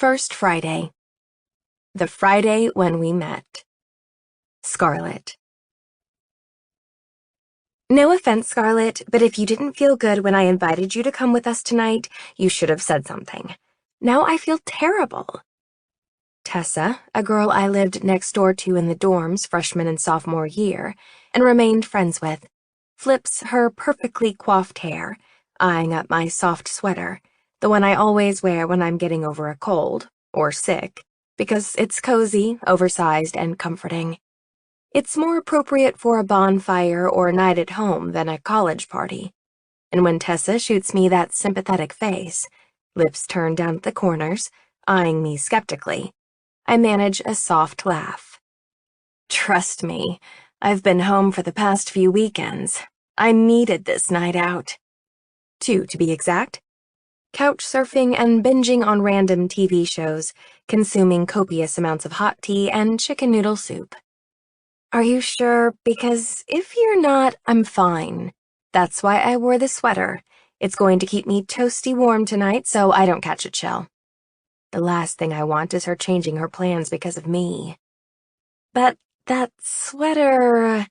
First Friday. The Friday when we met. Scarlett. No offense, Scarlett, but if you didn't feel good when I invited you to come with us tonight, you should have said something. Now I feel terrible. Tessa, a girl I lived next door to in the dorms freshman and sophomore year, and remained friends with, flips her perfectly coiffed hair, eyeing up my soft sweater, the one I always wear when I'm getting over a cold, or sick, because it's cozy, oversized, and comforting. It's more appropriate for a bonfire or a night at home than a college party. And when Tessa shoots me that sympathetic face, lips turned down at the corners, eyeing me skeptically, I manage a soft laugh. Trust me, I've been home for the past few weekends. I needed this night out. 2, to be exact. Couch surfing and binging on random TV shows, consuming copious amounts of hot tea and chicken noodle soup. Are you sure? Because if you're not, I'm fine. That's why I wore the sweater. It's going to keep me toasty warm tonight so I don't catch a chill. The last thing I want is her changing her plans because of me. But that sweater...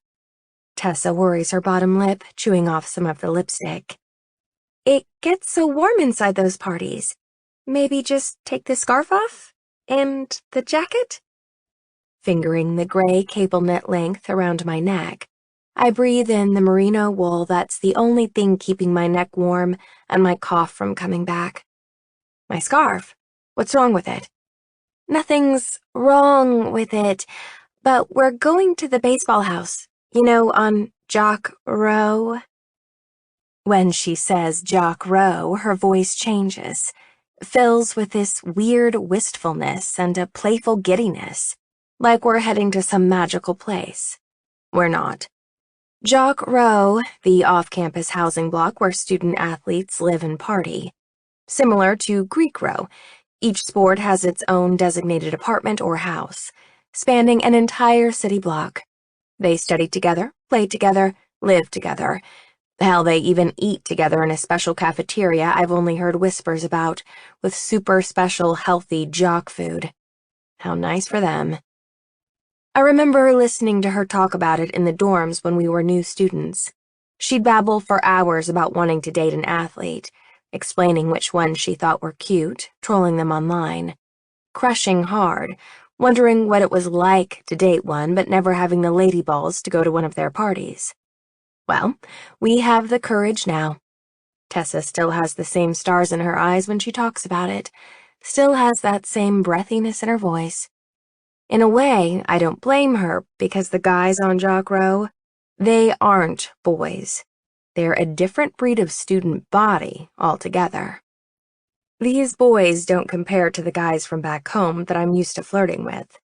Tessa worries her bottom lip, chewing off some of the lipstick. It gets so warm inside those parties. Maybe just take the scarf off? And the jacket? Fingering the gray cable knit length around my neck, I breathe in the merino wool that's the only thing keeping my neck warm and my cough from coming back. My scarf? What's wrong with it? Nothing's wrong with it, but we're going to the baseball house, on Jock Row. When she says Jock Row, her voice changes, fills with this weird wistfulness and a playful giddiness, like we're heading to some magical place. We're not. Jock Row, the off-campus housing block where student-athletes live and party. Similar to Greek Row, each sport has its own designated apartment or house, spanning an entire city block. They study together, play together, live together. Hell, they even eat together in a special cafeteria I've only heard whispers about, with super special healthy jock food. How nice for them. I remember listening to her talk about it in the dorms when we were new students. She'd babble for hours about wanting to date an athlete, explaining which ones she thought were cute, trolling them online, crushing hard, wondering what it was like to date one but never having the lady balls to go to one of their parties. Well, we have the courage now. Tessa still has the same stars in her eyes when she talks about it, still has that same breathiness in her voice. In a way, I don't blame her, because the guys on Jock Row, they aren't boys. They're a different breed of student body altogether. These boys don't compare to the guys from back home that I'm used to flirting with.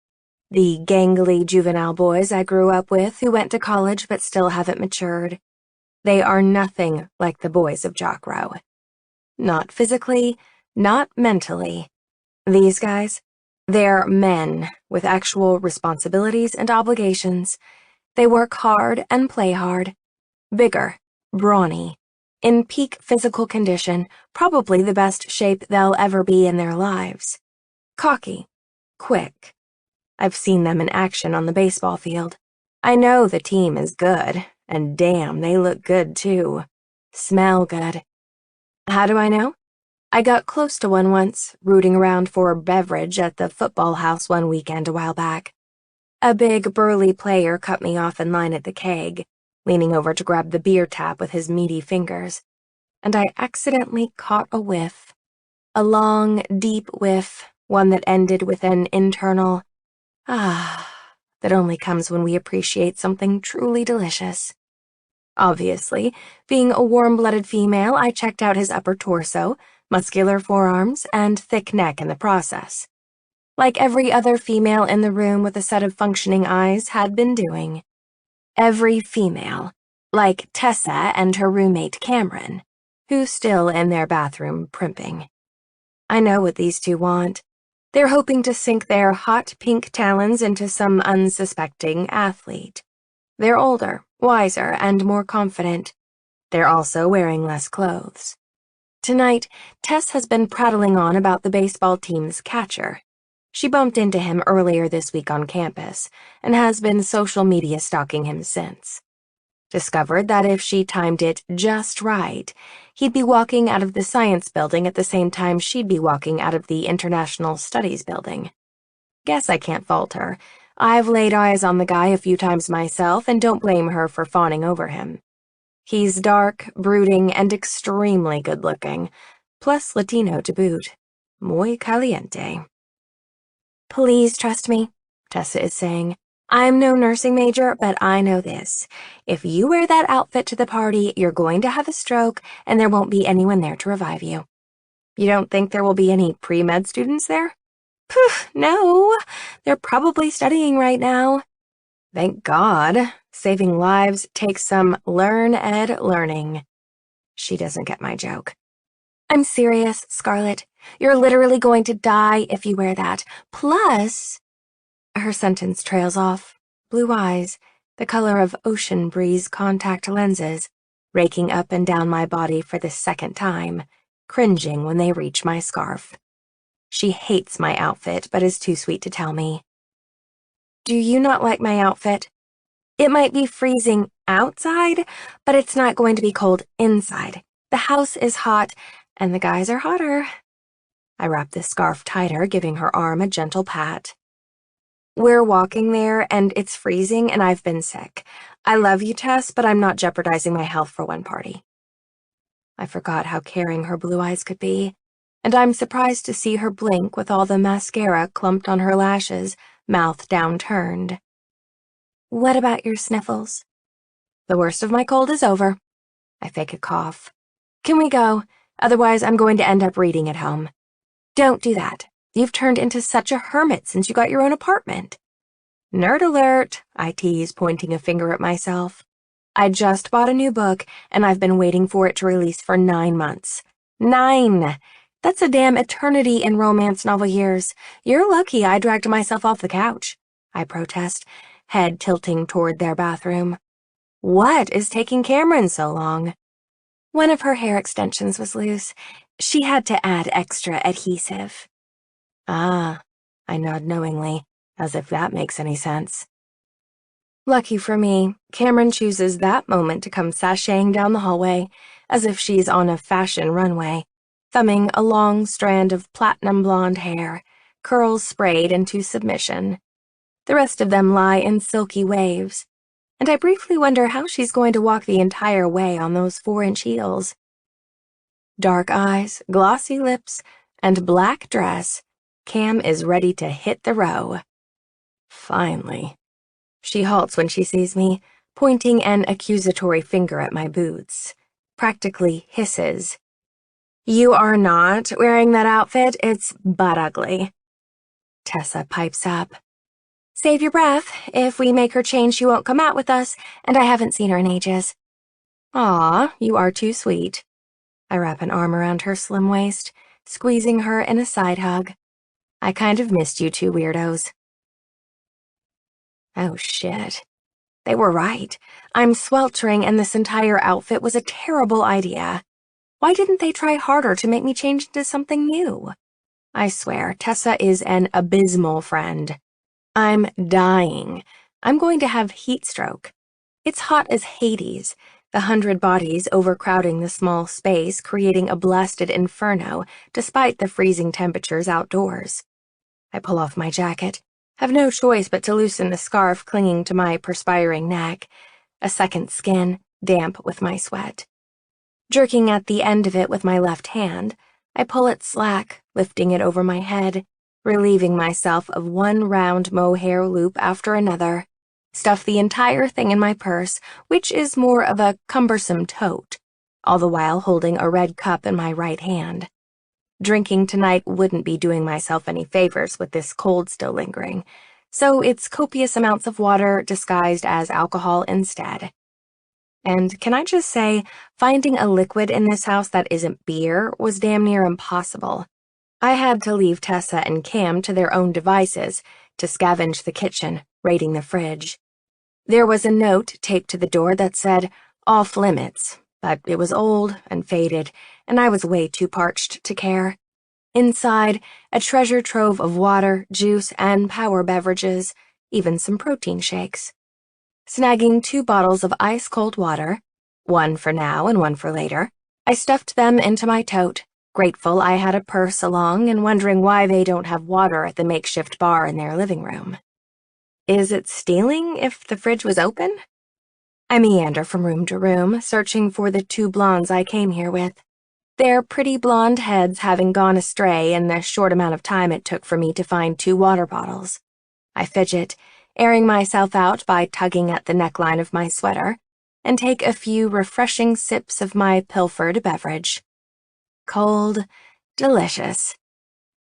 The gangly juvenile boys I grew up with who went to college but still haven't matured. They are nothing like the boys of Jock Row. Not physically, not mentally. These guys, they're men with actual responsibilities and obligations. They work hard and play hard. Bigger, brawny, in peak physical condition, probably the best shape they'll ever be in their lives. Cocky, quick. I've seen them in action on the baseball field. I know the team is good, and damn, they look good too. Smell good. How do I know? I got close to one once, rooting around for a beverage at the football house one weekend a while back. A big, burly player cut me off in line at the keg, leaning over to grab the beer tap with his meaty fingers, and I accidentally caught a whiff. A long, deep whiff, one that ended with an internal that only comes when we appreciate something truly delicious. Obviously, being a warm-blooded female, I checked out his upper torso, muscular forearms, and thick neck in the process. Like every other female in the room with a set of functioning eyes had been doing. Every female, like Tessa and her roommate Cameron, who's still in their bathroom primping. I know what these two want. They're hoping to sink their hot pink talons into some unsuspecting athlete. They're older, wiser, and more confident. They're also wearing less clothes. Tonight, Tess has been prattling on about the baseball team's catcher. She bumped into him earlier this week on campus and has been social media stalking him since. Discovered that if she timed it just right, he'd be walking out of the science building at the same time she'd be walking out of the International Studies building. Guess I can't fault her. I've laid eyes on the guy a few times myself and don't blame her for fawning over him. He's dark, brooding, and extremely good-looking, plus Latino to boot. Muy caliente. Please trust me, Tessa is saying. I'm no nursing major, but I know this. If you wear that outfit to the party, you're going to have a stroke, and there won't be anyone there to revive you. You don't think there will be any pre-med students there? Poof, no. They're probably studying right now. Thank God. Saving lives takes some learn-ed learning. She doesn't get my joke. I'm serious, Scarlett. You're literally going to die if you wear that. Plus... Her sentence trails off. Blue eyes, the color of ocean breeze contact lenses, raking up and down my body for the second time, cringing when they reach my scarf. She hates my outfit, but is too sweet to tell me. Do you not like my outfit? It might be freezing outside, but it's not going to be cold inside. The house is hot, and the guys are hotter. I wrap the scarf tighter, giving her arm a gentle pat. We're walking there, and it's freezing, and I've been sick. I love you, Tess, but I'm not jeopardizing my health for one party. I forgot how caring her blue eyes could be, and I'm surprised to see her blink with all the mascara clumped on her lashes, mouth downturned. What about your sniffles? The worst of my cold is over. I fake a cough. Can we go? Otherwise, I'm going to end up reading at home. Don't do that. You've turned into such a hermit since you got your own apartment. Nerd alert, I tease, pointing a finger at myself. I just bought a new book, and I've been waiting for it to release for 9 months. 9! That's a damn eternity in romance novel years. You're lucky I dragged myself off the couch, I protest, head tilting toward their bathroom. What is taking Cameron so long? One of her hair extensions was loose. She had to add extra adhesive. Ah, I nod knowingly, as if that makes any sense. Lucky for me, Cameron chooses that moment to come sashaying down the hallway, as if she's on a fashion runway, thumbing a long strand of platinum blonde hair, curls sprayed into submission. The rest of them lie in silky waves, and I briefly wonder how she's going to walk the entire way on those 4-inch heels. Dark eyes, glossy lips, and black dress, Cam is ready to hit the row. Finally. She halts when she sees me, pointing an accusatory finger at my boots, practically hisses. You are not wearing that outfit, it's butt ugly. Tessa pipes up. Save your breath. If we make her change, she won't come out with us, and I haven't seen her in ages. Aw, you are too sweet. I wrap an arm around her slim waist, squeezing her in a side hug. I kind of missed you two weirdos. Oh, shit. They were right. I'm sweltering, and this entire outfit was a terrible idea. Why didn't they try harder to make me change into something new? I swear, Tessa is an abysmal friend. I'm dying. I'm going to have heat stroke. It's hot as Hades, the 100 bodies overcrowding the small space, creating a blasted inferno despite the freezing temperatures outdoors. I pull off my jacket, have no choice but to loosen the scarf clinging to my perspiring neck, a second skin, damp with my sweat. Jerking at the end of it with my left hand, I pull it slack, lifting it over my head, relieving myself of one round mohair loop after another, stuff the entire thing in my purse, which is more of a cumbersome tote, all the while holding a red cup in my right hand. Drinking tonight wouldn't be doing myself any favors with this cold still lingering, so it's copious amounts of water disguised as alcohol instead. And can I just say, finding a liquid in this house that isn't beer was damn near impossible. I had to leave Tessa and Cam to their own devices to scavenge the kitchen, raiding the fridge. There was a note taped to the door that said, "Off limits," But it was old and faded, and I was way too parched to care. Inside, a treasure trove of water, juice, and power beverages, even some protein shakes. Snagging 2 bottles of ice-cold water, one for now and one for later, I stuffed them into my tote, grateful I had a purse along and wondering why they don't have water at the makeshift bar in their living room. Is it stealing if the fridge was open? I meander from room to room, searching for the 2 blondes I came here with, their pretty blonde heads having gone astray in the short amount of time it took for me to find 2 water bottles. I fidget, airing myself out by tugging at the neckline of my sweater, and take a few refreshing sips of my pilfered beverage. Cold, delicious.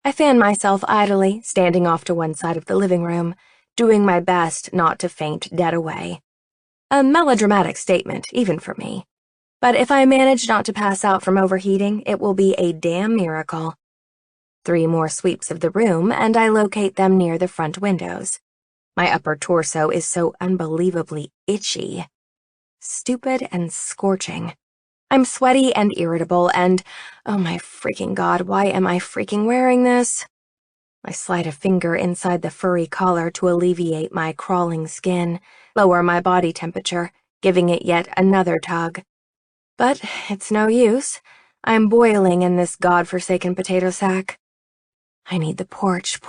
I fan myself idly, standing off to one side of the living room, doing my best not to faint dead away. A melodramatic statement, even for me. But if I manage not to pass out from overheating, it will be a damn miracle. 3 more sweeps of the room, and I locate them near the front windows. My upper torso is so unbelievably itchy. Stupid and scorching. I'm sweaty and irritable, and, oh my freaking God, why am I freaking wearing this? I slide a finger inside the furry collar to alleviate my crawling skin, lower my body temperature, giving it yet another tug. But it's no use. I'm boiling in this godforsaken potato sack. I need the porch.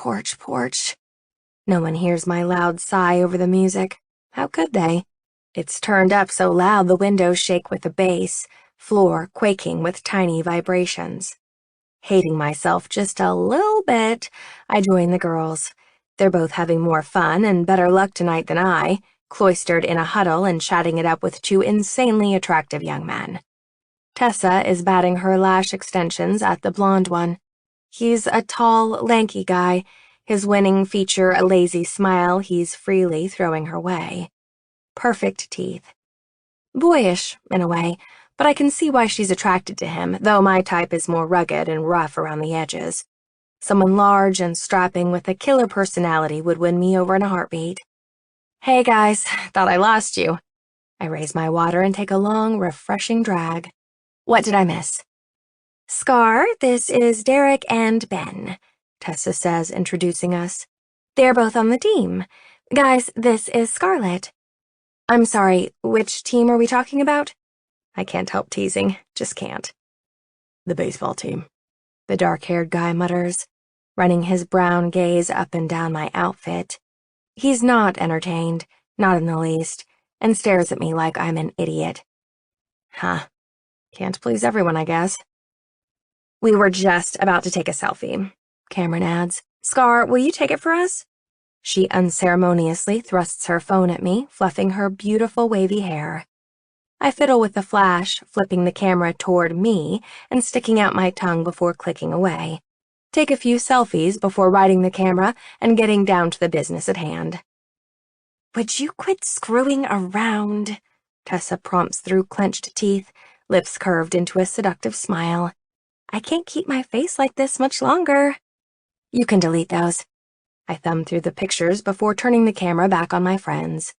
No one hears my loud sigh over the music. How could they? It's turned up so loud the windows shake with the bass, floor quaking with tiny vibrations. Hating myself just a little bit, I join the girls. They're both having more fun and better luck tonight than I, cloistered in a huddle and chatting it up with 2 insanely attractive young men. Tessa is batting her lash extensions at the blonde one. He's a tall, lanky guy, his winning feature a lazy smile he's freely throwing her way. Perfect teeth. Boyish, in a way, but I can see why she's attracted to him, though my type is more rugged and rough around the edges. Someone large and strapping with a killer personality would win me over in a heartbeat. Hey guys, thought I lost you. I raise my water and take a long, refreshing drag. What did I miss? Scar, this is Derek and Ben, Tessa says, introducing us. They're both on the team. Guys, this is Scarlett. I'm sorry, which team are we talking about? I can't help teasing, just can't. The baseball team, the dark-haired guy mutters, running his brown gaze up and down my outfit. He's not entertained, not in the least, and stares at me like I'm an idiot. Huh. Can't please everyone, I guess. We were just about to take a selfie, Cameron adds. Scar, will you take it for us? She unceremoniously thrusts her phone at me, fluffing her beautiful wavy hair. I fiddle with the flash, flipping the camera toward me and sticking out my tongue before clicking away. Take a few selfies before riding the camera and getting down to the business at hand. Would you quit screwing around? Tessa prompts through clenched teeth, lips curved into a seductive smile. I can't keep my face like this much longer. You can delete those. I thumb through the pictures before turning the camera back on my friends.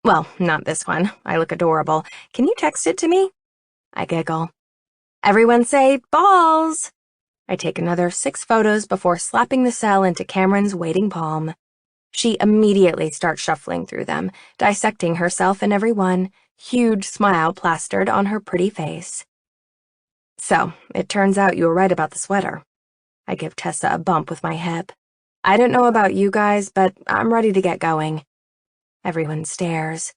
Well, not this one. I look adorable. Can you text it to me? I giggle. Everyone say, balls! I take another 6 photos before slapping the cell into Cameron's waiting palm. She immediately starts shuffling through them, dissecting herself in every one, huge smile plastered on her pretty face. So, it turns out you were right about the sweater. I give Tessa a bump with my hip. I don't know about you guys, but I'm ready to get going. Everyone stares.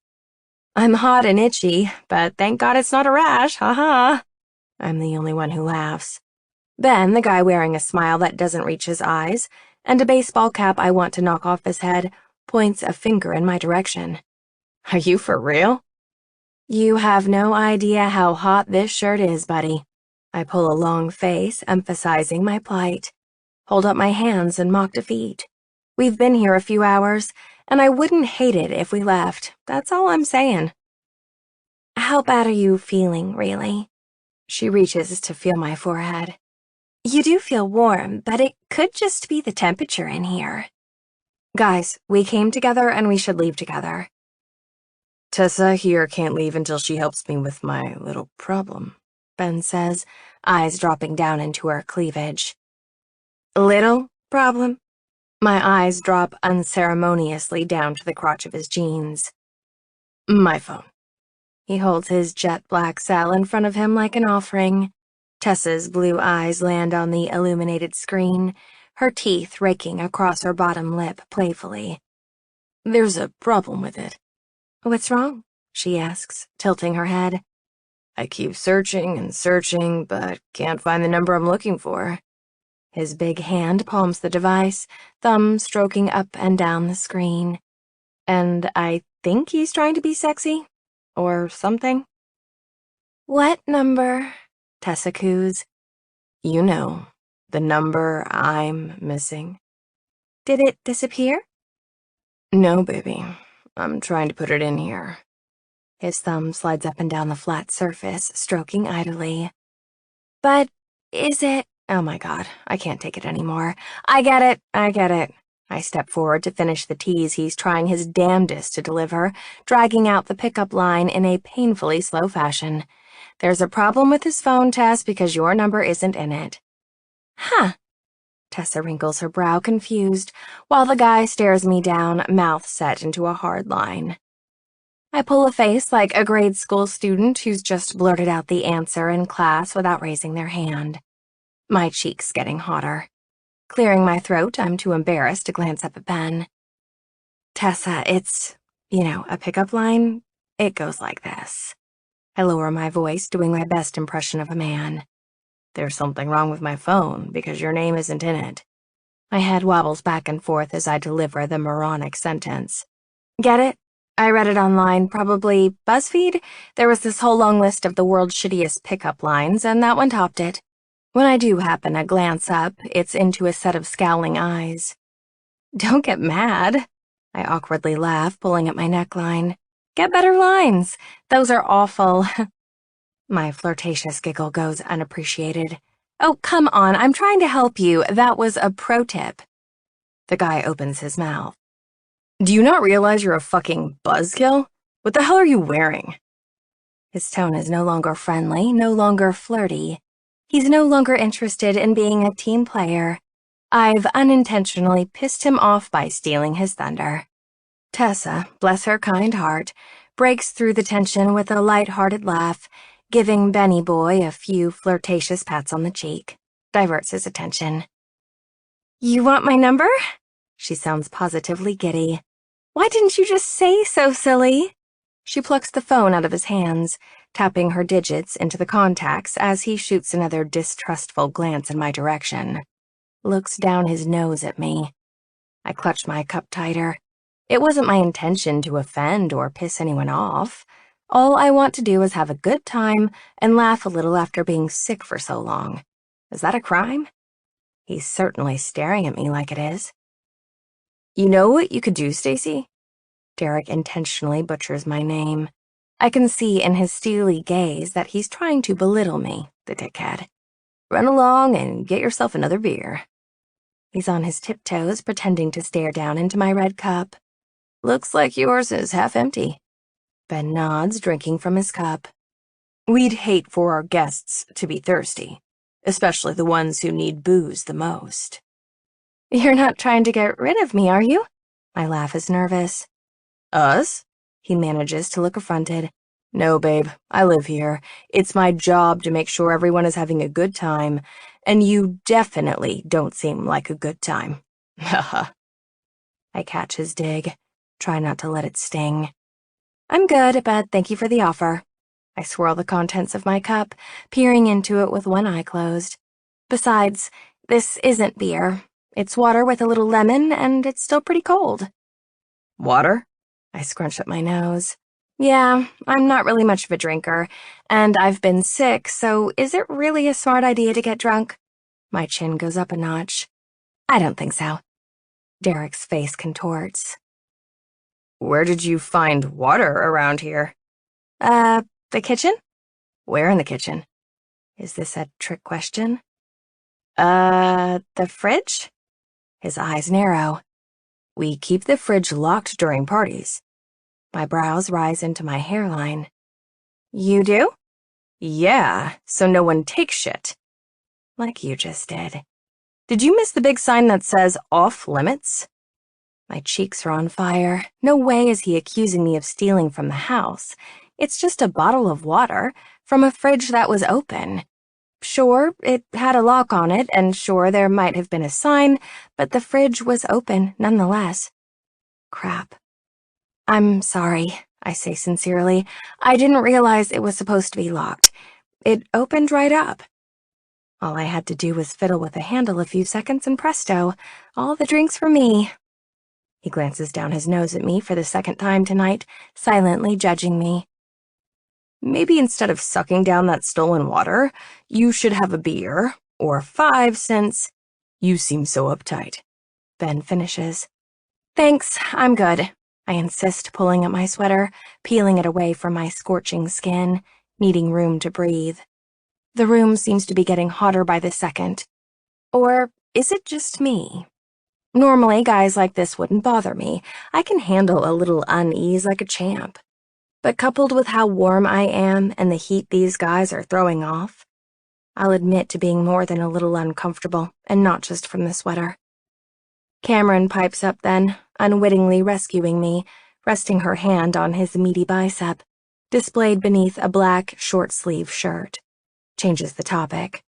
I'm hot and itchy, but thank God it's not a rash, haha. I'm the only one who laughs. Ben, the guy wearing a smile that doesn't reach his eyes, and a baseball cap I want to knock off his head, points a finger in my direction. Are you for real? You have no idea how hot this shirt is, buddy. I pull a long face, emphasizing my plight. Hold up my hands and mock defeat. We've been here a few hours, and I wouldn't hate it if we left. That's all I'm saying. How bad are you feeling, really? She reaches to feel my forehead. You do feel warm, but it could just be the temperature in here. Guys, we came together and we should leave together. Tessa here can't leave until she helps me with my little problem, Ben says, eyes dropping down into her cleavage. Little problem? My eyes drop unceremoniously down to the crotch of his jeans. My phone. He holds his jet black cell in front of him like an offering. Tessa's blue eyes land on the illuminated screen, her teeth raking across her bottom lip playfully. There's a problem with it. What's wrong? She asks, tilting her head. I keep searching and searching, but can't find the number I'm looking for. His big hand palms the device, thumb stroking up and down the screen. And I think he's trying to be sexy. Or something. What number? Tessa coos. You know, the number I'm missing. Did it disappear? No, baby. I'm trying to put it in here. His thumb slides up and down the flat surface, stroking idly. But is it— Oh my God, I can't take it anymore. I get it. I step forward to finish the tease he's trying his damnedest to deliver, dragging out the pickup line in a painfully slow fashion. There's a problem with his phone, Tess, because your number isn't in it. Huh. Tessa wrinkles her brow, confused, while the guy stares me down, mouth set into a hard line. I pull a face like a grade school student who's just blurted out the answer in class without raising their hand. My cheeks getting hotter. Clearing my throat, I'm too embarrassed to glance up at Ben. Tessa, it's, a pickup line. It goes like this. I lower my voice, doing my best impression of a man. There's something wrong with my phone because your name isn't in it. My head wobbles back and forth as I deliver the moronic sentence. Get it? I read it online, probably BuzzFeed. There was this whole long list of the world's shittiest pickup lines, and that one topped it. When I do happen to glance up, it's into a set of scowling eyes. Don't get mad. I awkwardly laugh, pulling at my neckline. Get better lines. Those are awful. My flirtatious giggle goes unappreciated. Oh, come on, I'm trying to help you. That was a pro tip. The guy opens his mouth. Do you not realize you're a fucking buzzkill? What the hell are you wearing? His tone is no longer friendly, no longer flirty. He's no longer interested in being a team player. I've unintentionally pissed him off by stealing his thunder. Tessa, bless her kind heart, breaks through the tension with a light-hearted laugh, giving Benny Boy a few flirtatious pats on the cheek, diverts his attention. You want my number? She sounds positively giddy. Why didn't you just say so, silly? She plucks the phone out of his hands, tapping her digits into the contacts as he shoots another distrustful glance in my direction. Looks down his nose at me. I clutch my cup tighter. It wasn't my intention to offend or piss anyone off. All I want to do is have a good time and laugh a little after being sick for so long. Is that a crime? He's certainly staring at me like it is. You know what you could do, Stacy? Derek intentionally butchers my name. I can see in his steely gaze that he's trying to belittle me, the dickhead. Run along and get yourself another beer. He's on his tiptoes, pretending to stare down into my red cup. Looks like yours is half empty. Ben nods, drinking from his cup. We'd hate for our guests to be thirsty, especially the ones who need booze the most. You're not trying to get rid of me, are you? My laugh is nervous. Us? He manages to look affronted. No, babe, I live here. It's my job to make sure everyone is having a good time, and you definitely don't seem like a good time. Haha. I catch his dig, try not to let it sting. I'm good, but thank you for the offer. I swirl the contents of my cup, peering into it with one eye closed. Besides, this isn't beer. It's water with a little lemon, and it's still pretty cold. Water? I scrunch up my nose. Yeah, I'm not really much of a drinker, and I've been sick, so is it really a smart idea to get drunk? My chin goes up a notch. I don't think so. Derek's face contorts. Where did you find water around here? The kitchen? Where in the kitchen? Is this a trick question? The fridge? His eyes narrow. We keep the fridge locked during parties. My brows rise into my hairline. You do? Yeah, so no one takes shit. Like you just did. Did you miss the big sign that says off limits? My cheeks are on fire. No way is he accusing me of stealing from the house. It's just a bottle of water from a fridge that was open. Sure, it had a lock on it, and sure, there might have been a sign, but the fridge was open nonetheless. Crap. I'm sorry, I say sincerely. I didn't realize it was supposed to be locked. It opened right up. All I had to do was fiddle with the handle a few seconds and presto, all the drinks for me. He glances down his nose at me for the second time tonight, silently judging me. Maybe instead of sucking down that stolen water, you should have a beer, or 5 since you seem so uptight. Ben finishes. Thanks, I'm good. I insist, pulling at my sweater, peeling it away from my scorching skin, needing room to breathe. The room seems to be getting hotter by the second. Or is it just me? Normally, guys like this wouldn't bother me. I can handle a little unease like a champ. But coupled with how warm I am and the heat these guys are throwing off, I'll admit to being more than a little uncomfortable, and not just from the sweater. Cameron pipes up then, unwittingly rescuing me, resting her hand on his meaty bicep, displayed beneath a black short-sleeve shirt. Changes the topic.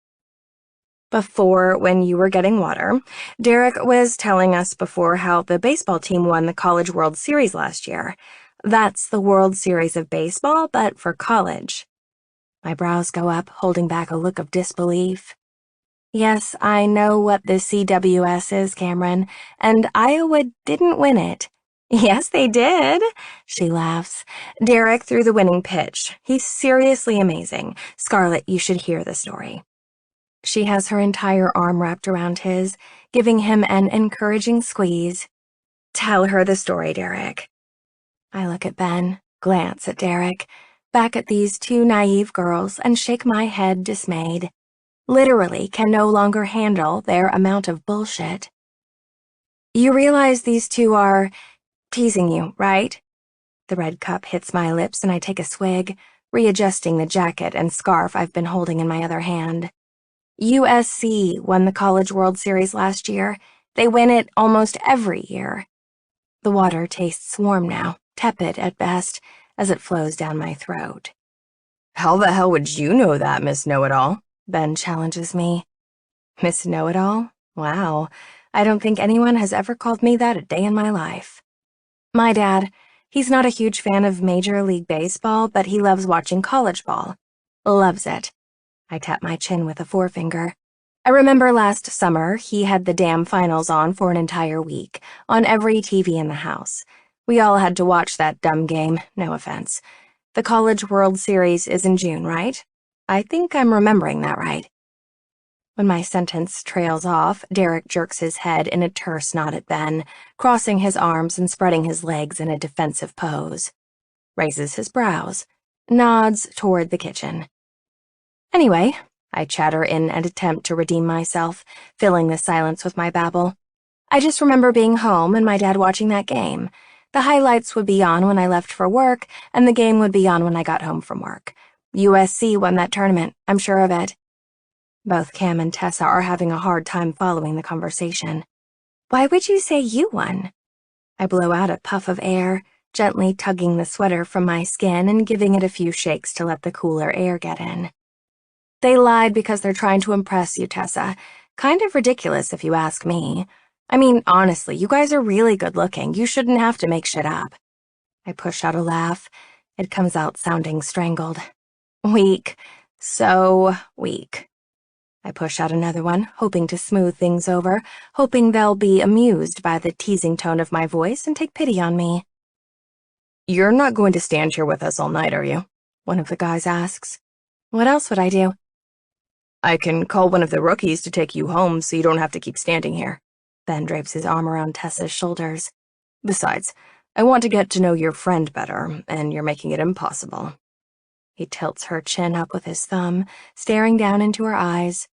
Before, when you were getting water, Derek was telling us before how the baseball team won the College World Series last year. That's the World Series of baseball, but for college. My brows go up, holding back a look of disbelief. Yes, I know what the CWS is, Cameron, and Iowa didn't win it. Yes, they did, she laughs. Derek threw the winning pitch. He's seriously amazing. Scarlett, you should hear the story. She has her entire arm wrapped around his, giving him an encouraging squeeze. Tell her the story, Derek. I look at Ben, glance at Derek, back at these two naive girls, and shake my head dismayed. Literally can no longer handle their amount of bullshit. You realize these two are teasing you, right? The red cup hits my lips and I take a swig, readjusting the jacket and scarf I've been holding in my other hand. USC won the College World Series last year. They win it almost every year. The water tastes warm now, tepid at best, as it flows down my throat. How the hell would you know that, Miss Know-It-All? Ben challenges me. Miss Know-It-All? Wow, I don't think anyone has ever called me that a day in my life. My dad, he's not a huge fan of Major League Baseball, but he loves watching college ball. Loves it. I tap my chin with a forefinger. I remember last summer, he had the damn finals on for an entire week, on every TV in the house. We all had to watch that dumb game, no offense. The College World Series is in June, right? I think I'm remembering that right. When my sentence trails off, Derek jerks his head in a terse nod at Ben, crossing his arms and spreading his legs in a defensive pose. Raises his brows, nods toward the kitchen. Anyway, I chatter in an attempt to redeem myself, filling the silence with my babble. I just remember being home and my dad watching that game. The highlights would be on when I left for work, and the game would be on when I got home from work. USC won that tournament, I'm sure of it. Both Cam and Tessa are having a hard time following the conversation. Why would you say you won? I blow out a puff of air, gently tugging the sweater from my skin and giving it a few shakes to let the cooler air get in. They lied because they're trying to impress you, Tessa. Kind of ridiculous if you ask me. I mean, honestly, you guys are really good looking. You shouldn't have to make shit up. I push out a laugh. It comes out sounding strangled. Weak. So weak. I push out another one, hoping to smooth things over, hoping they'll be amused by the teasing tone of my voice and take pity on me. You're not going to stand here with us all night, are you? One of the guys asks. What else would I do? I can call one of the rookies to take you home so you don't have to keep standing here. Ben drapes his arm around Tessa's shoulders. Besides, I want to get to know your friend better, and you're making it impossible. He tilts her chin up with his thumb, staring down into her eyes.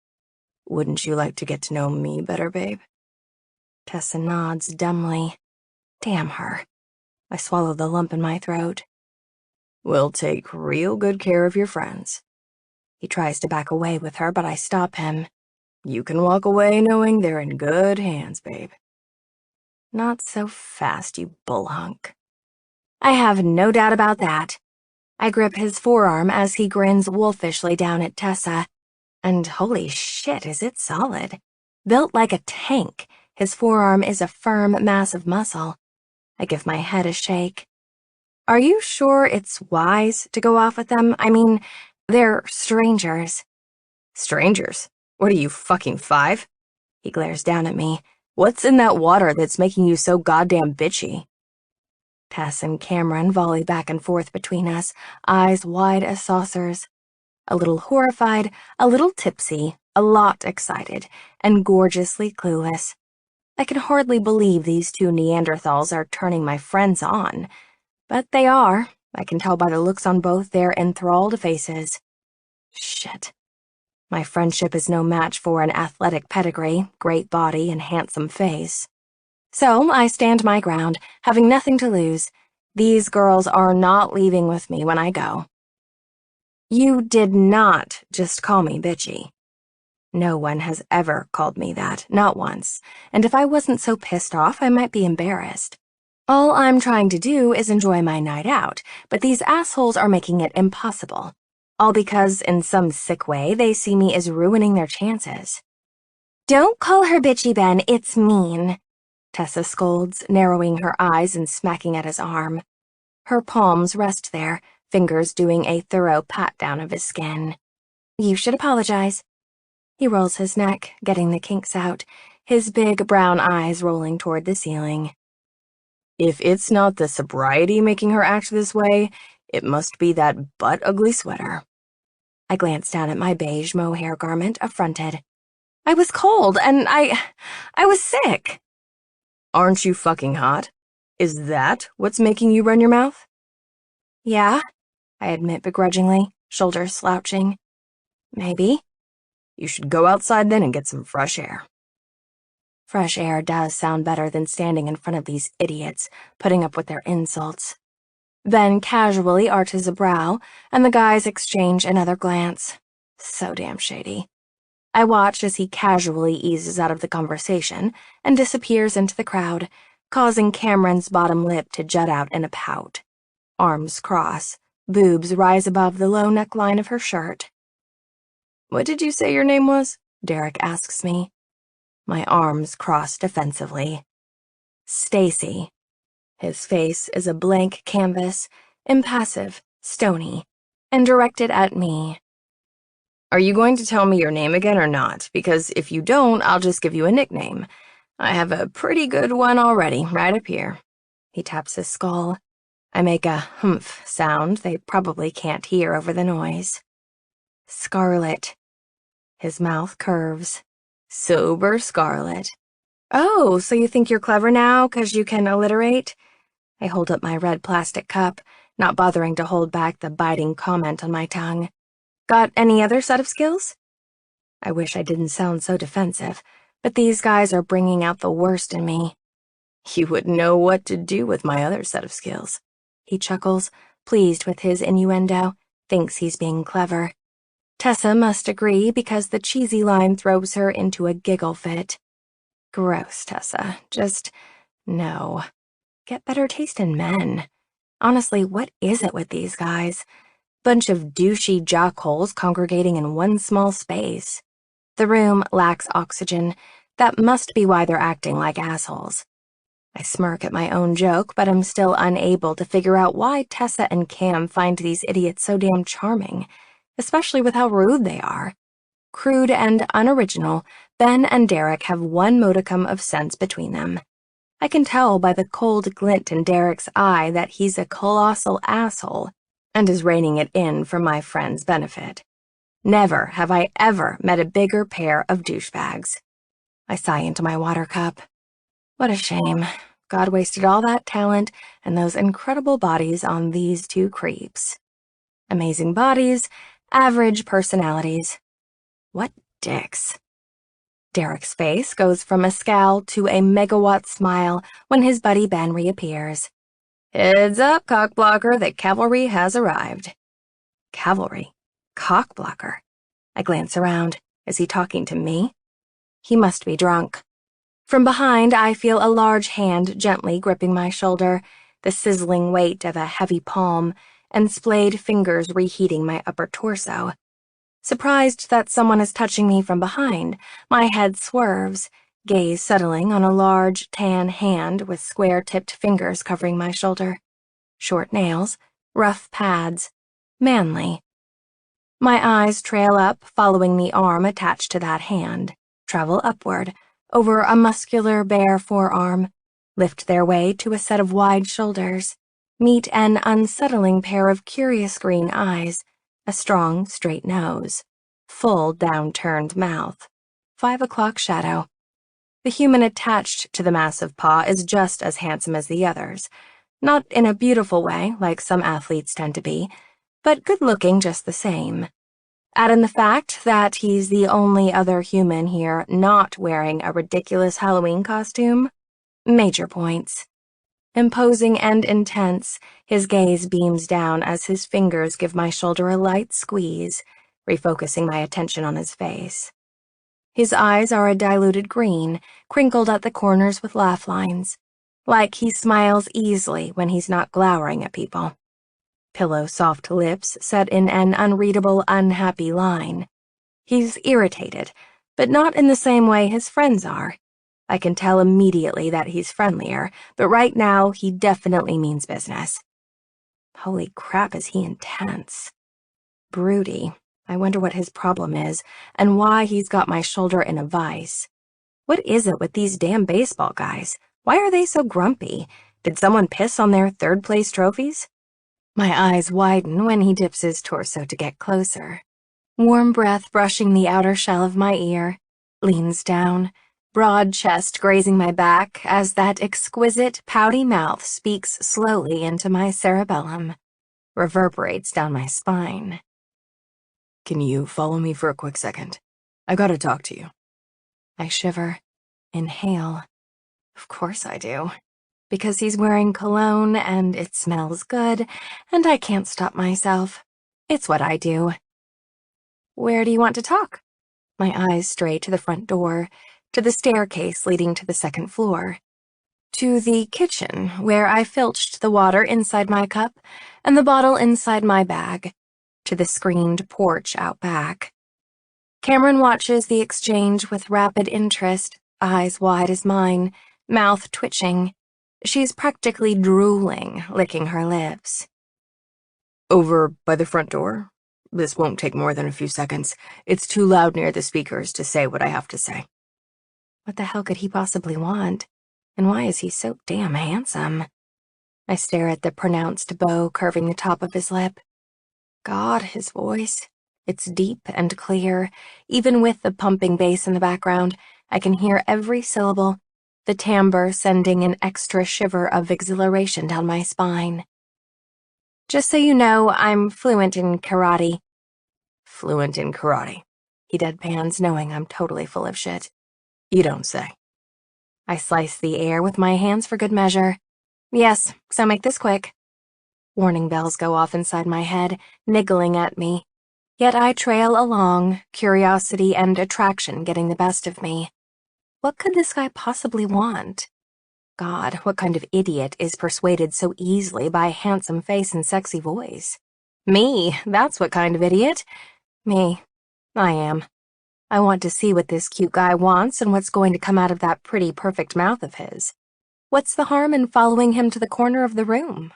Wouldn't you like to get to know me better, babe? Tessa nods dumbly. Damn her. I swallow the lump in my throat. We'll take real good care of your friends. He tries to back away with her, but I stop him. You can walk away knowing they're in good hands, babe. Not so fast, you bullhunk. I have no doubt about that. I grip his forearm as he grins wolfishly down at Tessa. And holy shit, is it solid. Built like a tank, his forearm is a firm mass of muscle. I give my head a shake. Are you sure it's wise to go off with them? I mean, they're strangers. Strangers? What are you, fucking 5? He glares down at me. What's in that water that's making you so goddamn bitchy? Tess and Cameron volley back and forth between us, eyes wide as saucers. A little horrified, a little tipsy, a lot excited, and gorgeously clueless. I can hardly believe these two Neanderthals are turning my friends on. But they are. I can tell by the looks on both their enthralled faces. Shit. My friendship is no match for an athletic pedigree, great body, and handsome face. So I stand my ground, having nothing to lose. These girls are not leaving with me when I go. You did not just call me bitchy. No one has ever called me that, not once, and if I wasn't so pissed off, I might be embarrassed. All I'm trying to do is enjoy my night out, but these assholes are making it impossible. All because, in some sick way, they see me as ruining their chances. Don't call her bitchy, Ben, it's mean. Tessa scolds, narrowing her eyes and smacking at his arm. Her palms rest there, fingers doing a thorough pat-down of his skin. You should apologize. He rolls his neck, getting the kinks out, his big brown eyes rolling toward the ceiling. If it's not the sobriety making her act this way, it must be that butt-ugly sweater. I glance down at my beige mohair garment, affronted. I was cold, and I was sick. Aren't you fucking hot? Is that what's making you run your mouth? Yeah, I admit begrudgingly, shoulders slouching. Maybe. You should go outside then and get some fresh air. Fresh air does sound better than standing in front of these idiots, putting up with their insults. Ben casually arches a brow, and the guys exchange another glance. So damn shady. I watch as he casually eases out of the conversation and disappears into the crowd, causing Cameron's bottom lip to jut out in a pout. Arms cross, boobs rise above the low neckline of her shirt. What did you say your name was? Derek asks me. My arms cross defensively. Stacy. His face is a blank canvas, impassive, stony, and directed at me. Are you going to tell me your name again or not? Because if you don't, I'll just give you a nickname. I have a pretty good one already, right up here. He taps his skull. I make a humph sound they probably can't hear over the noise. Scarlet. His mouth curves. Sober Scarlet. Oh, so you think you're clever now, 'cause you can alliterate? I hold up my red plastic cup, not bothering to hold back the biting comment on my tongue. Got any other set of skills? I wish I didn't sound so defensive, but these guys are bringing out the worst in me. You wouldn't know what to do with my other set of skills. He chuckles, pleased with his innuendo, thinks he's being clever. Tessa must agree because the cheesy line throws her into a giggle fit. Gross, Tessa. Just, no. Get better taste in men. Honestly, what is it with these guys? Bunch of douchey jockholes congregating in one small space. The room lacks oxygen. That must be why they're acting like assholes. I smirk at my own joke, but I'm still unable to figure out why Tessa and Cam find these idiots so damn charming, especially with how rude they are. Crude and unoriginal, Ben and Derek have one modicum of sense between them. I can tell by the cold glint in Derek's eye that he's a colossal asshole and is reining it in for my friend's benefit. Never have I ever met a bigger pair of douchebags. I sigh into my water cup. What a shame. God wasted all that talent and those incredible bodies on these two creeps. Amazing bodies, average personalities. What dicks. Derek's face goes from a scowl to a megawatt smile when his buddy Ben reappears. Heads up, cockblocker, the cavalry has arrived. Cavalry? Cockblocker? I glance around. Is he talking to me? He must be drunk. From behind, I feel a large hand gently gripping my shoulder, the sizzling weight of a heavy palm, and splayed fingers reheating my upper torso. Surprised that someone is touching me from behind, my head swerves, gaze settling on a large, tan hand with square-tipped fingers covering my shoulder. Short nails, rough pads, manly. My eyes trail up, following the arm attached to that hand, travel upward, over a muscular bare forearm, lift their way to a set of wide shoulders, meet an unsettling pair of curious green eyes, a strong, straight nose, full downturned mouth, 5 o'clock shadow. The human attached to the massive paw is just as handsome as the others, not in a beautiful way like some athletes tend to be, but good-looking just the same. Add in the fact that he's the only other human here not wearing a ridiculous Halloween costume. Major points. Imposing and intense, his gaze beams down as his fingers give my shoulder a light squeeze, refocusing my attention on his face. His eyes are a diluted green, crinkled at the corners with laugh lines, like he smiles easily when he's not glowering at people. Pillow-soft lips set in an unreadable, unhappy line. He's irritated, but not in the same way his friends are. I can tell immediately that he's friendlier, but right now he definitely means business. Holy crap, is he intense. Broody. I wonder what his problem is, and why he's got my shoulder in a vice. What is it with these damn baseball guys? Why are they so grumpy? Did someone piss on their third-place trophies? My eyes widen when he dips his torso to get closer. Warm breath brushing the outer shell of my ear, leans down, broad chest grazing my back as that exquisite, pouty mouth speaks slowly into my cerebellum, reverberates down my spine. Can you follow me for a quick second? I gotta talk to you. I shiver, inhale. Of course I do. Because he's wearing cologne and it smells good, and I can't stop myself. It's what I do. Where do you want to talk? My eyes stray to the front door, to the staircase leading to the second floor, to the kitchen where I filched the water inside my cup and the bottle inside my bag, to the screened porch out back. Cameron watches the exchange with rapid interest, eyes wide as mine, mouth twitching. She's practically drooling, licking her lips. Over by the front door? This won't take more than a few seconds. It's too loud near the speakers to say what I have to say. What the hell could he possibly want? And why is he so damn handsome? I stare at the pronounced bow curving the top of his lip. God, his voice. It's deep and clear. Even with the pumping bass in the background, I can hear every syllable, the timbre sending an extra shiver of exhilaration down my spine. Just so you know, I'm fluent in karate. Fluent in karate? He deadpans, knowing I'm totally full of shit. You don't say. I slice the air with my hands for good measure. Yes, so make this quick. Warning bells go off inside my head, niggling at me. Yet I trail along, curiosity and attraction getting the best of me. What could this guy possibly want? God, what kind of idiot is persuaded so easily by a handsome face and sexy voice? Me, that's what kind of idiot. Me, I am. I want to see what this cute guy wants and what's going to come out of that pretty perfect mouth of his. What's the harm in following him to the corner of the room?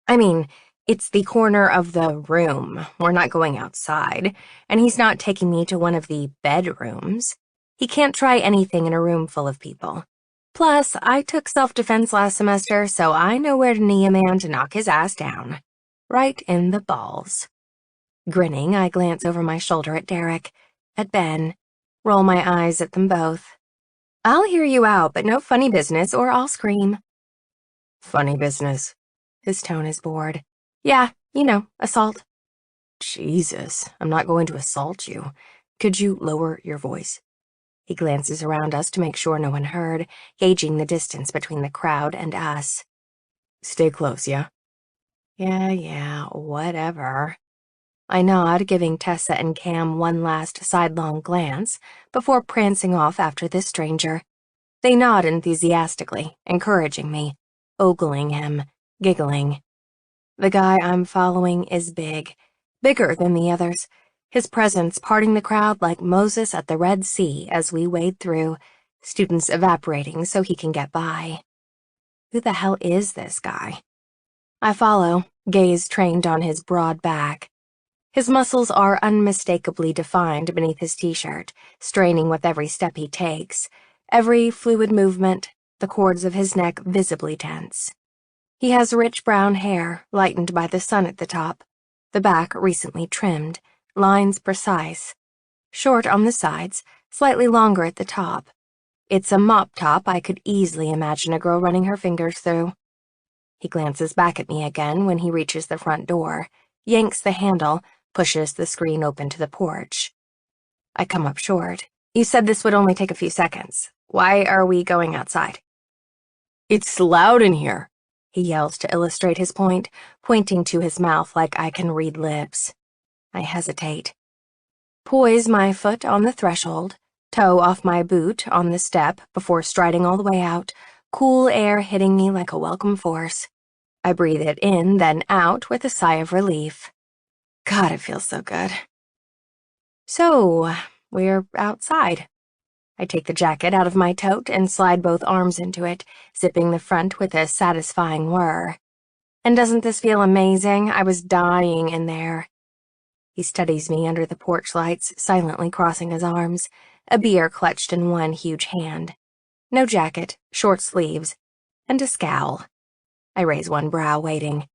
I mean, it's the corner of the room. We're not going outside, and he's not taking me to one of the bedrooms. He can't try anything in a room full of people. Plus, I took self-defense last semester, so I know where to knee a man to knock his ass down. Right in the balls. Grinning, I glance over my shoulder at Derek, at Ben, roll my eyes at them both. I'll hear you out, but no funny business or I'll scream. Funny business. His tone is bored. Yeah, you know, assault. Jesus, I'm not going to assault you. Could you lower your voice? He glances around us to make sure no one heard, gauging the distance between the crowd and us. Stay close, yeah? Yeah, whatever. I nod, giving Tessa and Cam one last sidelong glance before prancing off after the stranger. They nod enthusiastically, encouraging me, ogling him, giggling. The guy I'm following is big, bigger than the others, his presence parting the crowd like Moses at the Red Sea as we wade through, students evaporating so he can get by. Who the hell is this guy? I follow, gaze trained on his broad back. His muscles are unmistakably defined beneath his t-shirt, straining with every step he takes, every fluid movement, the cords of his neck visibly tense. He has rich brown hair, lightened by the sun at the top, the back recently trimmed, lines precise. Short on the sides, slightly longer at the top. It's a mop top I could easily imagine a girl running her fingers through. He glances back at me again when he reaches the front door, yanks the handle, pushes the screen open to the porch. I come up short. You said this would only take a few seconds. Why are we going outside? It's loud in here, he yells to illustrate his point, pointing to his mouth like I can read lips. I hesitate. Poise my foot on the threshold, toe off my boot on the step before striding all the way out, cool air hitting me like a welcome force. I breathe it in, then out with a sigh of relief. God, it feels so good. So, we're outside. I take the jacket out of my tote and slide both arms into it, zipping the front with a satisfying whir. And doesn't this feel amazing? I was dying in there. He studies me under the porch lights, silently crossing his arms, a beer clutched in one huge hand. No jacket, short sleeves, and a scowl. I raise one brow, waiting.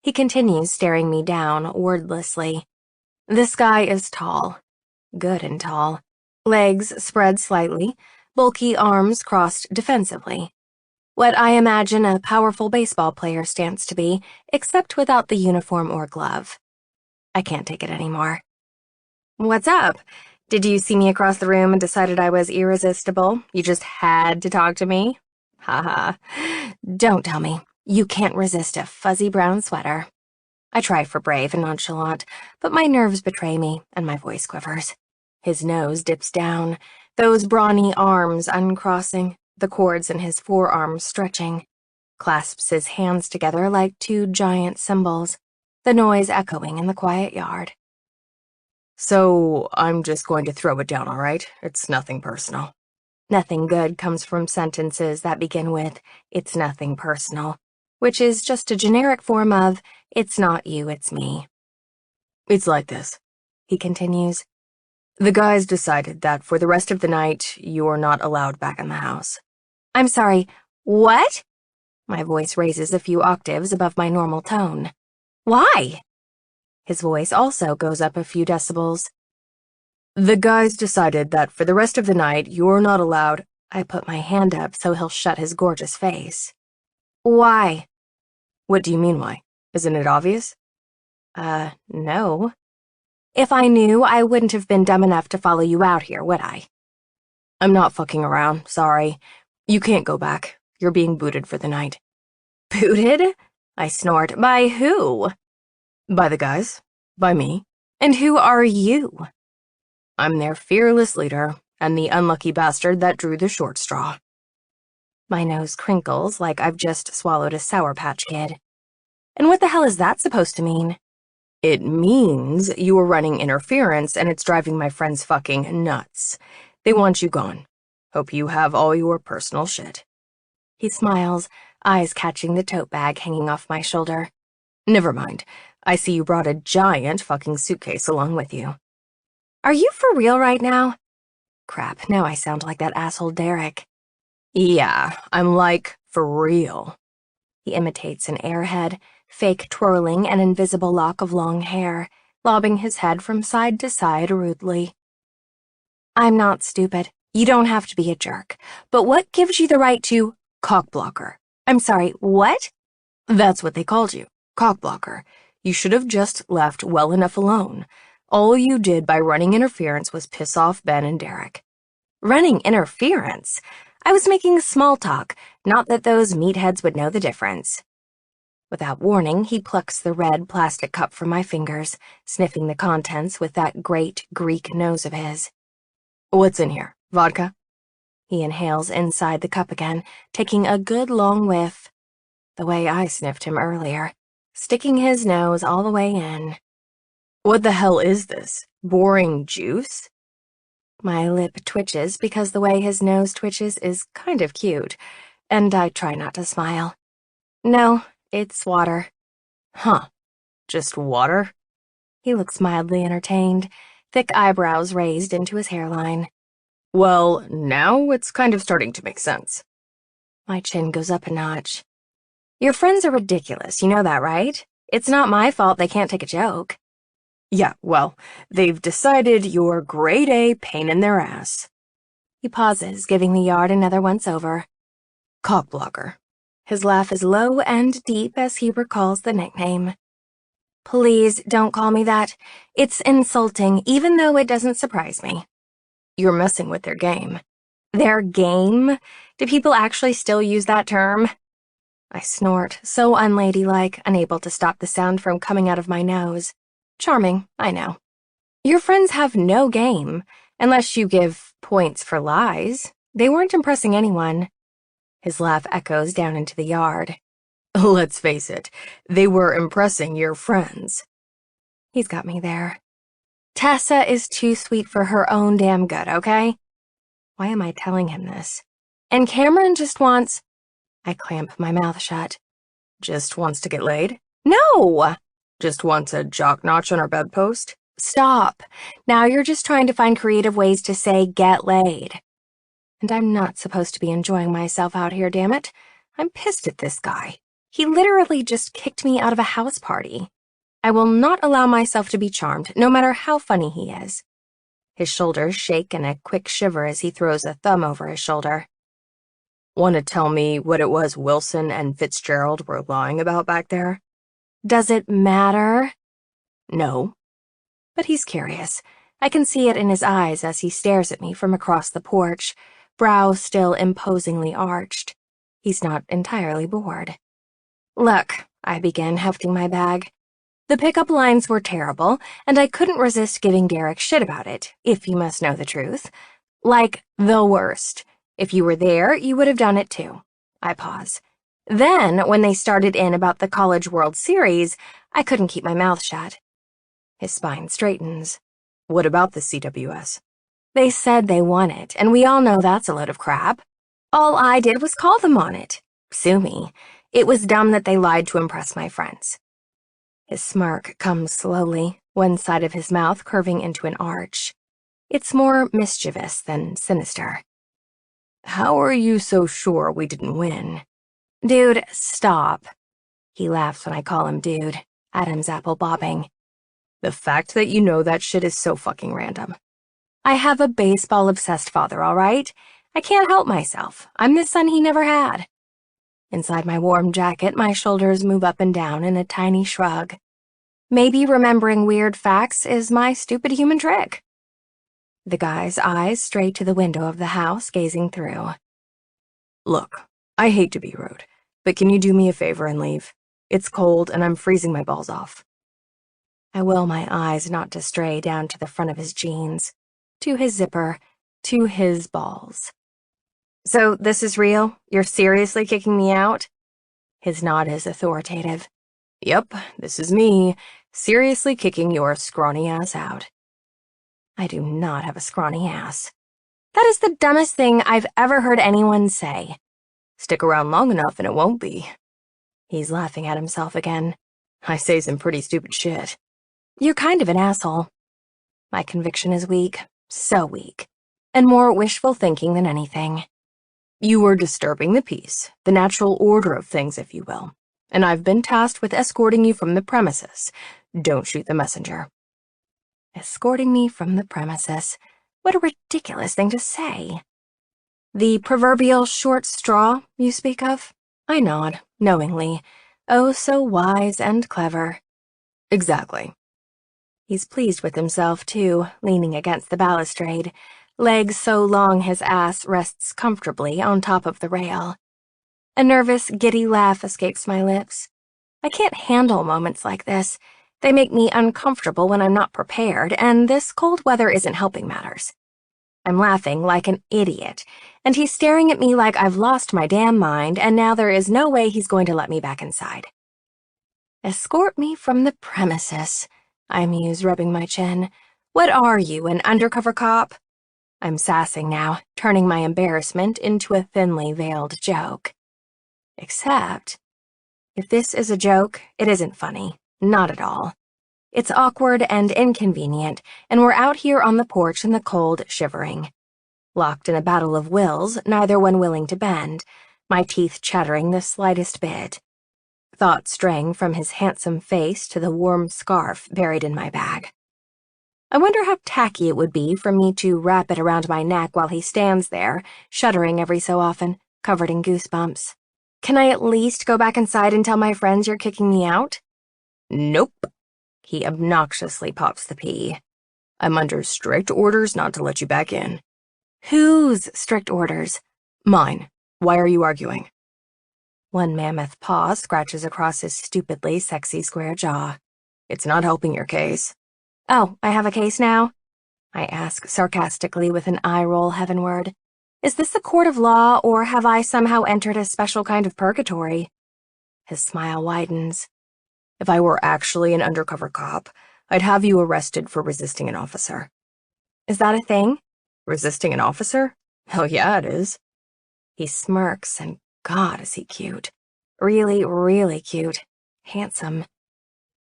He continues staring me down, wordlessly. This guy is tall. Good and tall. Legs spread slightly, bulky arms crossed defensively. What I imagine a powerful baseball player stance to be, except without the uniform or glove. I can't take it anymore. What's up? Did you see me across the room and decided I was irresistible? You just had to talk to me? Haha. Don't tell me. You can't resist a fuzzy brown sweater. I try for brave and nonchalant, but my nerves betray me and my voice quivers. His nose dips down, those brawny arms uncrossing, the cords in his forearms stretching. Clasps his hands together like two giant cymbals, the noise echoing in the quiet yard. So I'm just going to throw it down, all right? It's nothing personal. Nothing good comes from sentences that begin with, "It's nothing personal," which is just a generic form of, "It's not you, it's me." It's like this, he continues. The guys decided that for the rest of the night, you're not allowed back in the house. I'm sorry, what? My voice raises a few octaves above my normal tone. Why? His voice also goes up a few decibels. The guys decided that for the rest of the night, you're not allowed. I put my hand up so he'll shut his gorgeous face. Why? What do you mean, why? Isn't it obvious? No. If I knew, I wouldn't have been dumb enough to follow you out here, would I? I'm not fucking around, sorry. You can't go back. You're being booted for the night. Booted? I snort. By who? By the guys. By me. And who are you? I'm their fearless leader, and the unlucky bastard that drew the short straw. My nose crinkles like I've just swallowed a Sour Patch Kid. And what the hell is that supposed to mean? It means you were running interference and it's driving my friends fucking nuts. They want you gone. Hope you have all your personal shit. He smiles, eyes catching the tote bag hanging off my shoulder. Never mind. I see you brought a giant fucking suitcase along with you. Are you for real right now? Crap, now I sound like that asshole Derek. Yeah, I'm like, for real. He imitates an airhead, fake twirling an invisible lock of long hair, lobbing his head from side to side rudely. I'm not stupid. You don't have to be a jerk. But what gives you the right to cockblocker? I'm sorry, what? That's what they called you, cockblocker. You should have just left well enough alone. All you did by running interference was piss off Ben and Derek. Running interference? I was making small talk, not that those meatheads would know the difference. Without warning, he plucks the red plastic cup from my fingers, sniffing the contents with that great Greek nose of his. What's in here? Vodka? He inhales inside the cup again, taking a good long whiff, the way I sniffed him earlier, sticking his nose all the way in. What the hell is this? Boring juice? My lip twitches because the way his nose twitches is kind of cute, and I try not to smile. No, it's water. Huh. Just water? He looks mildly entertained, thick eyebrows raised into his hairline. Well, now it's kind of starting to make sense. My chin goes up a notch. Your friends are ridiculous, you know that, right? It's not my fault they can't take a joke. Yeah, well, they've decided you're grade A pain in their ass. He pauses, giving the yard another once-over. Cockblocker. His laugh is low and deep as he recalls the nickname. Please don't call me that. It's insulting, even though it doesn't surprise me. You're messing with their game. Their game? Do people actually still use that term? I snort, so unladylike, unable to stop the sound from coming out of my nose. Charming, I know. Your friends have no game, unless you give points for lies. They weren't impressing anyone. His laugh echoes down into the yard. Let's face it, they were impressing your friends. He's got me there. Tessa is too sweet for her own damn good, okay? Why am I telling him this? And Cameron just wants... I clamp my mouth shut. Just wants to get laid? No! Just wants a jock notch on her bedpost? Stop. Now you're just trying to find creative ways to say get laid. And I'm not supposed to be enjoying myself out here, damn it. I'm pissed at this guy. He literally just kicked me out of a house party. I will not allow myself to be charmed, no matter how funny he is. His shoulders shake in a quick shiver as he throws a thumb over his shoulder. Want to tell me what it was Wilson and Fitzgerald were lying about back there? Does it matter? No. But he's curious. I can see it in his eyes as he stares at me from across the porch, brow still imposingly arched. He's not entirely bored. Look, I begin, hefting my bag. The pickup lines were terrible, and I couldn't resist giving Derek shit about it, if you must know the truth. Like, the worst. If you were there, you would have done it too. I pause. Then, when they started in about the College World Series, I couldn't keep my mouth shut. His spine straightens. What about the CWS? They said they won it, and we all know that's a load of crap. All I did was call them on it. Sue me. It was dumb that they lied to impress my friends. His smirk comes slowly, one side of his mouth curving into an arch. It's more mischievous than sinister. How are you so sure we didn't win? Dude, stop. He laughs when I call him dude, Adam's apple bobbing. The fact that you know that shit is so fucking random. I have a baseball-obsessed father, all right? I can't help myself. I'm the son he never had. Inside my warm jacket, my shoulders move up and down in a tiny shrug. Maybe remembering weird facts is my stupid human trick. The guy's eyes stray to the window of the house, gazing through. Look, I hate to be rude, but can you do me a favor and leave? It's cold and I'm freezing my balls off. I will my eyes not to stray down to the front of his jeans, to his zipper, to his balls. So this is real? You're seriously kicking me out? His nod is authoritative. Yep, this is me, seriously kicking your scrawny ass out. I do not have a scrawny ass. That is the dumbest thing I've ever heard anyone say. Stick around long enough and it won't be. He's laughing at himself again. I say some pretty stupid shit. You're kind of an asshole. My conviction is weak, so weak, and more wishful thinking than anything. You were disturbing the peace, the natural order of things, if you will, and I've been tasked with escorting you from the premises. Don't shoot the messenger. Escorting me from the premises. What a ridiculous thing to say. The proverbial short straw you speak of? I nod, knowingly. Oh, so wise and clever. Exactly. He's pleased with himself, too, leaning against the balustrade, legs so long his ass rests comfortably on top of the rail. A nervous, giddy laugh escapes my lips. I can't handle moments like this. They make me uncomfortable when I'm not prepared, and this cold weather isn't helping matters. I'm laughing like an idiot, and he's staring at me like I've lost my damn mind, and now there is no way he's going to let me back inside. Escort me from the premises, I muse, rubbing my chin. What are you, an undercover cop? I'm sassing now, turning my embarrassment into a thinly veiled joke. Except, if this is a joke, it isn't funny. Not at all. It's awkward and inconvenient, and we're out here on the porch in the cold, shivering. Locked in a battle of wills, neither one willing to bend, my teeth chattering the slightest bit. Thoughts straying from his handsome face to the warm scarf buried in my bag. I wonder how tacky it would be for me to wrap it around my neck while he stands there, shuddering every so often, covered in goosebumps. Can I at least go back inside and tell my friends you're kicking me out? Nope. He obnoxiously pops the pea. I'm under strict orders not to let you back in. Whose strict orders? Mine. Why are you arguing? One mammoth paw scratches across his stupidly sexy square jaw. It's not helping your case. Oh, I have a case now? I ask sarcastically with an eye roll heavenward. Is this a court of law, or have I somehow entered a special kind of purgatory? His smile widens. If I were actually an undercover cop, I'd have you arrested for resisting an officer. Is that a thing? Resisting an officer? Hell yeah, it is. He smirks, and God, is he cute. Really, really cute. Handsome.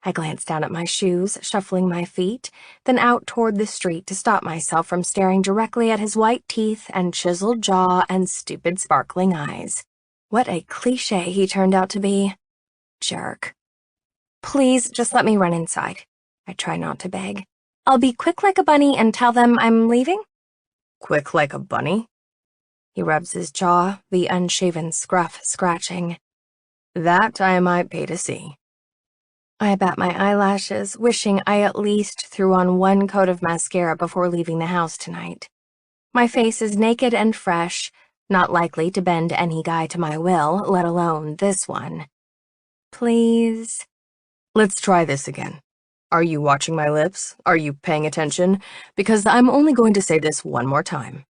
I glance down at my shoes, shuffling my feet, then out toward the street to stop myself from staring directly at his white teeth and chiseled jaw and stupid sparkling eyes. What a cliché he turned out to be. Jerk. Please, just let me run inside. I try not to beg. I'll be quick like a bunny and tell them I'm leaving? Quick like a bunny? He rubs his jaw, the unshaven scruff scratching. That I might pay to see. I bat my eyelashes, wishing I at least threw on one coat of mascara before leaving the house tonight. My face is naked and fresh, not likely to bend any guy to my will, let alone this one. Please? Let's try this again. Are you watching my lips? Are you paying attention? Because I'm only going to say this one more time.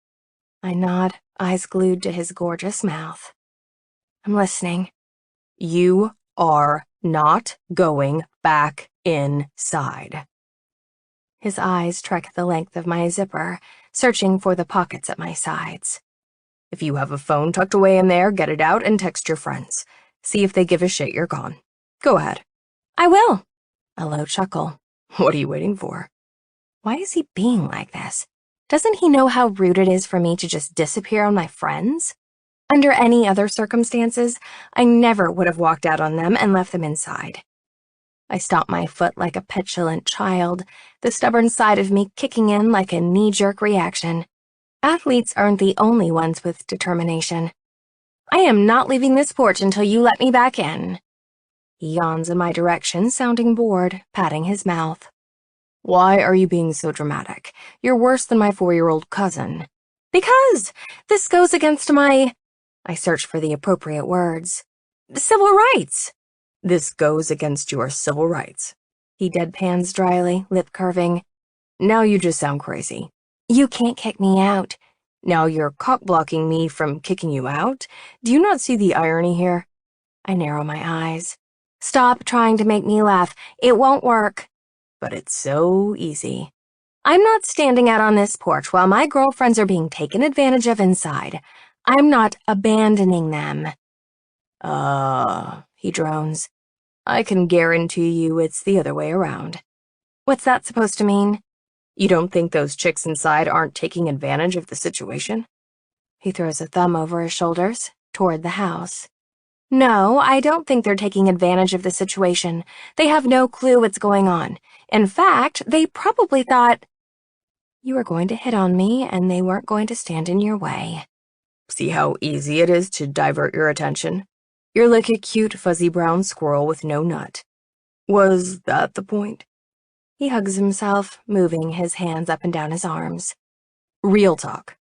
I nod, eyes glued to his gorgeous mouth. I'm listening. You are not going back inside. His eyes trek the length of my zipper, searching for the pockets at my sides. If you have a phone tucked away in there, get it out and text your friends. See if they give a shit you're gone. Go ahead. I will. A low chuckle. What are you waiting for? Why is he being like this? Doesn't he know how rude it is for me to just disappear on my friends? Under any other circumstances, I never would have walked out on them and left them inside. I stomp my foot like a petulant child, the stubborn side of me kicking in like a knee-jerk reaction. Athletes aren't the only ones with determination. I am not leaving this porch until you let me back in. He yawns in my direction, sounding bored, patting his mouth. Why are you being so dramatic? You're worse than my 4-year-old cousin. Because this goes against my... I search for the appropriate words. Civil rights. This goes against your civil rights. He deadpans dryly, lip curving. Now you just sound crazy. You can't kick me out. Now you're cock-blocking me from kicking you out? Do you not see the irony here? I narrow my eyes. Stop trying to make me laugh. It won't work. But it's so easy. I'm not standing out on this porch while my girlfriends are being taken advantage of inside. I'm not abandoning them. He drones. I can guarantee you it's the other way around. What's that supposed to mean? You don't think those chicks inside aren't taking advantage of the situation? He throws a thumb over his shoulders, toward the house. No, I don't think they're taking advantage of the situation. They have no clue what's going on. In fact, they probably thought you were going to hit on me and they weren't going to stand in your way. See how easy it is to divert your attention? You're like a cute, fuzzy brown squirrel with no nut. Was that the point? He hugs himself, moving his hands up and down his arms. Real talk.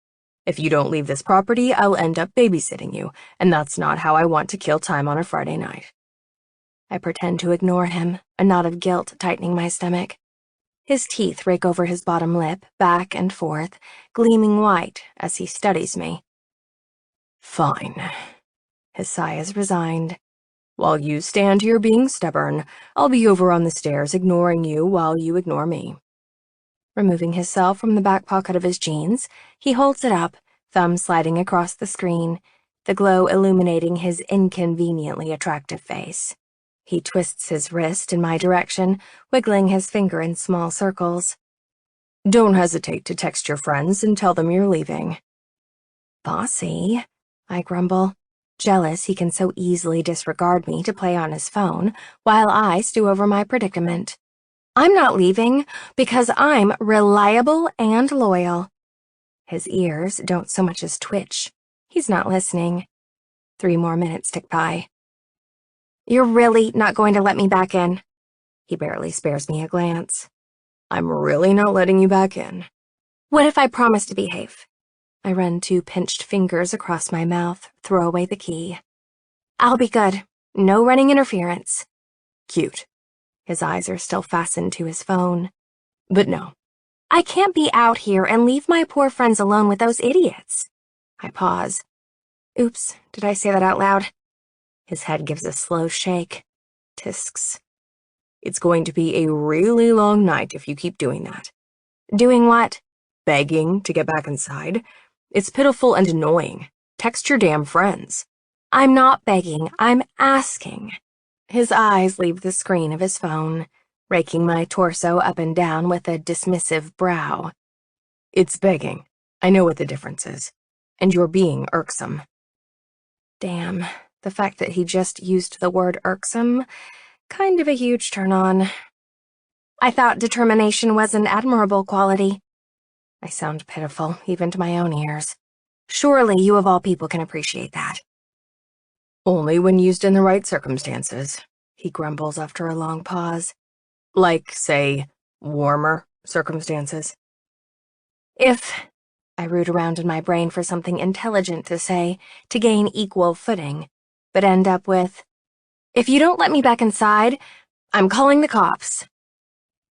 If you don't leave this property, I'll end up babysitting you, and that's not how I want to kill time on a Friday night. I pretend to ignore him, a knot of guilt tightening my stomach. His teeth rake over his bottom lip, back and forth, gleaming white as he studies me. Fine. His sigh is resigned. While you stand here being stubborn, I'll be over on the stairs ignoring you while you ignore me. Removing his cell from the back pocket of his jeans, he holds it up, thumb sliding across the screen, the glow illuminating his inconveniently attractive face. He twists his wrist in my direction, wiggling his finger in small circles. Don't hesitate to text your friends and tell them you're leaving. Bossy, I grumble, jealous he can so easily disregard me to play on his phone while I stew over my predicament. I'm not leaving because I'm reliable and loyal. His ears don't so much as twitch. He's not listening. 3 more minutes tick by. You're really not going to let me back in? He barely spares me a glance. I'm really not letting you back in. What if I promise to behave? I run 2 pinched fingers across my mouth, throw away the key. I'll be good. No running interference. Cute. His eyes are still fastened to his phone. But no. I can't be out here and leave my poor friends alone with those idiots. I pause. Oops, did I say that out loud? His head gives a slow shake. Tisks. It's going to be a really long night if you keep doing that. Doing what? Begging to get back inside. It's pitiful and annoying. Text your damn friends. I'm not begging, I'm asking. His eyes leave the screen of his phone, raking my torso up and down with a dismissive brow. It's begging. I know what the difference is. And you're being irksome. Damn, the fact that he just used the word irksome, kind of a huge turn-on. I thought determination was an admirable quality. I sound pitiful, even to my own ears. Surely you of all people can appreciate that. Only when used in the right circumstances, he grumbles after a long pause. Like, say, warmer circumstances. I root around in my brain for something intelligent to say, to gain equal footing, but end up with, if you don't let me back inside, I'm calling the cops.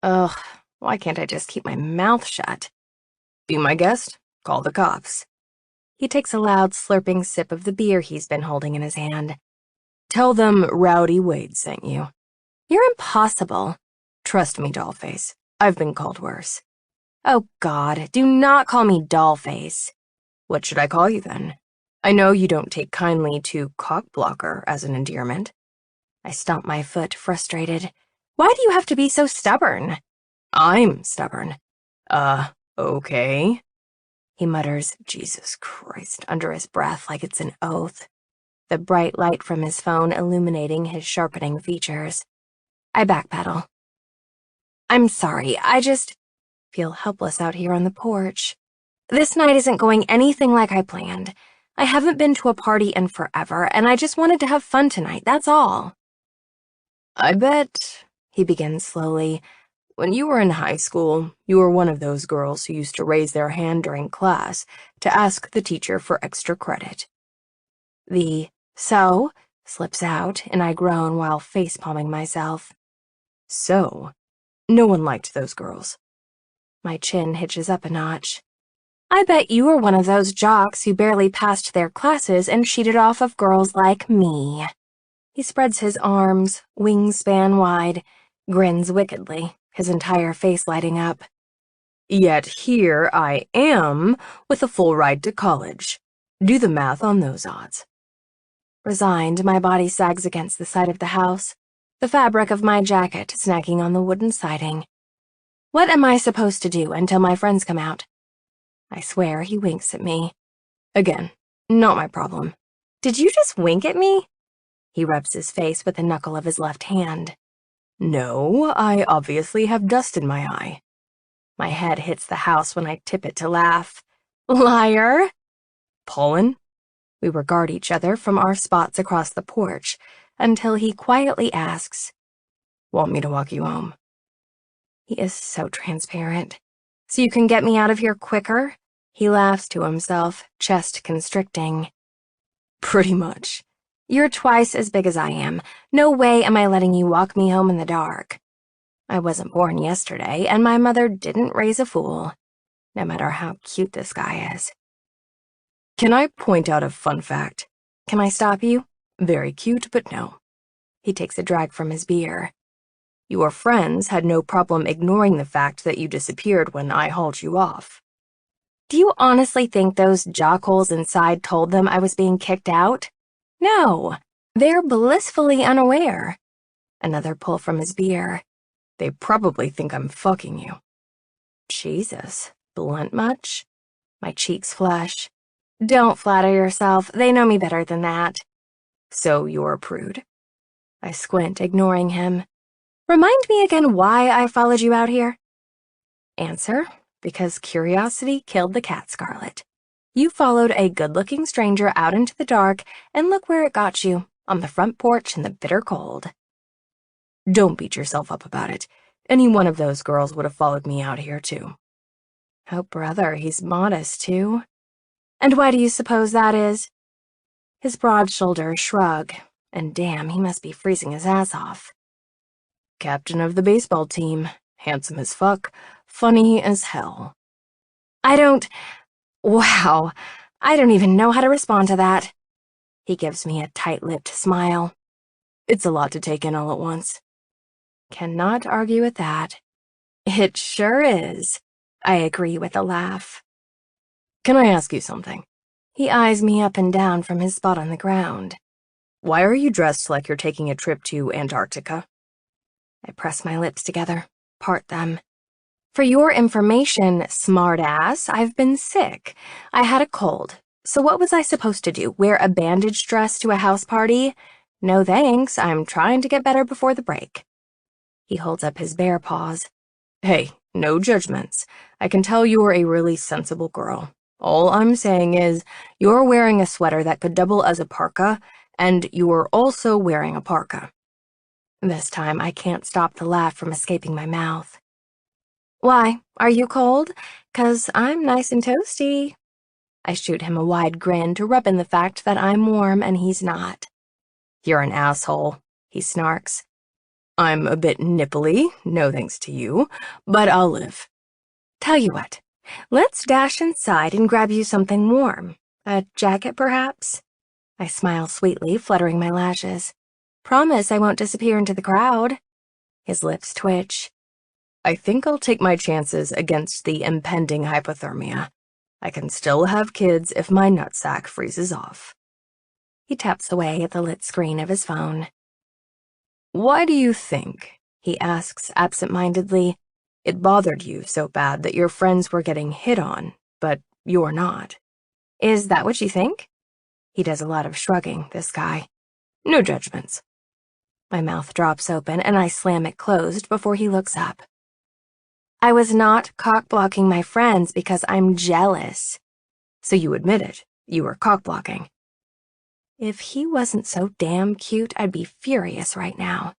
Ugh, why can't I just keep my mouth shut? Be my guest, call the cops. He takes a loud slurping sip of the beer he's been holding in his hand. Tell them Rowdy Wade sent you. You're impossible. Trust me, Dollface. I've been called worse. Oh, God, do not call me Dollface. What should I call you then? I know you don't take kindly to cockblocker as an endearment. I stomp my foot, frustrated. Why do you have to be so stubborn? I'm stubborn. Okay. He mutters, Jesus Christ, under his breath like it's an oath, the bright light from his phone illuminating his sharpening features. I backpedal. I'm sorry, I just feel helpless out here on the porch. This night isn't going anything like I planned. I haven't been to a party in forever, and I just wanted to have fun tonight, that's all. I bet, he begins slowly, when you were in high school, you were one of those girls who used to raise their hand during class to ask the teacher for extra credit. The so slips out, and I groan while facepalming myself. So, no one liked those girls. My chin hitches up a notch. I bet you were one of those jocks who barely passed their classes and cheated off of girls like me. He spreads his arms, wingspan wide, grins wickedly, his entire face lighting up. Yet here I am with a full ride to college. Do the math on those odds. Resigned, my body sags against the side of the house, the fabric of my jacket snagging on the wooden siding. What am I supposed to do until my friends come out? I swear he winks at me. Again, not my problem. Did you just wink at me? He rubs his face with the knuckle of his left hand. No, I obviously have dust in my eye. My head hits the house when I tip it to laugh. Liar! Pollen? We regard each other from our spots across the porch until he quietly asks, Want me to walk you home? He is so transparent. So you can get me out of here quicker? He laughs to himself, chest constricting. Pretty much. You're twice as big as I am. No way am I letting you walk me home in the dark. I wasn't born yesterday, and my mother didn't raise a fool, no matter how cute this guy is. Can I point out a fun fact? Can I stop you? Very cute, but no. He takes a drag from his beer. Your friends had no problem ignoring the fact that you disappeared when I hauled you off. Do you honestly think those jockholes inside told them I was being kicked out? No, they're blissfully unaware. Another pull from his beer. They probably think I'm fucking you. Jesus, blunt much? My cheeks flush. Don't flatter yourself, they know me better than that. So you're a prude? I squint, ignoring him. Remind me again why I followed you out here? Answer, because curiosity killed the cat, Scarlet. You followed a good-looking stranger out into the dark, and look where it got you, on the front porch in the bitter cold. Don't beat yourself up about it. Any one of those girls would have followed me out here, too. Oh, brother, he's modest, too. And why do you suppose that is? His broad shoulders shrug, and damn, he must be freezing his ass off. Captain of the baseball team, handsome as fuck, funny as hell. Wow, I don't even know how to respond to that. He gives me a tight-lipped smile. It's a lot to take in all at once. Cannot argue with that. It sure is, I agree with a laugh. Can I ask you something? He eyes me up and down from his spot on the ground. Why are you dressed like you're taking a trip to Antarctica? I press my lips together, part them. For your information, smartass, I've been sick. I had a cold. So what was I supposed to do, wear a bandage dress to a house party? No thanks, I'm trying to get better before the break. He holds up his bare paws. Hey, no judgments. I can tell you're a really sensible girl. All I'm saying is, you're wearing a sweater that could double as a parka, and you're also wearing a parka. This time I can't stop the laugh from escaping my mouth. Why, are you cold? 'Cause I'm nice and toasty. I shoot him a wide grin to rub in the fact that I'm warm and he's not. You're an asshole, he snarks. I'm a bit nipply, no thanks to you, but I'll live. Tell you what, let's dash inside and grab you something warm. A jacket, perhaps? I smile sweetly, fluttering my lashes. Promise I won't disappear into the crowd. His lips twitch. I think I'll take my chances against the impending hypothermia. I can still have kids if my nutsack freezes off. He taps away at the lit screen of his phone. Why do you think, he asks absent-mindedly, it bothered you so bad that your friends were getting hit on, but you're not? Is that what you think? He does a lot of shrugging, this guy. No judgments. My mouth drops open and I slam it closed before he looks up. I was not cock-blocking my friends because I'm jealous. So you admit it, you were cock-blocking. If he wasn't so damn cute, I'd be furious right now.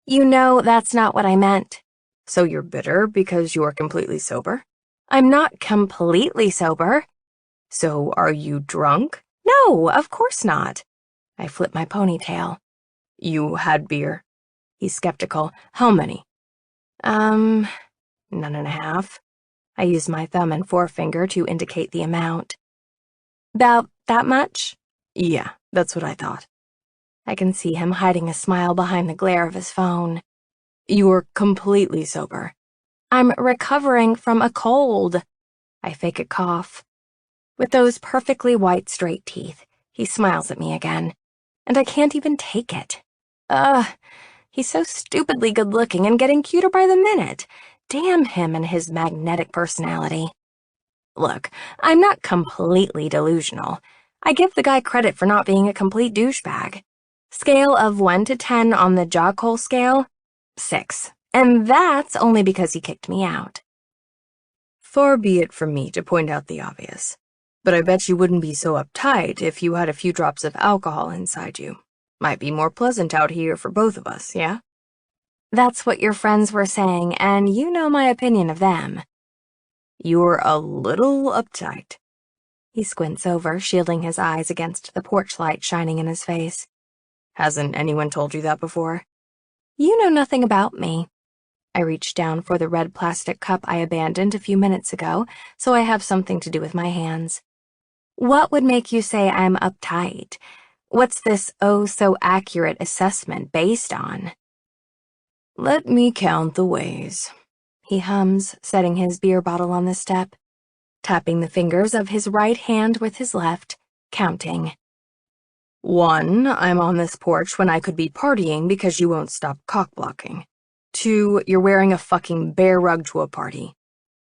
You know that's not what I meant. So you're bitter because you're completely sober? I'm not completely sober. So are you drunk? No, of course not. I flip my ponytail. You had beer? He's skeptical. How many? None and a half. I use my thumb and forefinger to indicate the amount. About that much? Yeah, that's what I thought. I can see him hiding a smile behind the glare of his phone. You're completely sober. I'm recovering from a cold. I fake a cough. With those perfectly white, straight teeth, he smiles at me again, and I can't even take it. He's so stupidly good-looking and getting cuter by the minute. Damn him and his magnetic personality. Look, I'm not completely delusional. I give the guy credit for not being a complete douchebag. Scale of 1 to 10 on the jockhole scale? 6. And that's only because he kicked me out. Far be it from me to point out the obvious, but I bet you wouldn't be so uptight if you had a few drops of alcohol inside you. Might be more pleasant out here for both of us, yeah? That's what your friends were saying, and you know my opinion of them. You're a little uptight. He squints over, shielding his eyes against the porch light shining in his face. Hasn't anyone told you that before? You know nothing about me. I reach down for the red plastic cup I abandoned a few minutes ago, so I have something to do with my hands. What would make you say I'm uptight? What's this oh-so-accurate assessment based on? Let me count the ways, he hums, setting his beer bottle on the step, tapping the fingers of his right hand with his left, counting. 1, I'm on this porch when I could be partying because you won't stop cock-blocking. 2, you're wearing a fucking bear rug to a party.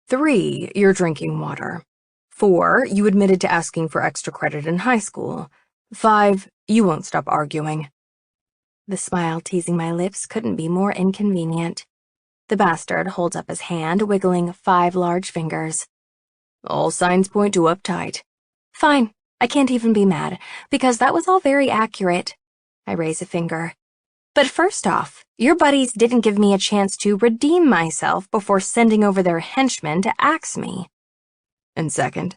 3, you're drinking water. 4, you admitted to asking for extra credit in high school. 5, you won't stop arguing. The smile teasing my lips couldn't be more inconvenient. The bastard holds up his hand, wiggling 5 large fingers. All signs point to uptight. Fine, I can't even be mad, because that was all very accurate. I raise a finger. But first off, your buddies didn't give me a chance to redeem myself before sending over their henchmen to axe me. And second,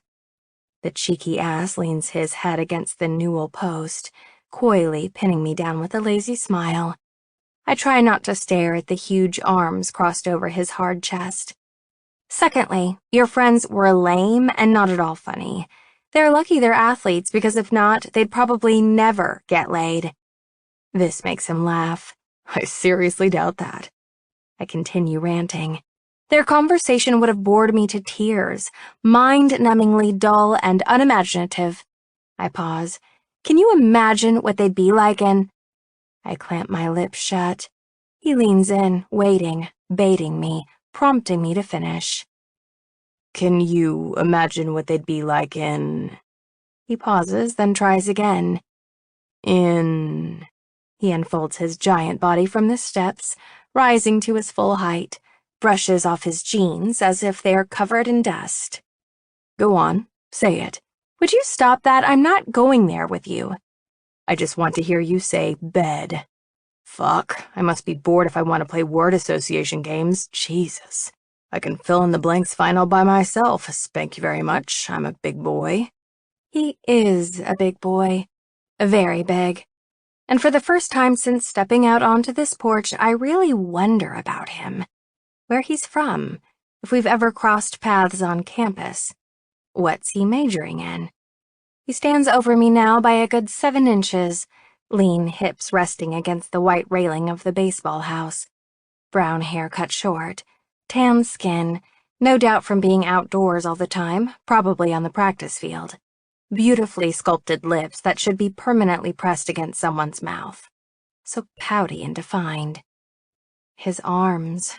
the cheeky ass leans his head against the newel post, coyly pinning me down with a lazy smile. I try not to stare at the huge arms crossed over his hard chest. Secondly, your friends were lame and not at all funny. They're lucky they're athletes, because if not, they'd probably never get laid. This makes him laugh. I seriously doubt that. I continue ranting. Their conversation would have bored me to tears, mind-numbingly dull and unimaginative. I pause. Can you imagine what they'd be like in... I clamp my lips shut. He leans in, waiting, baiting me, prompting me to finish. Can you imagine what they'd be like in... He pauses, then tries again. In... He unfolds his giant body from the steps, rising to his full height, brushes off his jeans as if they are covered in dust. Go on, say it. Would you stop that? I'm not going there with you. I just want to hear you say bed. Fuck, I must be bored if I want to play word association games. Jesus. I can fill in the blanks fine all by myself. Thank you very much. I'm a big boy. He is a big boy. Very big. And for the first time since stepping out onto this porch, I really wonder about him. Where he's from, if we've ever crossed paths on campus. What's he majoring in? He stands over me now by a good 7 inches, lean hips resting against the white railing of the baseball house. Brown hair cut short, tan skin, no doubt from being outdoors all the time, probably on the practice field. Beautifully sculpted lips that should be permanently pressed against someone's mouth. So pouty and defined. His arms.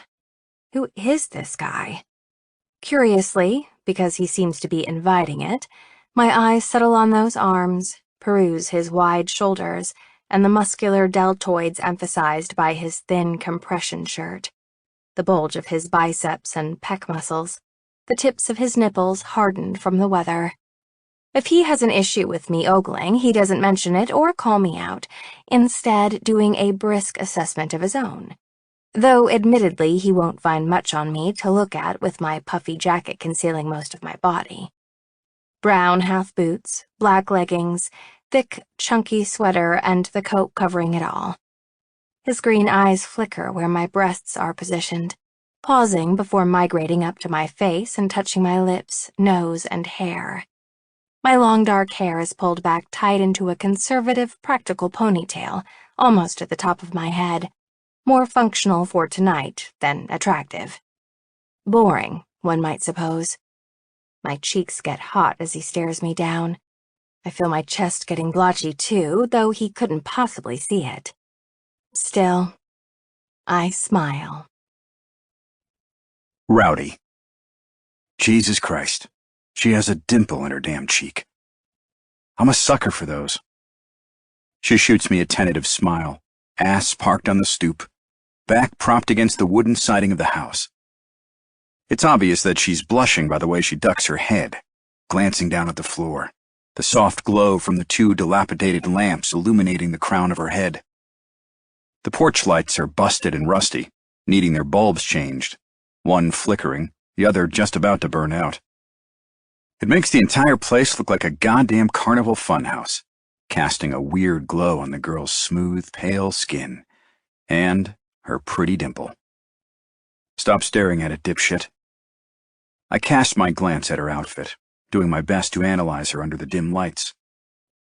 Who is this guy? Curiously, because he seems to be inviting it, my eyes settle on those arms, peruse his wide shoulders, and the muscular deltoids emphasized by his thin compression shirt, the bulge of his biceps and pec muscles, the tips of his nipples hardened from the weather. If he has an issue with me ogling, he doesn't mention it or call me out, instead doing a brisk assessment of his own. Though, admittedly, he won't find much on me to look at with my puffy jacket concealing most of my body. Brown half boots, black leggings, thick, chunky sweater, and the coat covering it all. His green eyes flicker where my breasts are positioned, pausing before migrating up to my face and touching my lips, nose, and hair. My long dark hair is pulled back tight into a conservative, practical ponytail, almost at the top of my head. More functional for tonight than attractive. Boring, one might suppose. My cheeks get hot as he stares me down. I feel my chest getting blotchy too, though he couldn't possibly see it. Still, I smile. Rowdy. Jesus Christ. She has a dimple in her damn cheek. I'm a sucker for those. She shoots me a tentative smile, ass parked on the stoop, back propped against the wooden siding of the house. It's obvious that she's blushing by the way she ducks her head, glancing down at the floor, the soft glow from the 2 dilapidated lamps illuminating the crown of her head. The porch lights are busted and rusty, needing their bulbs changed, one flickering, the other just about to burn out. It makes the entire place look like a goddamn carnival funhouse, casting a weird glow on the girl's smooth, pale skin and her pretty dimple. Stop staring at it, dipshit. I cast my glance at her outfit, doing my best to analyze her under the dim lights.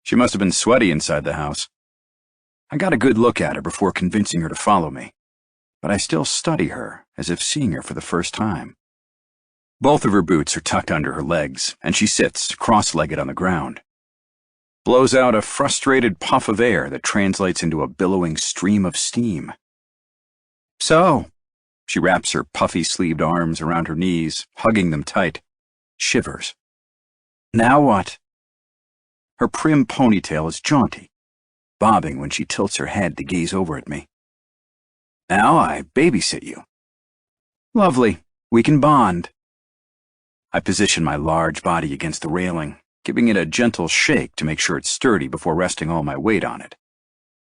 She must have been sweaty inside the house. I got a good look at her before convincing her to follow me, but I still study her as if seeing her for the first time. Both of her boots are tucked under her legs, and she sits cross-legged on the ground. Blows out a frustrated puff of air that translates into a billowing stream of steam. So, she wraps her puffy-sleeved arms around her knees, hugging them tight, shivers. Now what? Her prim ponytail is jaunty, bobbing when she tilts her head to gaze over at me. Now I babysit you. Lovely, we can bond. I position my large body against the railing, giving it a gentle shake to make sure it's sturdy before resting all my weight on it.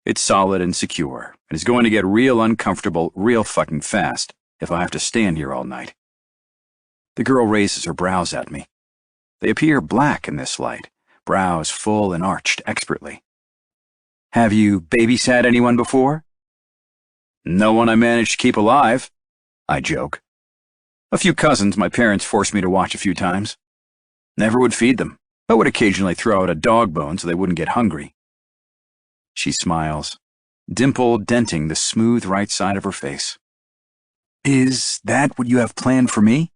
It's solid and secure, and is going to get real uncomfortable real fucking fast if I have to stand here all night. The girl raises her brows at me. They appear black in this light, brows full and arched expertly. Have you babysat anyone before? No one I managed to keep alive, I joke. A few cousins my parents forced me to watch a few times. Never would feed them, but would occasionally throw out a dog bone so they wouldn't get hungry. She smiles, dimple denting the smooth right side of her face. Is that what you have planned for me?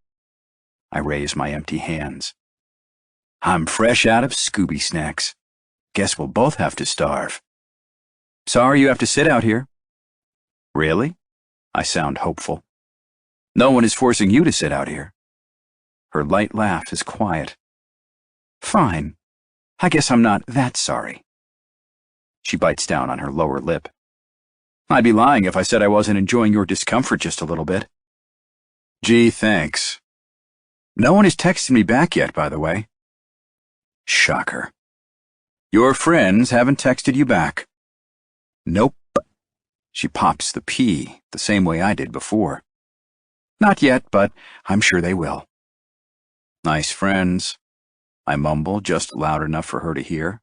I raise my empty hands. I'm fresh out of Scooby snacks. Guess we'll both have to starve. Sorry you have to sit out here. Really? I sound hopeful. No one is forcing you to sit out here. Her light laugh is quiet. Fine. I guess I'm not that sorry. She bites down on her lower lip. I'd be lying if I said I wasn't enjoying your discomfort just a little bit. Gee, thanks. No one has texted me back yet, by the way. Shocker. Your friends haven't texted you back. Nope. She pops the P the same way I did before. Not yet, but I'm sure they will. Nice friends, I mumble just loud enough for her to hear.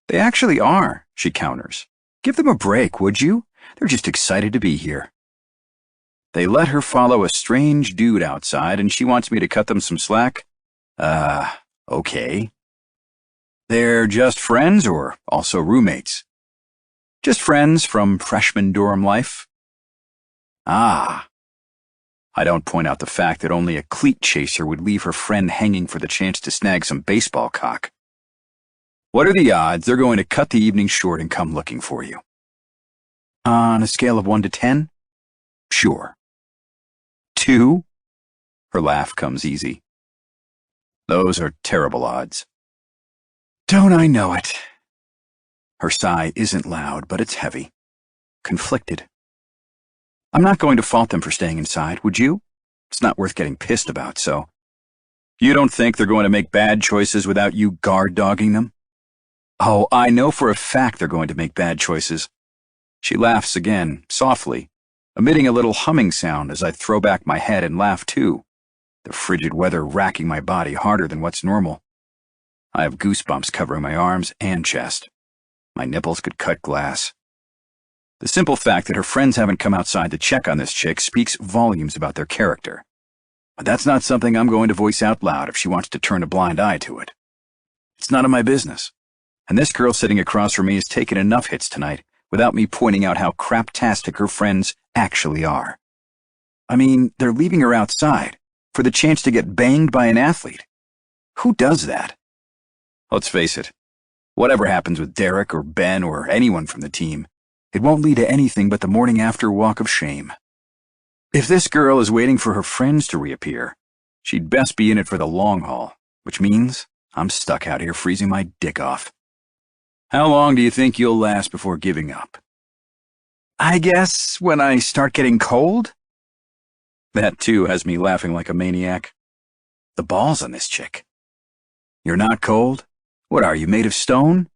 They actually are, she counters. Give them a break, would you? They're just excited to be here. They let her follow a strange dude outside and she wants me to cut them some slack? Okay. They're just friends or also roommates? Just friends from freshman dorm life? Ah. I don't point out the fact that only a cleat chaser would leave her friend hanging for the chance to snag some baseball cock. What are the odds they're going to cut the evening short and come looking for you? On a scale of 1 to 10? Sure. 2? Her laugh comes easy. Those are terrible odds. Don't I know it? Her sigh isn't loud, but it's heavy. Conflicted. I'm not going to fault them for staying inside, would you? It's not worth getting pissed about, so. You don't think they're going to make bad choices without you guard-dogging them? Oh, I know for a fact they're going to make bad choices. She laughs again, softly, emitting a little humming sound as I throw back my head and laugh too, the frigid weather racking my body harder than what's normal. I have goosebumps covering my arms and chest. My nipples could cut glass. The simple fact that her friends haven't come outside to check on this chick speaks volumes about their character. But that's not something I'm going to voice out loud if she wants to turn a blind eye to it. It's none of my business. And this girl sitting across from me has taken enough hits tonight without me pointing out how craptastic her friends actually are. I mean, they're leaving her outside for the chance to get banged by an athlete. Who does that? Let's face it, whatever happens with Derek or Ben or anyone from the team, it won't lead to anything but the morning after walk of shame. If this girl is waiting for her friends to reappear, she'd best be in it for the long haul, which means I'm stuck out here freezing my dick off. How long do you think you'll last before giving up? I guess when I start getting cold? That too has me laughing like a maniac. The balls on this chick. You're not cold? What are you, made of stone?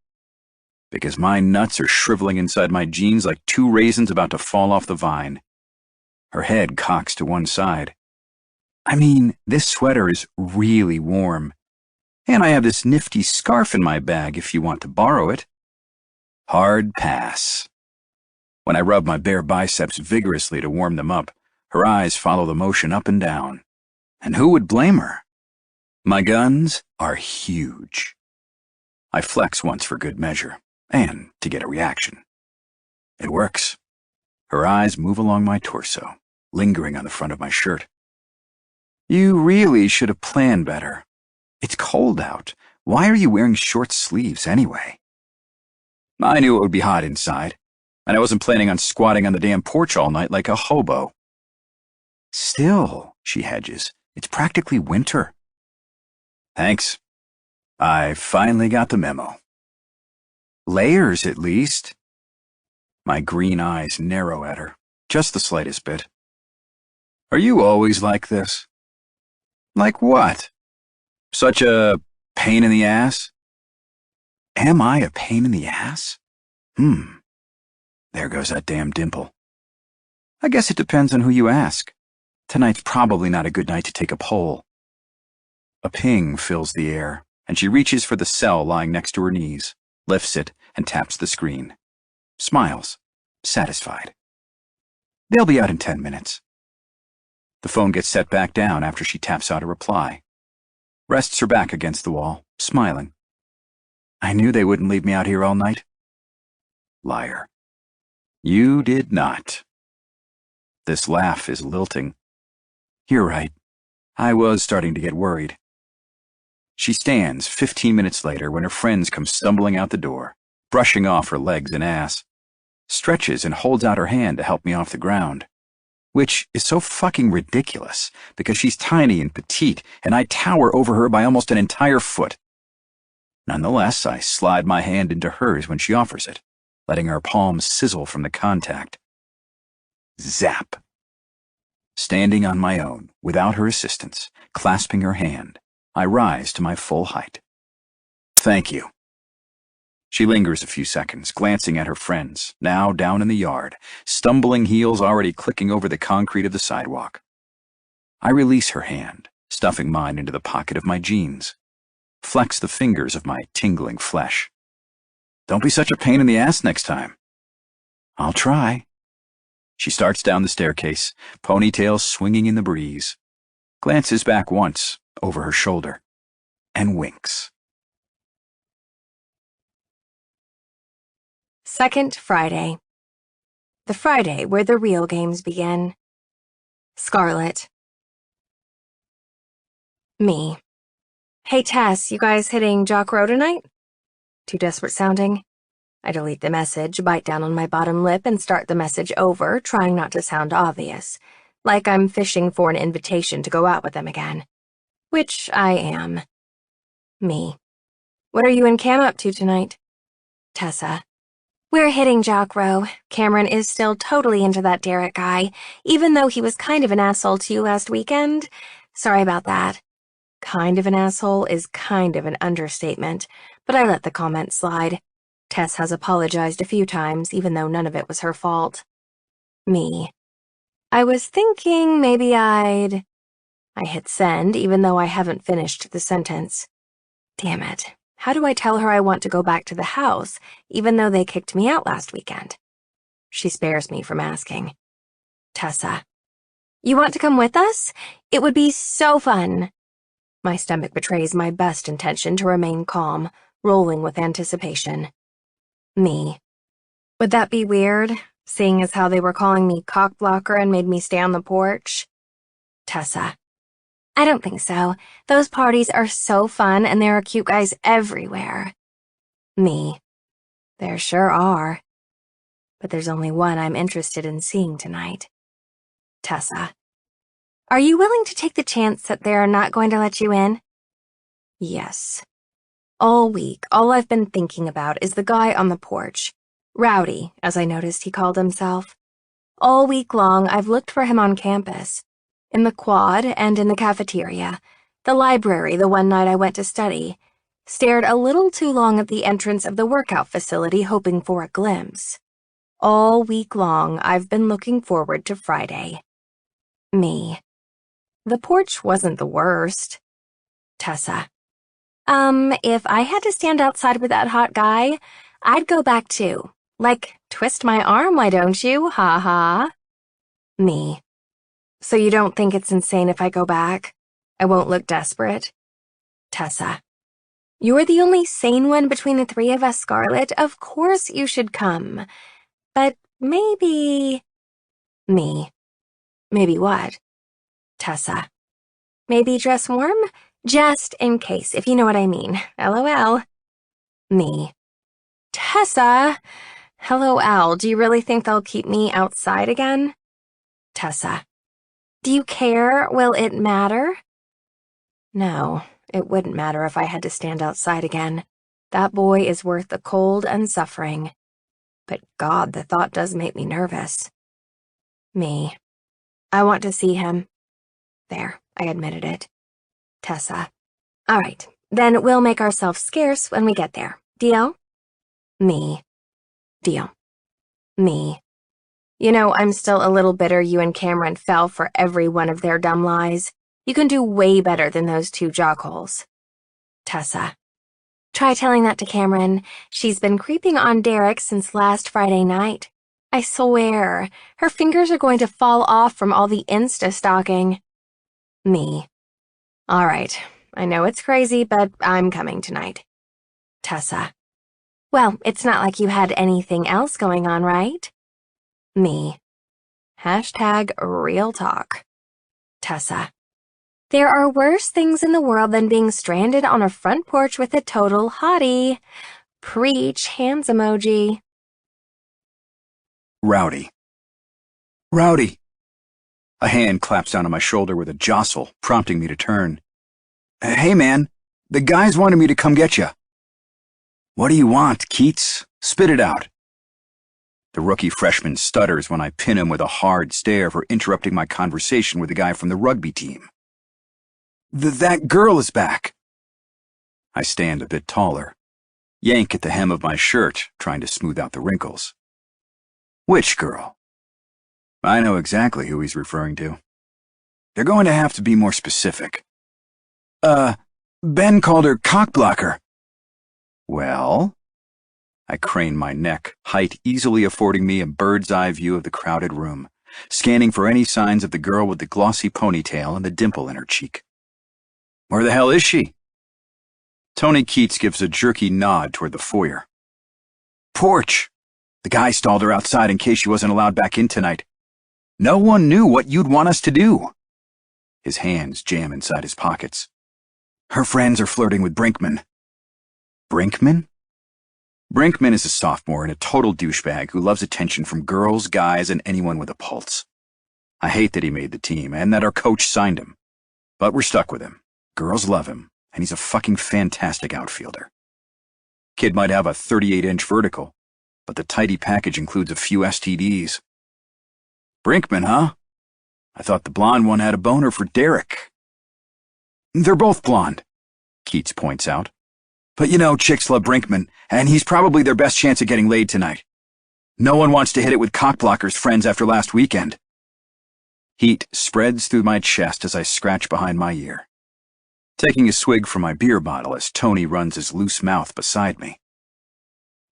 Because my nuts are shriveling inside my jeans like 2 raisins about to fall off the vine. Her head cocks to one side. I mean, this sweater is really warm. And I have this nifty scarf in my bag if you want to borrow it. Hard pass. When I rub my bare biceps vigorously to warm them up, her eyes follow the motion up and down. And who would blame her? My guns are huge. I flex once for good measure, and to get a reaction. It works. Her eyes move along my torso, lingering on the front of my shirt. You really should have planned better. It's cold out. Why are you wearing short sleeves anyway? I knew it would be hot inside, and I wasn't planning on squatting on the damn porch all night like a hobo. Still, she hedges, it's practically winter. Thanks. I finally got the memo. Layers, at least. My green eyes narrow at her, just the slightest bit. Are you always like this? Like what? Such a pain in the ass? Am I a pain in the ass? There goes that damn dimple. I guess it depends on who you ask. Tonight's probably not a good night to take a poll. A ping fills the air, and she reaches for the cell lying next to her knees, lifts it, and taps the screen. Smiles, satisfied. They'll be out in 10 minutes. The phone gets set back down after she taps out a reply. Rests her back against the wall, smiling. I knew they wouldn't leave me out here all night. Liar. You did not. This laugh is lilting. You're right. I was starting to get worried. She stands 15 minutes later when her friends come stumbling out the door, brushing off her legs and ass, stretches and holds out her hand to help me off the ground, which is so fucking ridiculous because she's tiny and petite and I tower over her by almost an entire foot. Nonetheless, I slide my hand into hers when she offers it, letting our palms sizzle from the contact. Zap. Standing on my own, without her assistance, clasping her hand, I rise to my full height. Thank you. She lingers a few seconds, glancing at her friends, now down in the yard, stumbling heels already clicking over the concrete of the sidewalk. I release her hand, stuffing mine into the pocket of my jeans. Flex the fingers of my tingling flesh. Don't be such a pain in the ass next time. I'll try. She starts down the staircase, ponytail swinging in the breeze, glances back once, over her shoulder, and winks. Second Friday. The Friday where the real games begin. Scarlett. Me. Hey Tess, you guys hitting Jock Row tonight? Too desperate sounding? I delete the message, bite down on my bottom lip, and start the message over, trying not to sound obvious, like I'm fishing for an invitation to go out with them again. Which I am. Me. What are you and Cam up to tonight? Tessa. We're hitting Jock Row. Cameron is still totally into that Derek guy, even though he was kind of an asshole to you last weekend. Sorry about that. Kind of an asshole is kind of an understatement, but I let the comment slide. Tess has apologized a few times, even though none of it was her fault. Me. I was thinking maybe I hit send, even though I haven't finished the sentence. Damn it. How do I tell her I want to go back to the house, even though they kicked me out last weekend? She spares me from asking. Tessa. You want to come with us? It would be so fun. My stomach betrays my best intention to remain calm, rolling with anticipation. Me. Would that be weird, seeing as how they were calling me cockblocker and made me stay on the porch? Tessa. I don't think so. Those parties are so fun and there are cute guys everywhere. Me. There sure are. But there's only one I'm interested in seeing tonight. Tessa. Are you willing to take the chance that they're not going to let you in? Yes. All week, all I've been thinking about is the guy on the porch. Rowdy, as I noticed he called himself. All week long, I've looked for him on campus. In the quad and in the cafeteria. The library the one night I went to study. Stared a little too long at the entrance of the workout facility hoping for a glimpse. All week long, I've been looking forward to Friday. Me. The porch wasn't the worst. Tessa. If I had to stand outside with that hot guy, I'd go back too. Like, twist my arm, why don't you? Ha ha. Me. So you don't think it's insane if I go back? I won't look desperate? Tessa. You're the only sane one between the three of us, Scarlett. Of course you should come. But maybe… Me. Maybe what? Tessa. Maybe dress warm? Just in case, if you know what I mean. LOL. Me. Tessa! LOL, do you really think they'll keep me outside again? Tessa. Do you care? Will it matter? No, it wouldn't matter if I had to stand outside again. That boy is worth the cold and suffering. But God, the thought does make me nervous. Me. I want to see him. There, I admitted it. Tessa. All right, then we'll make ourselves scarce when we get there. Deal? Me. Deal. Me. You know, I'm still a little bitter you and Cameron fell for every one of their dumb lies. You can do way better than those two jockholes. Tessa. Try telling that to Cameron. She's been creeping on Derek since last Friday night. I swear, her fingers are going to fall off from all the Insta-stalking. Me. All right, I know it's crazy, but I'm coming tonight. Tessa. Well, it's not like you had anything else going on, right? Me. Hashtag real talk. Tessa. There are worse things in the world than being stranded on a front porch with a total hottie. Preach, hands emoji. Rowdy. Rowdy. A hand claps down on my shoulder with a jostle, prompting me to turn. Hey, man, the guys wanted me to come get you. What do you want, Keats? Spit it out. The rookie freshman stutters when I pin him with a hard stare for interrupting my conversation with the guy from the rugby team. That girl is back. I stand a bit taller, yank at the hem of my shirt, trying to smooth out the wrinkles. Which girl? I know exactly who he's referring to. They're going to have to be more specific. Ben called her cockblocker. Well? I crane my neck, height easily affording me a bird's-eye view of the crowded room, scanning for any signs of the girl with the glossy ponytail and the dimple in her cheek. Where the hell is she? Tony Keats gives a jerky nod toward the foyer. Porch. The guy stalled her outside in case she wasn't allowed back in tonight. No one knew what you'd want us to do. His hands jam inside his pockets. Her friends are flirting with Brinkman. Brinkman? Brinkman is a sophomore and a total douchebag who loves attention from girls, guys, and anyone with a pulse. I hate that he made the team and that our coach signed him. But we're stuck with him. Girls love him, and he's a fucking fantastic outfielder. Kid might have a 38-inch vertical, but the tidy package includes a few STDs. Brinkman, huh? I thought the blonde one had a boner for Derek. They're both blonde, Keats points out. But you know, chicks love Brinkman, and he's probably their best chance at getting laid tonight. No one wants to hit it with cockblocker's friends after last weekend. Heat spreads through my chest as I scratch behind my ear, taking a swig from my beer bottle as Tony runs his loose mouth beside me.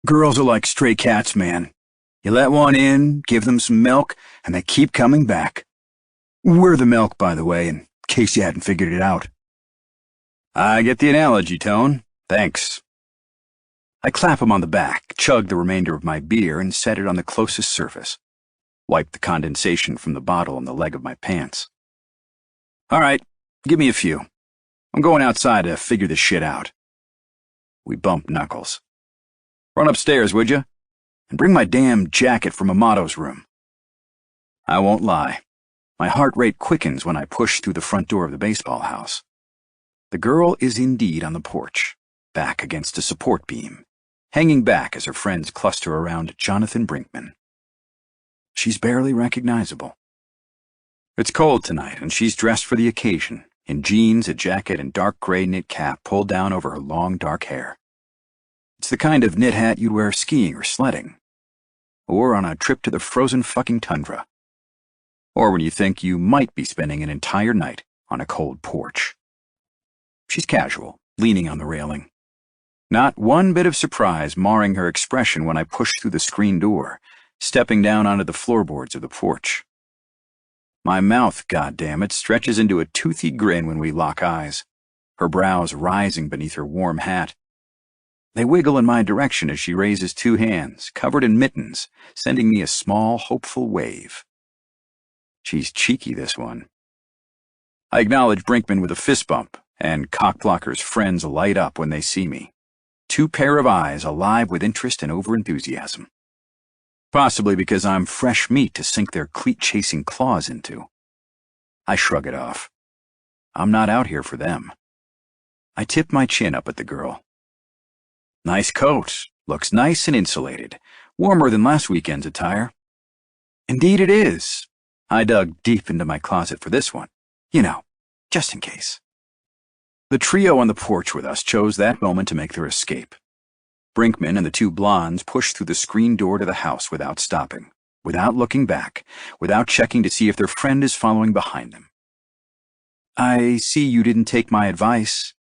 Girls are like stray cats, man. You let one in, give them some milk, and they keep coming back. We're the milk, by the way, in case you hadn't figured it out. I get the analogy, Tone. Thanks. I clap him on the back, chug the remainder of my beer, and set it on the closest surface. Wipe the condensation from the bottle on the leg of my pants. All right, give me a few. I'm going outside to figure this shit out. We bump knuckles. Run upstairs, would you? And bring my damn jacket from Amato's room. I won't lie. My heart rate quickens when I push through the front door of the baseball house. The girl is indeed on the porch, back against a support beam, hanging back as her friends cluster around Jonathan Brinkman. She's barely recognizable. It's cold tonight, and she's dressed for the occasion, in jeans, a jacket, and dark gray knit cap pulled down over her long, dark hair. It's the kind of knit hat you'd wear skiing or sledding, or on a trip to the frozen fucking tundra, or when you think you might be spending an entire night on a cold porch. She's casual, leaning on the railing. Not one bit of surprise marring her expression when I push through the screen door, stepping down onto the floorboards of the porch. My mouth, goddammit, stretches into a toothy grin when we lock eyes, her brows rising beneath her warm hat. They wiggle in my direction as she raises two hands, covered in mittens, sending me a small, hopeful wave. She's cheeky, this one. I acknowledge Brinkman with a fist bump, and Cockblocker's friends light up when they see me. Two pair of eyes alive with interest and overenthusiasm. Possibly because I'm fresh meat to sink their cleat-chasing claws into. I shrug it off. I'm not out here for them. I tip my chin up at the girl. Nice coat. Looks nice and insulated. Warmer than last weekend's attire. Indeed it is. I dug deep into my closet for this one. You know, just in case. The trio on the porch with us chose that moment to make their escape. Brinkman and the two blondes pushed through the screen door to the house without stopping, without looking back, without checking to see if their friend is following behind them. I see you didn't take my advice.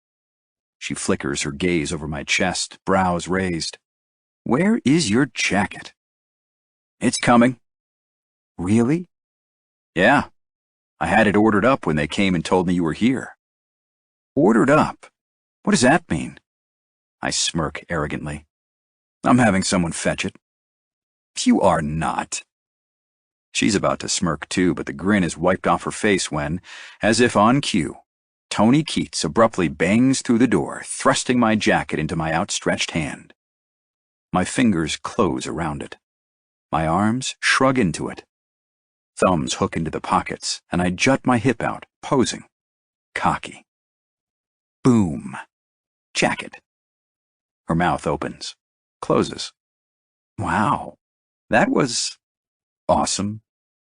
She flickers her gaze over my chest, brows raised. Where is your jacket? It's coming. Really? Yeah. I had it ordered up when they came and told me you were here. Ordered up? What does that mean? I smirk arrogantly. I'm having someone fetch it. You are not. She's about to smirk too, but the grin is wiped off her face when, as if on cue, Tony Keats abruptly bangs through the door, thrusting my jacket into my outstretched hand. My fingers close around it. My arms shrug into it. Thumbs hook into the pockets, and I jut my hip out, posing. Cocky. Boom. Jacket. Her mouth opens, closes. Wow. That was awesome.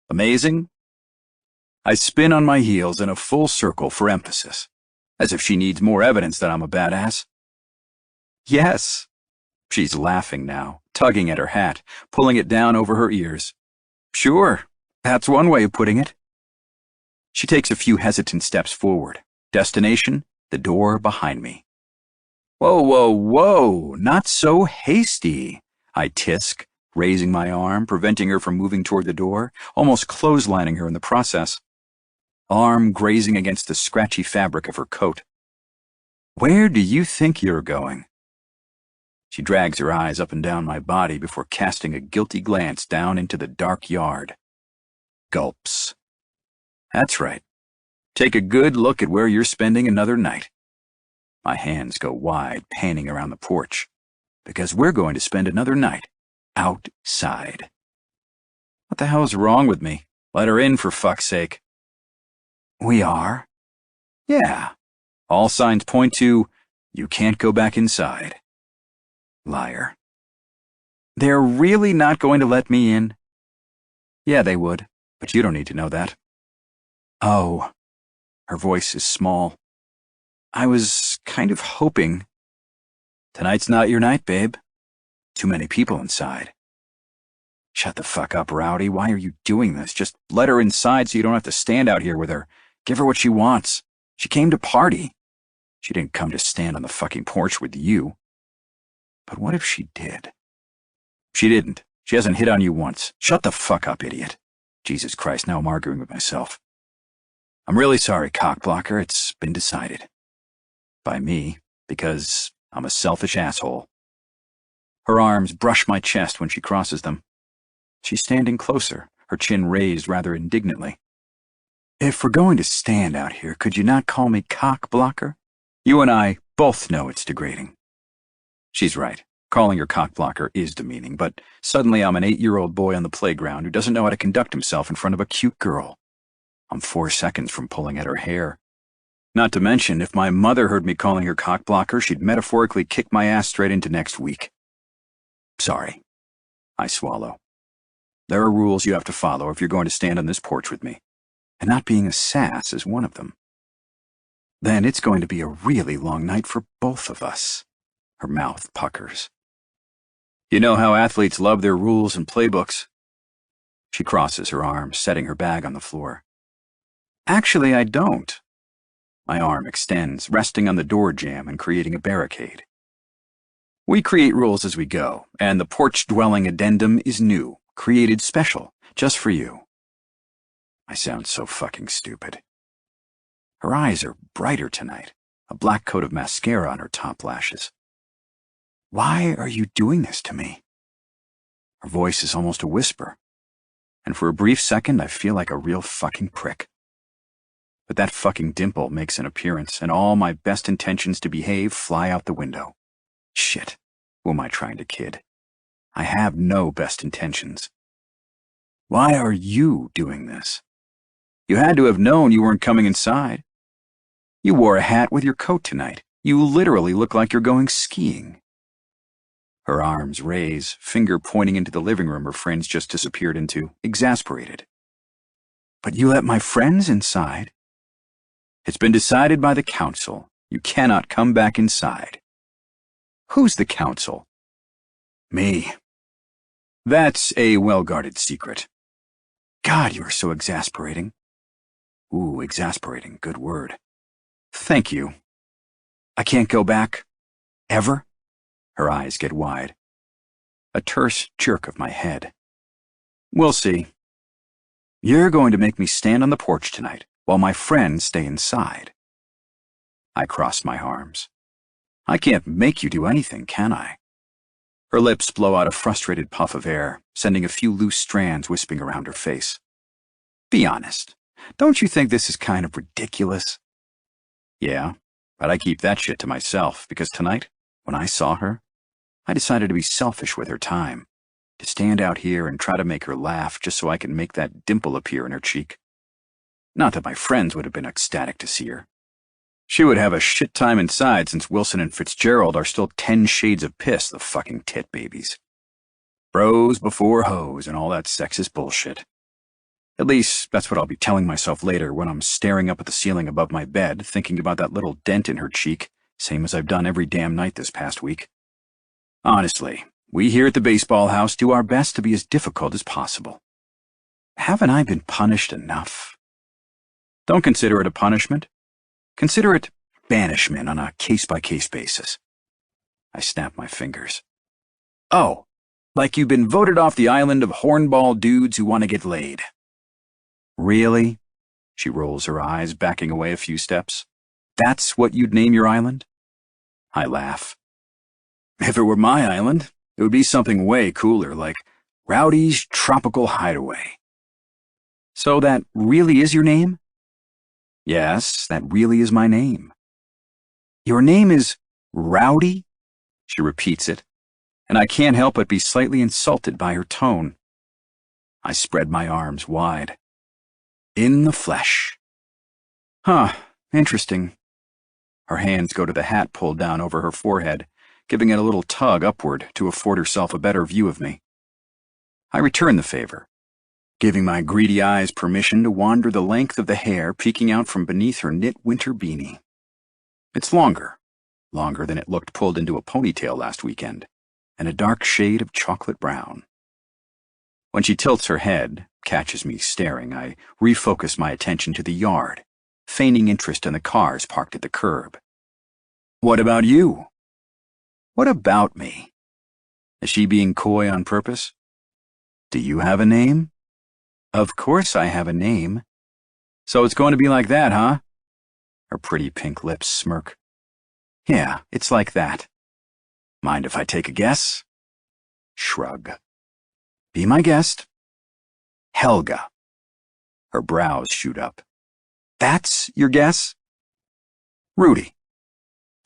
Amazing. I spin on my heels in a full circle for emphasis, as if she needs more evidence that I'm a badass. Yes. She's laughing now, tugging at her hat, pulling it down over her ears. Sure, that's one way of putting it. She takes a few hesitant steps forward. Destination, the door behind me. Whoa, whoa, whoa, not so hasty, I tisk, raising my arm, preventing her from moving toward the door, almost clotheslining her in the process. Arm grazing against the scratchy fabric of her coat. Where do you think you're going? She drags her eyes up and down my body before casting a guilty glance down into the dark yard. Gulps. That's right. Take a good look at where you're spending another night. My hands go wide, panning around the porch, because we're going to spend another night outside. What the hell's wrong with me? Let her in, for fuck's sake. We are? Yeah. All signs point to, you can't go back inside. Liar. They're really not going to let me in? Yeah, they would, but you don't need to know that. Oh. Her voice is small. I was kind of hoping. Tonight's not your night, babe. Too many people inside. Shut the fuck up, Rowdy. Why are you doing this? Just let her inside so you don't have to stand out here with her. Give her what she wants. She came to party. She didn't come to stand on the fucking porch with you. But what if she did? She didn't. She hasn't hit on you once. Shut the fuck up, idiot. Jesus Christ, now I'm arguing with myself. I'm really sorry, Cockblocker. It's been decided. By me, because I'm a selfish asshole. Her arms brush my chest when she crosses them. She's standing closer, her chin raised rather indignantly. If we're going to stand out here, could you not call me Cockblocker? You and I both know it's degrading. She's right. Calling her Cockblocker is demeaning, but suddenly I'm an 8-year-old boy on the playground who doesn't know how to conduct himself in front of a cute girl. I'm 4 seconds from pulling at her hair. Not to mention, if my mother heard me calling her Cockblocker, she'd metaphorically kick my ass straight into next week. Sorry. I swallow. There are rules you have to follow if you're going to stand on this porch with me, and not being a sass is one of them. Then it's going to be a really long night for both of us. Her mouth puckers. You know how athletes love their rules and playbooks. She crosses her arms, setting her bag on the floor. Actually, I don't. My arm extends, resting on the door jamb and creating a barricade. We create rules as we go, and the porch-dwelling addendum is new, created special, just for you. I sound so fucking stupid. Her eyes are brighter tonight, a black coat of mascara on her top lashes. Why are you doing this to me? Her voice is almost a whisper, and for a brief second I feel like a real fucking prick. But that fucking dimple makes an appearance, and all my best intentions to behave fly out the window. Shit, who am I trying to kid? I have no best intentions. Why are you doing this? You had to have known you weren't coming inside. You wore a hat with your coat tonight. You literally look like you're going skiing. Her arms raise, finger pointing into the living room her friends just disappeared into, exasperated. But you let my friends inside? It's been decided by the council. You cannot come back inside. Who's the council? Me. That's a well-guarded secret. God, you are so exasperating. Ooh, exasperating, good word. Thank you. I can't go back. Ever? Her eyes get wide. A terse jerk of my head. We'll see. You're going to make me stand on the porch tonight, while my friends stay inside. I cross my arms. I can't make you do anything, can I? Her lips blow out a frustrated puff of air, sending a few loose strands wisping around her face. Be honest, don't you think this is kind of ridiculous? Yeah, but I keep that shit to myself, because tonight, when I saw her, I decided to be selfish with her time, to stand out here and try to make her laugh just so I can make that dimple appear in her cheek. Not that my friends would have been ecstatic to see her. She would have a shit time inside since Wilson and Fitzgerald are still 10 shades of piss, the fucking tit babies. Bros before hoes and all that sexist bullshit. At least, that's what I'll be telling myself later when I'm staring up at the ceiling above my bed, thinking about that little dent in her cheek, same as I've done every damn night this past week. Honestly, we here at the baseball house do our best to be as difficult as possible. Haven't I been punished enough? Don't consider it a punishment. Consider it banishment on a case-by-case basis. I snap my fingers. Oh, like you've been voted off the island of hornball dudes who want to get laid. Really? She rolls her eyes, backing away a few steps. That's what you'd name your island? I laugh. If it were my island, it would be something way cooler, like Rowdy's Tropical Hideaway. So that really is your name? Yes, that really is my name. Your name is Rowdy? She repeats it, and I can't help but be slightly insulted by her tone. I spread my arms wide. In the flesh. Huh, interesting. Her hands go to the hat pulled down over her forehead, giving it a little tug upward to afford herself a better view of me. I return the favor, giving my greedy eyes permission to wander the length of the hair peeking out from beneath her knit winter beanie. It's longer than it looked pulled into a ponytail last weekend, and a dark shade of chocolate brown. When she tilts her head, catches me staring, I refocus my attention to the yard, feigning interest in the cars parked at the curb. What about you? What about me? Is she being coy on purpose? Do you have a name? Of course I have a name. So it's going to be like that, huh? Her pretty pink lips smirk. Yeah, it's like that. Mind if I take a guess? Shrug. Be my guest. Helga. Her brows shoot up. That's your guess? Rudy.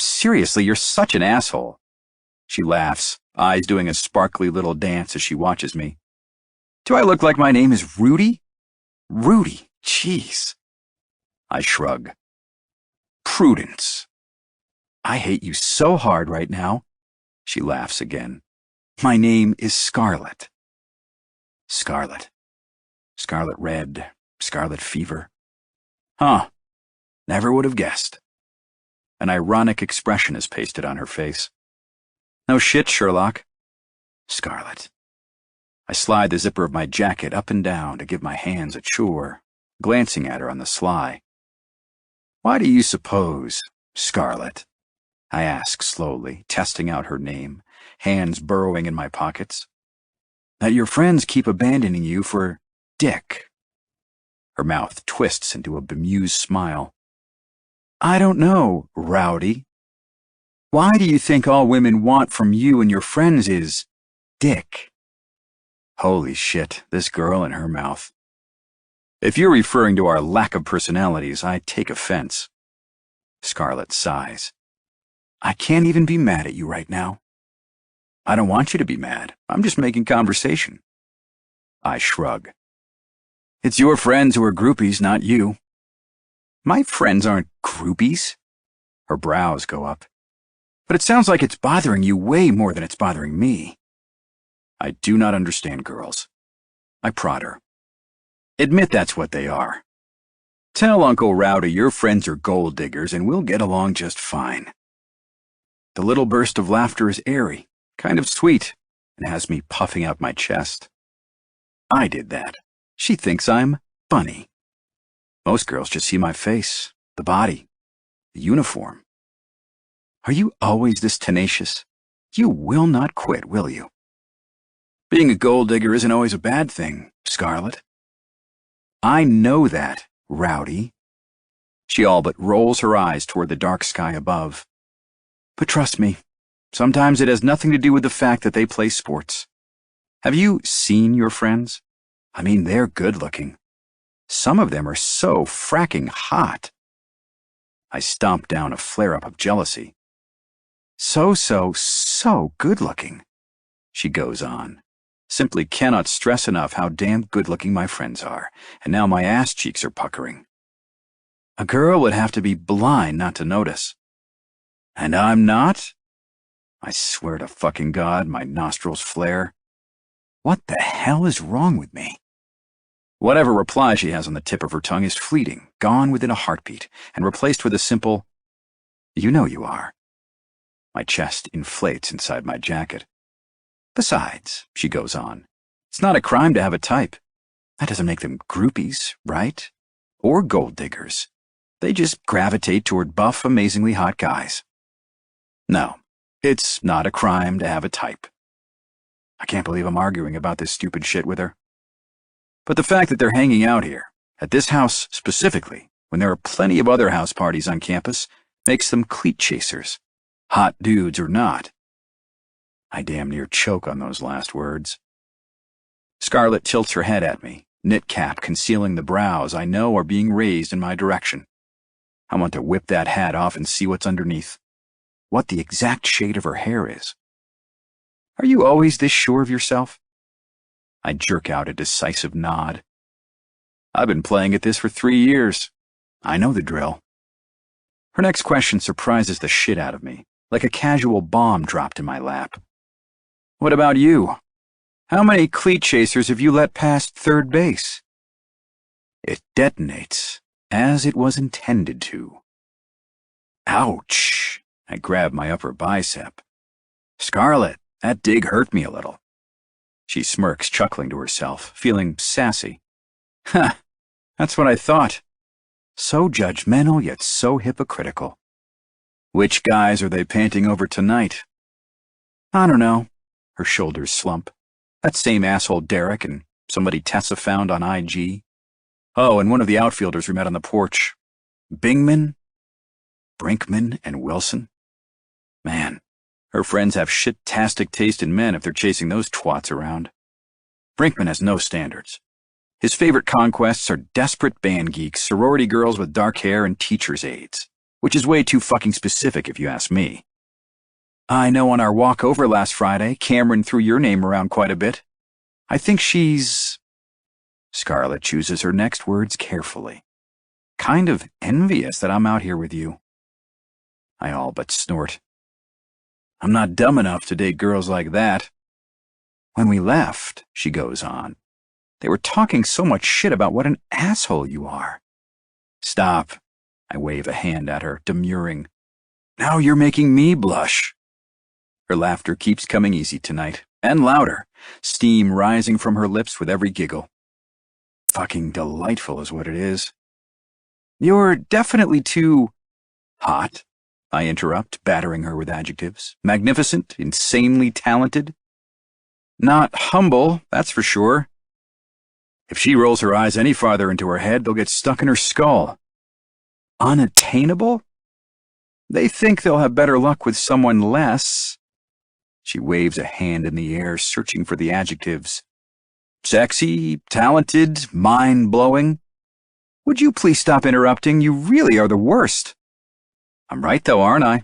Seriously, you're such an asshole. She laughs, eyes doing a sparkly little dance as she watches me. Do I look like my name is Rudy? Rudy, jeez. I shrug. Prudence. I hate you so hard right now. She laughs again. My name is Scarlet. Scarlet. Scarlet red. Scarlet fever. Huh. Never would have guessed. An ironic expression is pasted on her face. No shit, Sherlock. Scarlet. I slide the zipper of my jacket up and down to give my hands a chore, glancing at her on the sly. Why do you suppose, Scarlet? I ask slowly, testing out her name, hands burrowing in my pockets. That your friends keep abandoning you for Dick. Her mouth twists into a bemused smile. I don't know, Rowdy. Why do you think all women want from you and your friends is Dick? Holy shit, this girl and her mouth. If you're referring to our lack of personalities, I take offense. Scarlet sighs. I can't even be mad at you right now. I don't want you to be mad. I'm just making conversation. I shrug. It's your friends who are groupies, not you. My friends aren't groupies. Her brows go up. But it sounds like it's bothering you way more than it's bothering me. I do not understand girls. I prod her. Admit that's what they are. Tell Uncle Rowdy your friends are gold diggers and we'll get along just fine. The little burst of laughter is airy, kind of sweet, and has me puffing out my chest. I did that. She thinks I'm funny. Most girls just see my face, the body, the uniform. Are you always this tenacious? You will not quit, will you? Being a gold digger isn't always a bad thing, Scarlet. I know that, Rowdy. She all but rolls her eyes toward the dark sky above. But trust me, sometimes it has nothing to do with the fact that they play sports. Have you seen your friends? I mean, they're good-looking. Some of them are so fracking hot. I stomp down a flare-up of jealousy. So good-looking, she goes on. Simply cannot stress enough how damn good-looking my friends are, and now my ass cheeks are puckering. A girl would have to be blind not to notice. And I'm not? I swear to fucking God, my nostrils flare. What the hell is wrong with me? Whatever reply she has on the tip of her tongue is fleeting, gone within a heartbeat, and replaced with a simple, you know you are. My chest inflates inside my jacket. Besides, she goes on, it's not a crime to have a type. That doesn't make them groupies, right? Or gold diggers. They just gravitate toward buff, amazingly hot guys. No, it's not a crime to have a type. I can't believe I'm arguing about this stupid shit with her. But the fact that they're hanging out here, at this house specifically, when there are plenty of other house parties on campus, makes them cleat chasers, hot dudes or not. I damn near choke on those last words. Scarlet tilts her head at me, knit cap concealing the brows I know are being raised in my direction. I want to whip that hat off and see what's underneath. What the exact shade of her hair is. Are you always this sure of yourself? I jerk out a decisive nod. I've been playing at this for 3 years. I know the drill. Her next question surprises the shit out of me, like a casual bomb dropped in my lap. What about you? How many cleat chasers have you let past third base? It detonates, as it was intended to. Ouch! I grab my upper bicep. Scarlet, that dig hurt me a little. She smirks, chuckling to herself, feeling sassy. Ha! That's what I thought. So judgmental, yet so hypocritical. Which guys are they panting over tonight? I don't know. Her shoulders slump. That same asshole Derek and somebody Tessa found on IG. Oh, and one of the outfielders we met on the porch. Bingman, Brinkman, and Wilson. Man, her friends have shit-tastic taste in men if they're chasing those twats around. Brinkman has no standards. His favorite conquests are desperate band geeks, sorority girls with dark hair, and teacher's aides, which is way too fucking specific if you ask me. I know on our walk over last Friday, Cameron threw your name around quite a bit. I think she's... Scarlet chooses her next words carefully. Kind of envious that I'm out here with you. I all but snort. I'm not dumb enough to date girls like that. When we left, she goes on, they were talking so much shit about what an asshole you are. Stop. I wave a hand at her, demurring. Now you're making me blush. Her laughter keeps coming easy tonight, and louder, steam rising from her lips with every giggle. Fucking delightful is what it is. You're definitely too hot, I interrupt, battering her with adjectives. Magnificent, insanely talented. Not humble, that's for sure. If she rolls her eyes any farther into her head, they'll get stuck in her skull. Unattainable? They think they'll have better luck with someone less. She waves a hand in the air, searching for the adjectives. Sexy, talented, mind-blowing. Would you please stop interrupting? You really are the worst. I'm right, though, aren't I?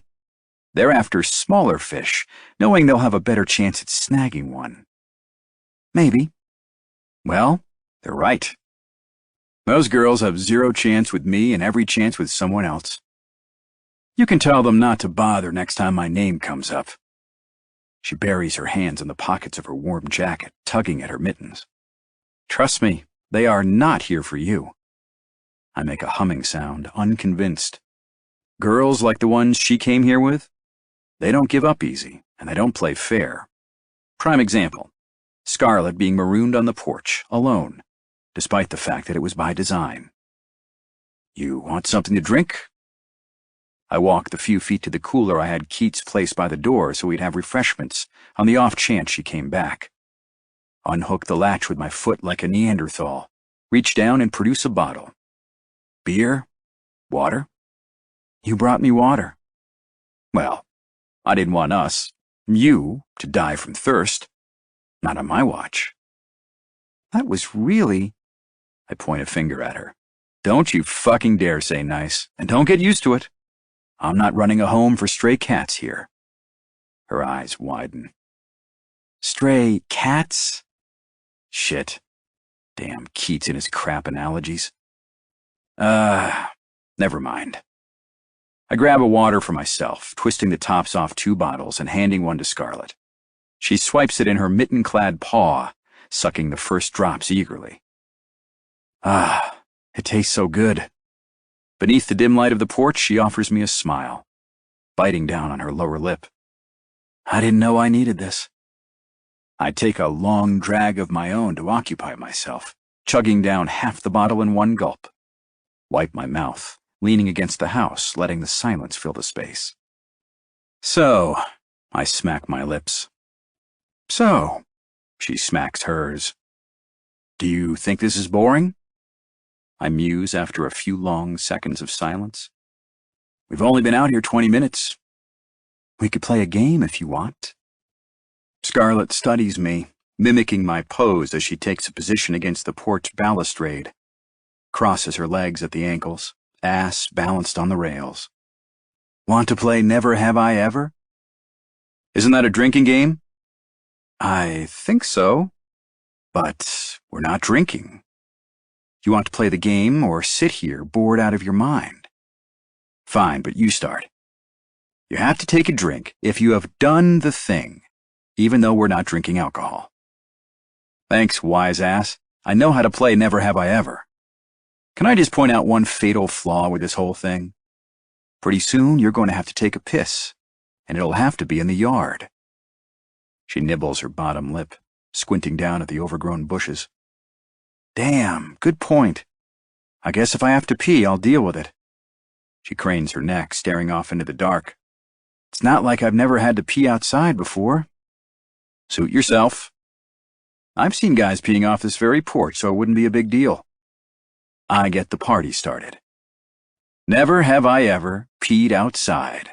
They're after smaller fish, knowing they'll have a better chance at snagging one. Maybe. Well, they're right. Those girls have zero chance with me and every chance with someone else. You can tell them not to bother next time my name comes up. She buries her hands in the pockets of her warm jacket, tugging at her mittens. Trust me, they are not here for you. I make a humming sound, unconvinced. Girls like the ones she came here with? They don't give up easy, and they don't play fair. Prime example, Scarlett being marooned on the porch, alone, despite the fact that it was by design. You want something to drink? I walked the few feet to the cooler I had Keats place by the door so we'd have refreshments on the off chance she came back. Unhook the latch with my foot like a Neanderthal, reach down and produce a bottle. Beer? Water? You brought me water. Well, I didn't want us, you, to die from thirst. Not on my watch. That was really... I point a finger at her. Don't you fucking dare say nice, and don't get used to it. I'm not running a home for stray cats here. Her eyes widen. Stray cats? Shit. Damn Keats and his crap analogies. Never mind. I grab a water for myself, twisting the tops off 2 bottles and handing one to Scarlett. She swipes it in her mitten-clad paw, sucking the first drops eagerly. It tastes so good. Beneath the dim light of the porch, she offers me a smile, biting down on her lower lip. I didn't know I needed this. I take a long drag of my own to occupy myself, chugging down half the bottle in one gulp. Wipe my mouth, leaning against the house, letting the silence fill the space. So, I smack my lips. So, she smacks hers. Do you think this is boring? I muse after a few long seconds of silence. We've only been out here 20 minutes. We could play a game if you want. Scarlett studies me, mimicking my pose as she takes a position against the porch balustrade, crosses her legs at the ankles, ass balanced on the rails. Want to play Never Have I Ever? Isn't that a drinking game? I think so, but we're not drinking. You want to play the game or sit here bored out of your mind? Fine, but you start. You have to take a drink if you have done the thing, even though we're not drinking alcohol. Thanks, wise ass. I know how to play Never Have I Ever. Can I just point out one fatal flaw with this whole thing? Pretty soon you're going to have to take a piss, and it'll have to be in the yard. She nibbles her bottom lip, squinting down at the overgrown bushes. Damn, good point. I guess if I have to pee, I'll deal with it. She cranes her neck, staring off into the dark. It's not like I've never had to pee outside before. Suit yourself. I've seen guys peeing off this very porch, so it wouldn't be a big deal. I get the party started. Never have I ever peed outside.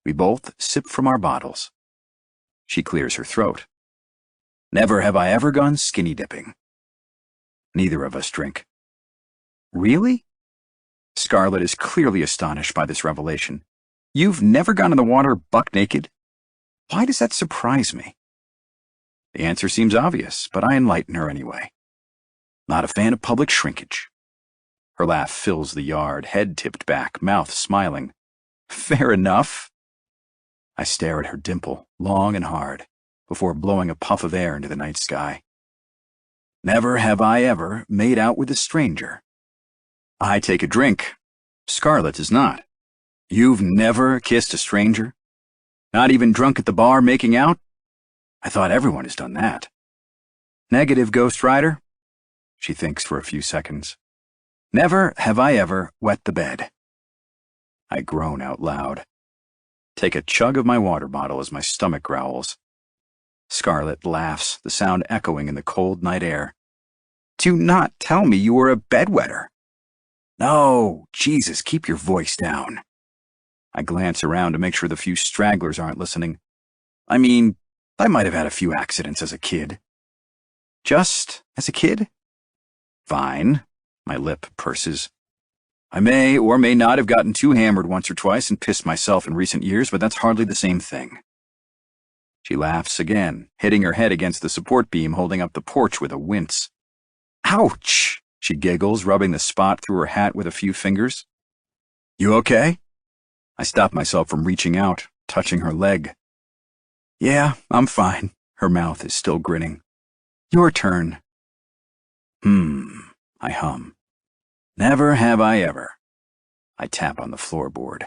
We both sip from our bottles. She clears her throat. Never have I ever gone skinny dipping. Neither of us drink. Really? Scarlett is clearly astonished by this revelation. You've never gone in the water buck naked? Why does that surprise me? The answer seems obvious, but I enlighten her anyway. Not a fan of public shrinkage. Her laugh fills the yard, head tipped back, mouth smiling. Fair enough. I stare at her dimple, long and hard, before blowing a puff of air into the night sky. Never have I ever made out with a stranger. I take a drink. Scarlett does not. You've never kissed a stranger? Not even drunk at the bar making out? I thought everyone has done that. Negative, Ghost Rider? She thinks for a few seconds. Never have I ever wet the bed. I groan out loud. Take a chug of my water bottle as my stomach growls. Scarlett laughs, the sound echoing in the cold night air. Do not tell me you were a bedwetter. No, Jesus, keep your voice down. I glance around to make sure the few stragglers aren't listening. I mean, I might have had a few accidents as a kid. Just as a kid? Fine. My lip purses. I may or may not have gotten too hammered once or twice and pissed myself in recent years, but that's hardly the same thing. She laughs again, hitting her head against the support beam holding up the porch with a wince. Ouch! She giggles, rubbing the spot through her hat with a few fingers. You okay? I stop myself from reaching out, touching her leg. Yeah, I'm fine. Her mouth is still grinning. Your turn. I hum. Never have I ever. I tap on the floorboard.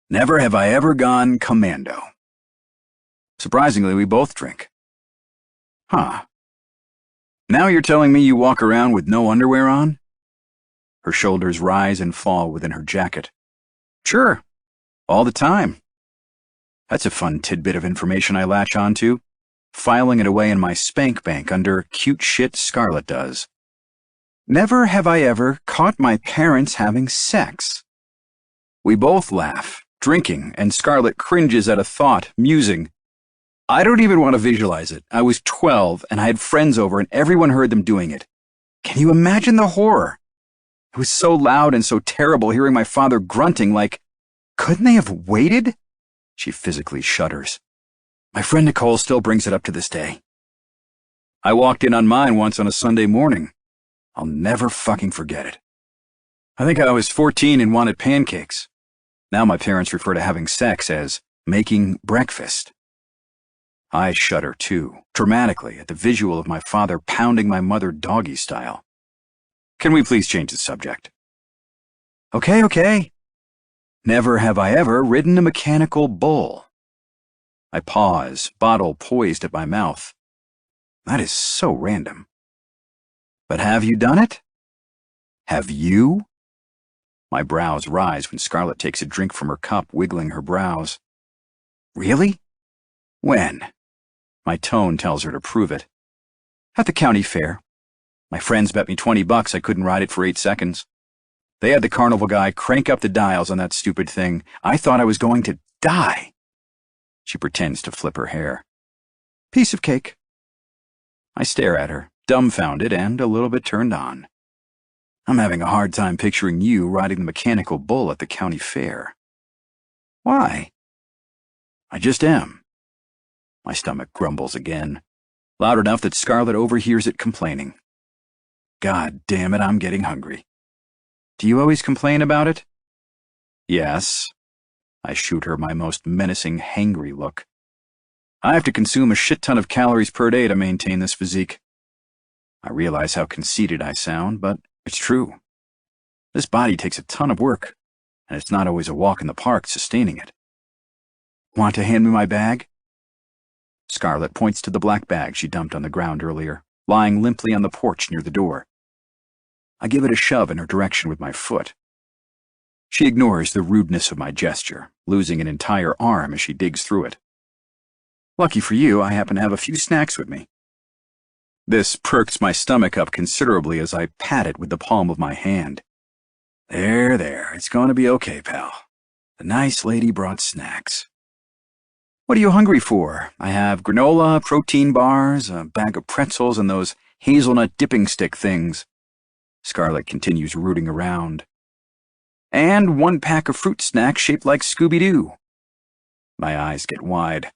Never have I ever gone commando. Surprisingly, we both drink. Huh. Now you're telling me you walk around with no underwear on? Her shoulders rise and fall within her jacket. Sure. All the time. That's a fun tidbit of information I latch onto, filing it away in my spank bank under cute shit Scarlett does. Never have I ever caught my parents having sex. We both laugh, drinking, and Scarlett cringes at a thought, musing. I don't even want to visualize it. I was 12 and I had friends over and everyone heard them doing it. Can you imagine the horror? It was so loud and so terrible hearing my father grunting like, couldn't they have waited? She physically shudders. My friend Nicole still brings it up to this day. I walked in on mine once on a Sunday morning. I'll never fucking forget it. I think I was 14 and wanted pancakes. Now my parents refer to having sex as making breakfast. I shudder too, dramatically, at the visual of my father pounding my mother doggy style. Can we please change the subject? Okay. Never have I ever ridden a mechanical bull. I pause, bottle poised at my mouth. That is so random. But have you done it? Have you? My brows rise when Scarlett takes a drink from her cup, wiggling her brows. Really? When? My tone tells her to prove it. At the county fair. My friends bet me $20 I couldn't ride it for 8 seconds. They had the carnival guy crank up the dials on that stupid thing. I thought I was going to die. She pretends to flip her hair. Piece of cake. I stare at her, dumbfounded and a little bit turned on. I'm having a hard time picturing you riding the mechanical bull at the county fair. Why? I just am. My stomach grumbles again, loud enough that Scarlett overhears it complaining. God damn it, I'm getting hungry. Do you always complain about it? Yes. I shoot her my most menacing, hangry look. I have to consume a shit ton of calories per day to maintain this physique. I realize how conceited I sound, but it's true. This body takes a ton of work, and it's not always a walk in the park sustaining it. Want to hand me my bag? Scarlett points to the black bag she dumped on the ground earlier, lying limply on the porch near the door. I give it a shove in her direction with my foot. She ignores the rudeness of my gesture, losing an entire arm as she digs through it. Lucky for you, I happen to have a few snacks with me. This perks my stomach up considerably as I pat it with the palm of my hand. There, it's going to be okay, pal. The nice lady brought snacks. What are you hungry for? I have granola, protein bars, a bag of pretzels, and those hazelnut dipping stick things. Scarlett continues rooting around. And 1 pack of fruit snacks shaped like Scooby-Doo. My eyes get wide.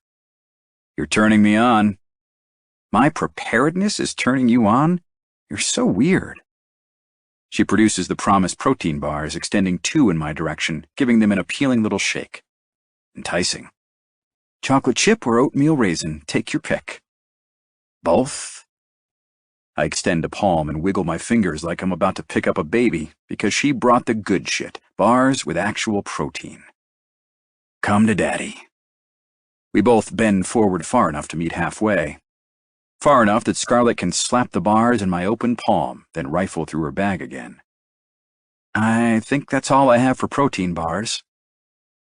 You're turning me on. My preparedness is turning you on? You're so weird. She produces the promised protein bars, extending 2 in my direction, giving them an appealing little shake. Enticing. Chocolate chip or oatmeal raisin, take your pick. Both? I extend a palm and wiggle my fingers like I'm about to pick up a baby because she brought the good shit, bars with actual protein. Come to daddy. We both bend forward far enough to meet halfway. Far enough that Scarlett can slap the bars in my open palm, then rifle through her bag again. I think that's all I have for protein bars.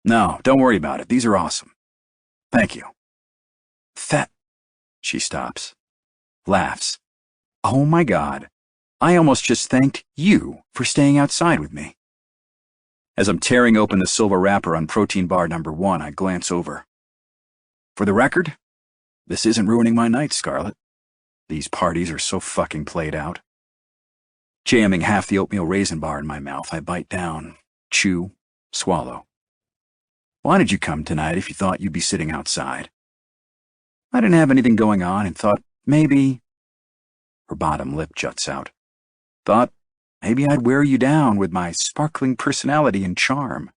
No, don't worry about it. These are awesome. Thank you. She stops. Laughs. Oh my God. I almost just thanked you for staying outside with me. As I'm tearing open the silver wrapper on protein bar number 1, I glance over. For the record, this isn't ruining my night, Scarlett. These parties are so fucking played out. Jamming half the oatmeal raisin bar in my mouth, I bite down, chew, swallow. Why did you come tonight if you thought you'd be sitting outside? I didn't have anything going on and thought maybe... Her bottom lip juts out. Thought maybe I'd wear you down with my sparkling personality and charm.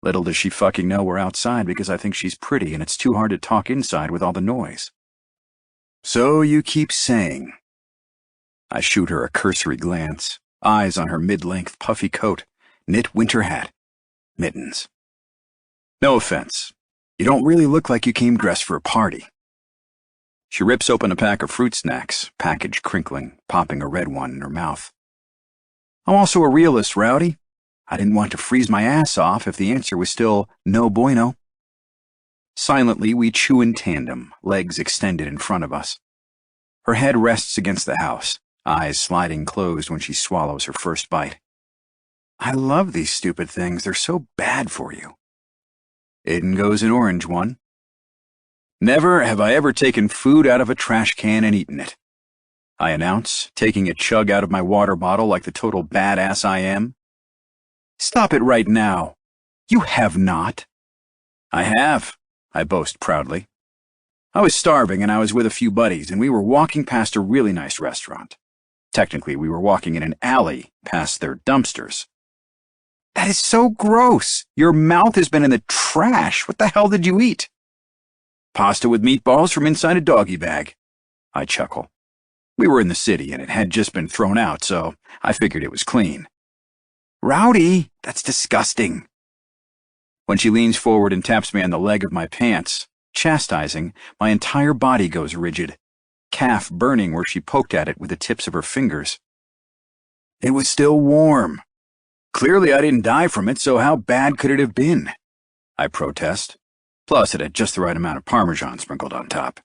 Little does she fucking know we're outside because I think she's pretty and it's too hard to talk inside with all the noise. So you keep saying. I shoot her a cursory glance, eyes on her mid-length puffy coat, knit winter hat, mittens. No offense. You don't really look like you came dressed for a party. She rips open a pack of fruit snacks, package crinkling, popping a red one in her mouth. I'm also a realist, Rowdy. I didn't want to freeze my ass off if the answer was still no bueno. Silently, we chew in tandem, legs extended in front of us. Her head rests against the house, eyes sliding closed when she swallows her first bite. I love these stupid things. They're so bad for you. In goes an orange one. Never have I ever taken food out of a trash can and eaten it, I announce, taking a chug out of my water bottle like the total badass I am. Stop it right now. You have not. I have, I boast proudly. I was starving and I was with a few buddies and we were walking past a really nice restaurant. Technically, we were walking in an alley past their dumpsters. That is so gross. Your mouth has been in the trash. What the hell did you eat? Pasta with meatballs from inside a doggy bag. I chuckle. We were in the city and it had just been thrown out, so I figured it was clean. Rowdy, that's disgusting. When she leans forward and taps me on the leg of my pants, chastising, my entire body goes rigid, calf burning where she poked at it with the tips of her fingers. It was still warm. Clearly I didn't die from it, so how bad could it have been? I protest. Plus, it had just the right amount of Parmesan sprinkled on top.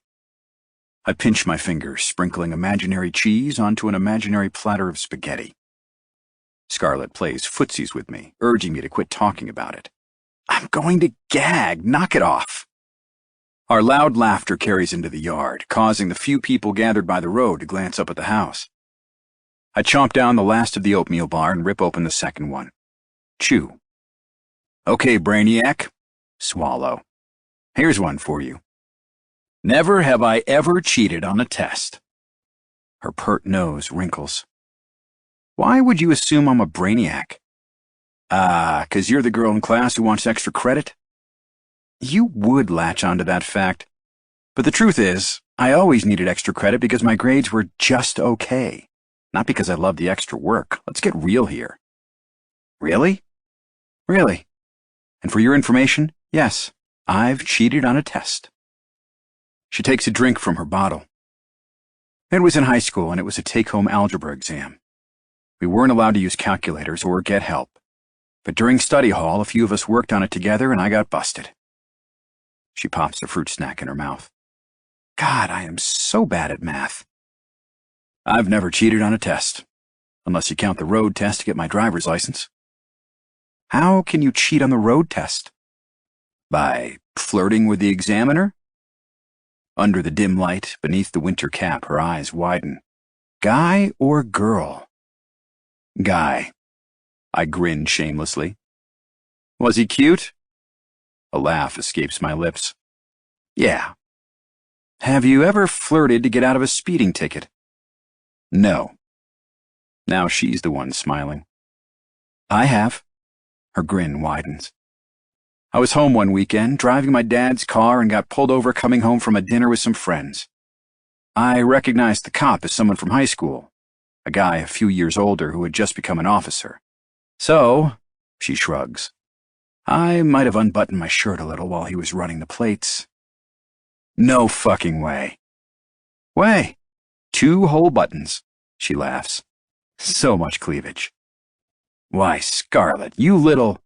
I pinch my fingers, sprinkling imaginary cheese onto an imaginary platter of spaghetti. Scarlett plays footsies with me, urging me to quit talking about it. I'm going to gag. Knock it off. Our loud laughter carries into the yard, causing the few people gathered by the road to glance up at the house. I chomp down the last of the oatmeal bar and rip open the second one. Chew. Okay, Brainiac. Swallow. Here's one for you. Never have I ever cheated on a test. Her pert nose wrinkles. Why would you assume I'm a brainiac? 'Cause you're the girl in class who wants extra credit? You would latch onto that fact. But the truth is, I always needed extra credit because my grades were just okay. Not because I loved the extra work. Let's get real here. Really? Really. And for your information, yes, I've cheated on a test. She takes a drink from her bottle. It was in high school and it was a take-home algebra exam. We weren't allowed to use calculators or get help. But during study hall, a few of us worked on it together and I got busted. She pops the fruit snack in her mouth. God, I am so bad at math. I've never cheated on a test, unless you count the road test to get my driver's license. How can you cheat on the road test? By flirting with the examiner? Under the dim light, beneath the winter cap, her eyes widen. Guy or girl? Guy. I grin shamelessly. Was he cute? A laugh escapes my lips. Yeah. Have you ever flirted to get out of a speeding ticket? No. Now she's the one smiling. I have. Her grin widens. I was home one weekend, driving my dad's car and got pulled over coming home from a dinner with some friends. I recognized the cop as someone from high school, a guy a few years older who had just become an officer. So, she shrugs, I might have unbuttoned my shirt a little while he was running the plates. No fucking way. Way. 2 whole buttons, she laughs. So much cleavage. Why, Scarlett, you little...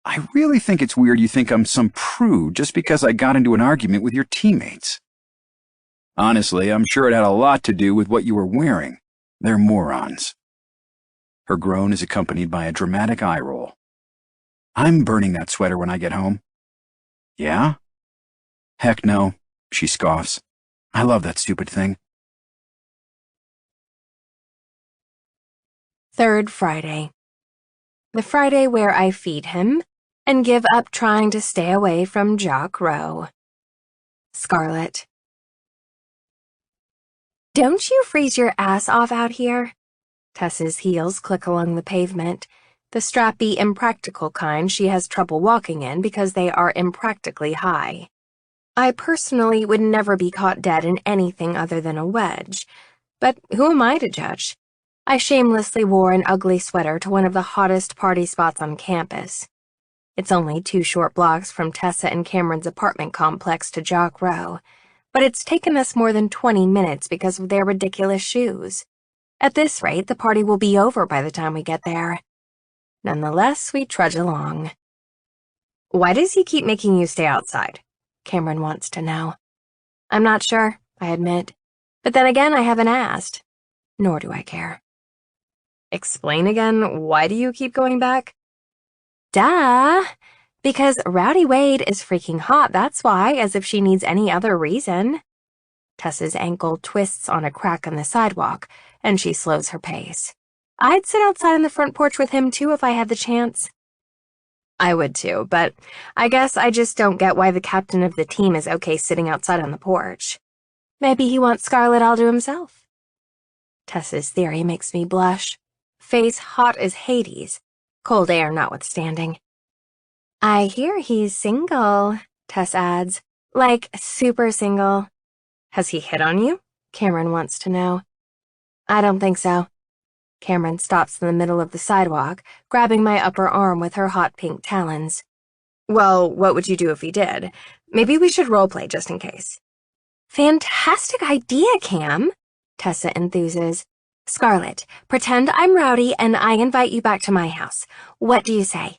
I really think it's weird you think I'm some prude just because I got into an argument with your teammates. Honestly, I'm sure it had a lot to do with what you were wearing. They're morons. Her groan is accompanied by a dramatic eye roll. I'm burning that sweater when I get home. Yeah? Heck no, she scoffs. I love that stupid thing. 3rd Friday. The Friday where I feed him and give up trying to stay away from Jock Rowe. Scarlett. Don't you freeze your ass off out here? Tess's heels click along the pavement, the strappy, impractical kind she has trouble walking in because they are impractically high. I personally would never be caught dead in anything other than a wedge, but who am I to judge? I shamelessly wore an ugly sweater to one of the hottest party spots on campus. It's only 2 short blocks from Tessa and Cameron's apartment complex to Jock Rowe, but it's taken us more than 20 minutes because of their ridiculous shoes. At this rate, the party will be over by the time we get there. Nonetheless, we trudge along. Why does he keep making you stay outside? Cameron wants to know. I'm not sure, I admit. But then again, I haven't asked. Nor do I care. Explain again, why do you keep going back? Duh! Because Rowdy Wade is freaking hot, that's why, as if she needs any other reason. Tessa's ankle twists on a crack in the sidewalk, and she slows her pace. I'd sit outside on the front porch with him, too, if I had the chance. I would, too, but I guess I just don't get why the captain of the team is okay sitting outside on the porch. Maybe he wants Scarlett all to himself. Tessa's theory makes me blush. Face hot as Hades, cold air notwithstanding. I hear he's single, Tess adds. Like, super single. Has he hit on you? Cameron wants to know. I don't think so. Cameron stops in the middle of the sidewalk, grabbing my upper arm with her hot pink talons. Well, what would you do if he did? Maybe we should roleplay just in case. Fantastic idea, Cam, Tessa enthuses. Scarlett, pretend I'm Rowdy and I invite you back to my house. What do you say?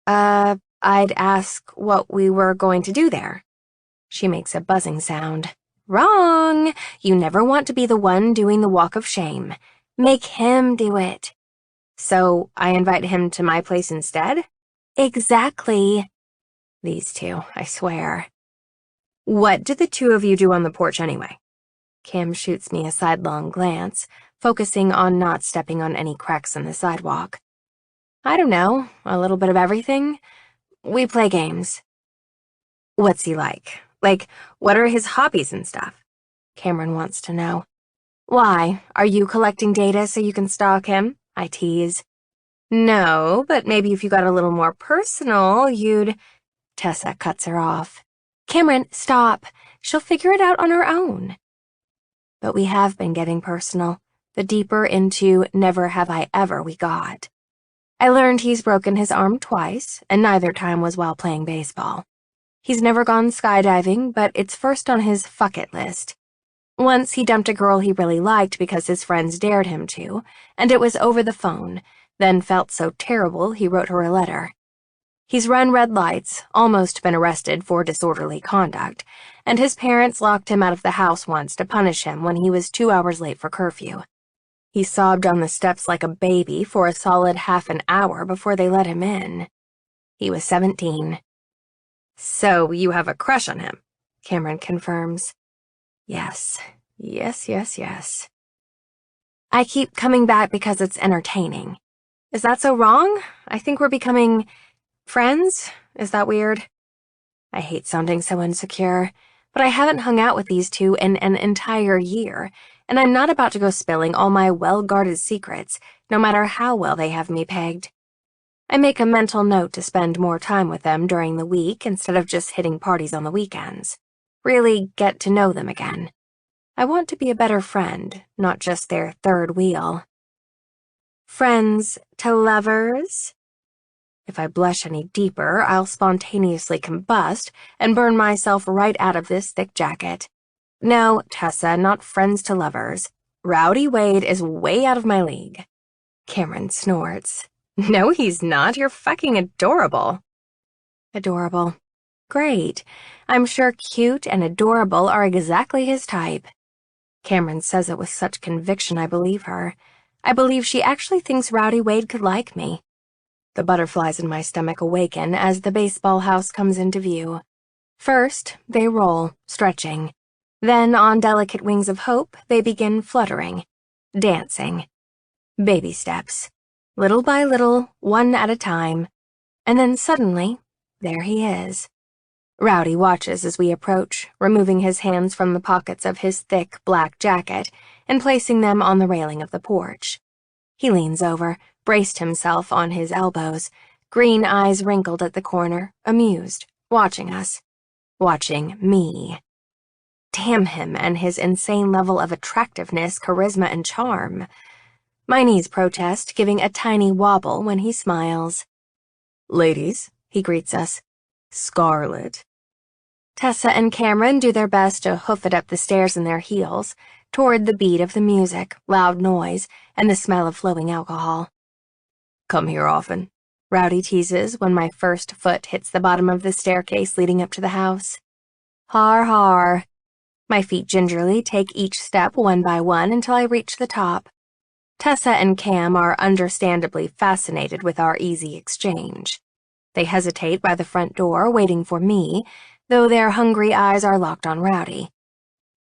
I'd ask what we were going to do there. She makes a buzzing sound. Wrong! You never want to be the one doing the walk of shame. Make him do it. So I invite him to my place instead? Exactly. These two, I swear. What did the two of you do on the porch anyway? Cam shoots me a sidelong glance, focusing on not stepping on any cracks in the sidewalk. I don't know, a little bit of everything. We play games. What's he like? Like, what are his hobbies and stuff? Cameron wants to know. Why, are you collecting data so you can stalk him? I tease. No, but maybe if you got a little more personal, you'd... Tessa cuts her off. Cameron, stop. She'll figure it out on her own. But we have been getting personal, the deeper into never have I ever we got. I learned he's broken his arm twice, and neither time was while playing baseball. He's never gone skydiving, but it's first on his fuck it list. Once he dumped a girl he really liked because his friends dared him to, and it was over the phone, then felt so terrible he wrote her a letter. He's run red lights, almost been arrested for disorderly conduct, and his parents locked him out of the house once to punish him when he was 2 hours late for curfew. He sobbed on the steps like a baby for a solid half an hour before they let him in. He was 17. So you have a crush on him, Cameron confirms. Yes. Yes. I keep coming back because it's entertaining. Is that so wrong? I think we're becoming friends? Is that weird? I hate sounding so insecure, but I haven't hung out with these two in an entire year, and I'm not about to go spilling all my well-guarded secrets, no matter how well they have me pegged. I make a mental note to spend more time with them during the week instead of just hitting parties on the weekends. Really get to know them again. I want to be a better friend, not just their third wheel. Friends to lovers? If I blush any deeper, I'll spontaneously combust and burn myself right out of this thick jacket. No, Tessa, not friends to lovers. Rowdy Wade is way out of my league. Cameron snorts. No, he's not. You're fucking adorable. Adorable. Great. I'm sure cute and adorable are exactly his type. Cameron says it with such conviction I believe her. I believe she actually thinks Rowdy Wade could like me. The butterflies in my stomach awaken as the baseball house comes into view. First, they roll, stretching. Then, on delicate wings of hope, they begin fluttering, dancing. Baby steps. Little by little, one at a time. And then suddenly, there he is. Rowdy watches as we approach, removing his hands from the pockets of his thick black jacket and placing them on the railing of the porch. He leans over, braced himself on his elbows, green eyes wrinkled at the corner, amused, watching us. Watching me. Damn him and his insane level of attractiveness, charisma, and charm. My knees protest, giving a tiny wobble when he smiles. Ladies, he greets us. Scarlet. Tessa and Cameron do their best to hoof it up the stairs in their heels, toward the beat of the music, loud noise, and the smell of flowing alcohol. Come here often. Rowdy teases when my first foot hits the bottom of the staircase leading up to the house. Har har. My feet gingerly take each step one by one until I reach the top. Tessa and Cam are understandably fascinated with our easy exchange. They hesitate by the front door, waiting for me, though their hungry eyes are locked on Rowdy.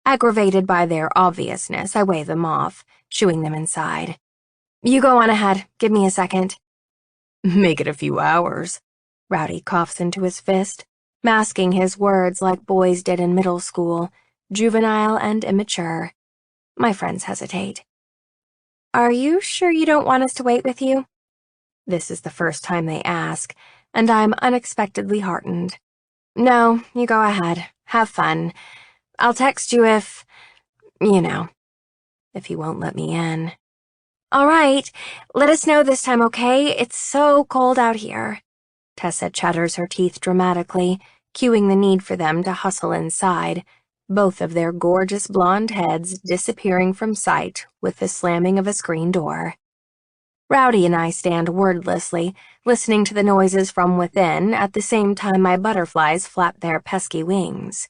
Aggravated by their obviousness, I wave them off, shooing them inside. You go on ahead. Give me a second. Make it a few hours. Rowdy coughs into his fist, masking his words like boys did in middle school, juvenile and immature. My friends hesitate. Are you sure you don't want us to wait with you? This is the first time they ask, and I'm unexpectedly heartened. No, you go ahead. Have fun. I'll text you if he won't let me in. All right, let us know this time, okay? It's so cold out here. Tessa chatters her teeth dramatically, cueing the need for them to hustle inside, both of their gorgeous blonde heads disappearing from sight with the slamming of a screen door. Rowdy and I stand wordlessly, listening to the noises from within at the same time my butterflies flap their pesky wings.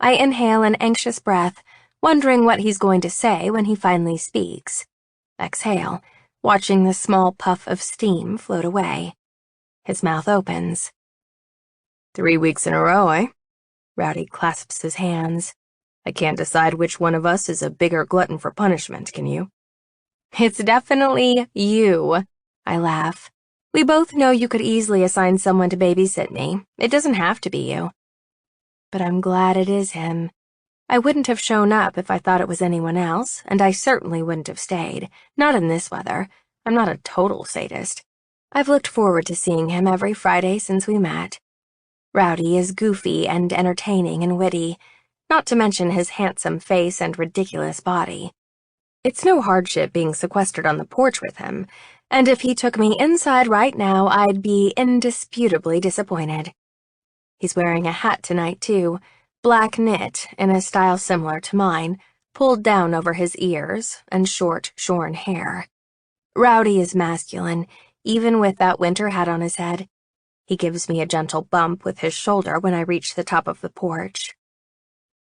I inhale an anxious breath, wondering what he's going to say when he finally speaks. Exhale, watching the small puff of steam float away. His mouth opens. 3 weeks in a row, eh? Rowdy clasps his hands. I can't decide which one of us is a bigger glutton for punishment, can you? It's definitely you, I laugh. We both know you could easily assign someone to babysit me. It doesn't have to be you. But I'm glad it is him. I wouldn't have shown up if I thought it was anyone else, and I certainly wouldn't have stayed. Not in this weather. I'm not a total sadist. I've looked forward to seeing him every Friday since we met. Rowdy is goofy and entertaining and witty, not to mention his handsome face and ridiculous body. It's no hardship being sequestered on the porch with him, and if he took me inside right now, I'd be indisputably disappointed. He's wearing a hat tonight, too, black knit in a style similar to mine, pulled down over his ears, and short, shorn hair. Rowdy is masculine, even with that winter hat on his head. He gives me a gentle bump with his shoulder when I reach the top of the porch.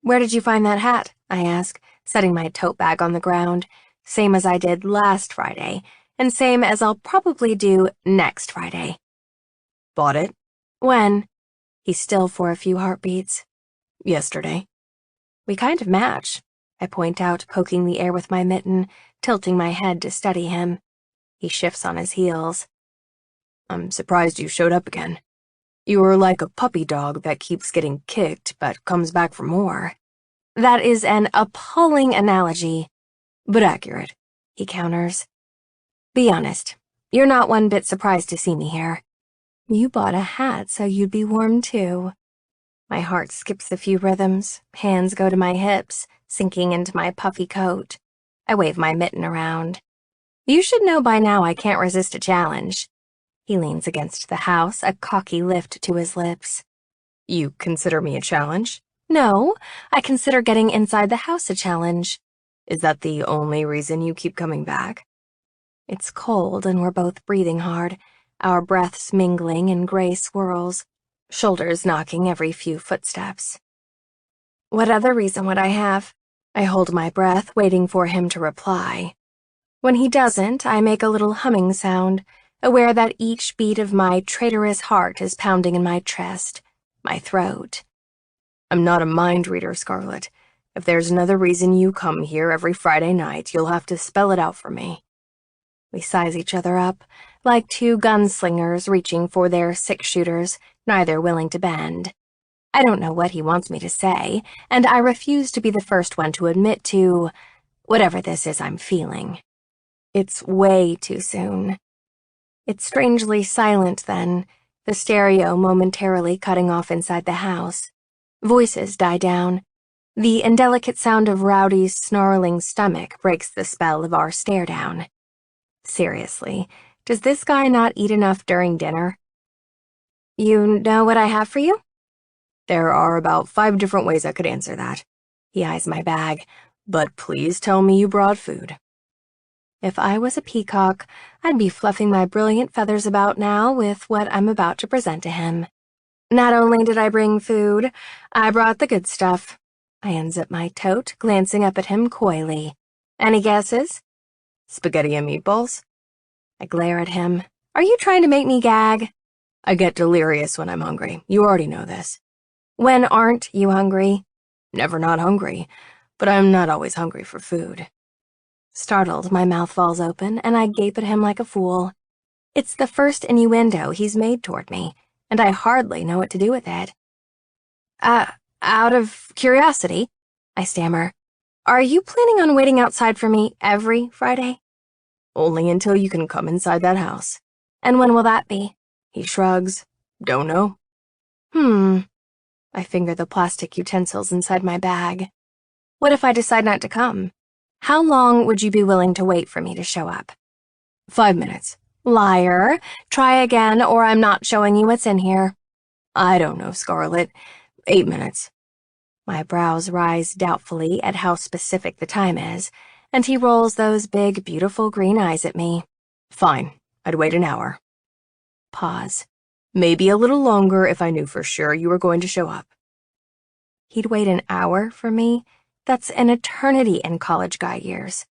Where did you find that hat? I ask, setting my tote bag on the ground, same as I did last Friday, and same as I'll probably do next Friday. Bought it? When? He's still for a few heartbeats. Yesterday. We kind of match, I point out, poking the air with my mitten, tilting my head to study him. He shifts on his heels. I'm surprised you showed up again. You were like a puppy dog that keeps getting kicked but comes back for more. That is an appalling analogy. But accurate, he counters. Be honest, you're not one bit surprised to see me here. You bought a hat so you'd be warm too. My heart skips a few rhythms, hands go to my hips, sinking into my puffy coat. I wave my mitten around. You should know by now I can't resist a challenge. He leans against the house, a cocky lift to his lips. You consider me a challenge? No, I consider getting inside the house a challenge. Is that the only reason you keep coming back? It's cold and we're both breathing hard, our breaths mingling in gray swirls, shoulders knocking every few footsteps. What other reason would I have? I hold my breath, waiting for him to reply. When he doesn't, I make a little humming sound, aware that each beat of my traitorous heart is pounding in my chest, my throat. I'm not a mind reader, Scarlet. If there's another reason you come here every Friday night, you'll have to spell it out for me. We size each other up, like two gunslingers reaching for their six-shooters, neither willing to bend. I don't know what he wants me to say, and I refuse to be the first one to admit to whatever this is I'm feeling. It's way too soon. It's strangely silent then, the stereo momentarily cutting off inside the house. Voices die down. The indelicate sound of Rowdy's snarling stomach breaks the spell of our stare-down. Seriously, does this guy not eat enough during dinner? You know what I have for you? There are about 5 different ways I could answer that. He eyes my bag. But please tell me you brought food. If I was a peacock, I'd be fluffing my brilliant feathers about now with what I'm about to present to him. Not only did I bring food, I brought the good stuff. I unzip my tote, glancing up at him coyly. Any guesses? Spaghetti and meatballs? I glare at him. Are you trying to make me gag? I get delirious when I'm hungry. You already know this. When aren't you hungry? Never not hungry, but I'm not always hungry for food. Startled, my mouth falls open, and I gape at him like a fool. It's the first innuendo he's made toward me, and I hardly know what to do with it. Out of curiosity, I stammer, are you planning on waiting outside for me every Friday? Only until you can come inside that house. And when will that be? He shrugs. Don't know. I finger the plastic utensils inside my bag. What if I decide not to come? How long would you be willing to wait for me to show up? 5 minutes. Liar. Try again, or I'm not showing you what's in here. I don't know, Scarlet. 8 minutes. My brows rise doubtfully at how specific the time is, and he rolls those big, beautiful green eyes at me. Fine. I'd wait an hour. Pause. Maybe a little longer if I knew for sure you were going to show up. He'd wait an hour for me? That's an eternity in college guy years.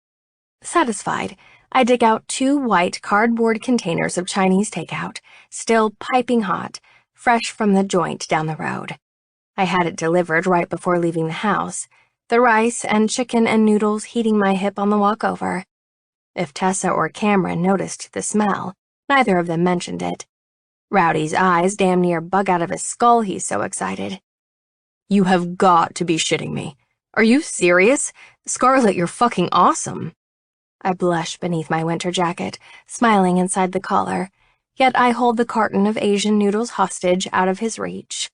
Satisfied, I dig out 2 white cardboard containers of Chinese takeout, still piping hot, fresh from the joint down the road. I had it delivered right before leaving the house, the rice and chicken and noodles heating my hip on the walk over. If Tessa or Cameron noticed the smell, neither of them mentioned it. Rowdy's eyes damn near bug out of his skull, he's so excited. You have got to be shitting me. Are you serious? Scarlet, you're fucking awesome. I blush beneath my winter jacket, smiling inside the collar, yet I hold the carton of Asian noodles hostage out of his reach.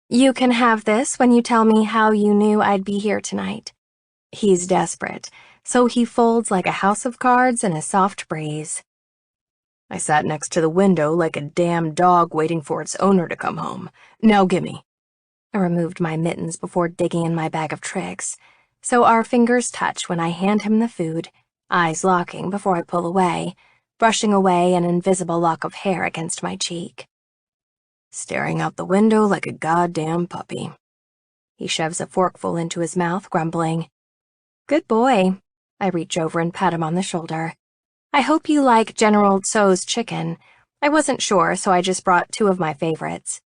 You can have this when you tell me how you knew I'd be here tonight. He's desperate, so he folds like a house of cards in a soft breeze. I sat next to the window like a damn dog waiting for its owner to come home. Now gimme. I removed my mittens before digging in my bag of tricks, so our fingers touch when I hand him the food, eyes locking before I pull away, brushing away an invisible lock of hair against my cheek. Staring out the window like a goddamn puppy. He shoves a forkful into his mouth, grumbling. Good boy. I reach over and pat him on the shoulder. I hope you like General Tso's chicken. I wasn't sure, so I just brought 2 of my favorites.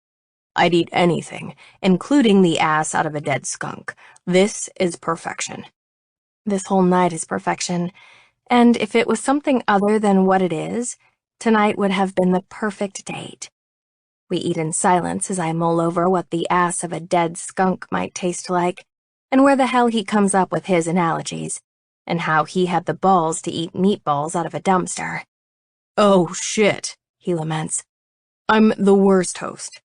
I'd eat anything, including the ass out of a dead skunk. This is perfection. This whole night is perfection, and if it was something other than what it is, tonight would have been the perfect date. We eat in silence as I mull over what the ass of a dead skunk might taste like, and where the hell he comes up with his analogies, and how he had the balls to eat meatballs out of a dumpster. Oh, shit, he laments. I'm the worst host.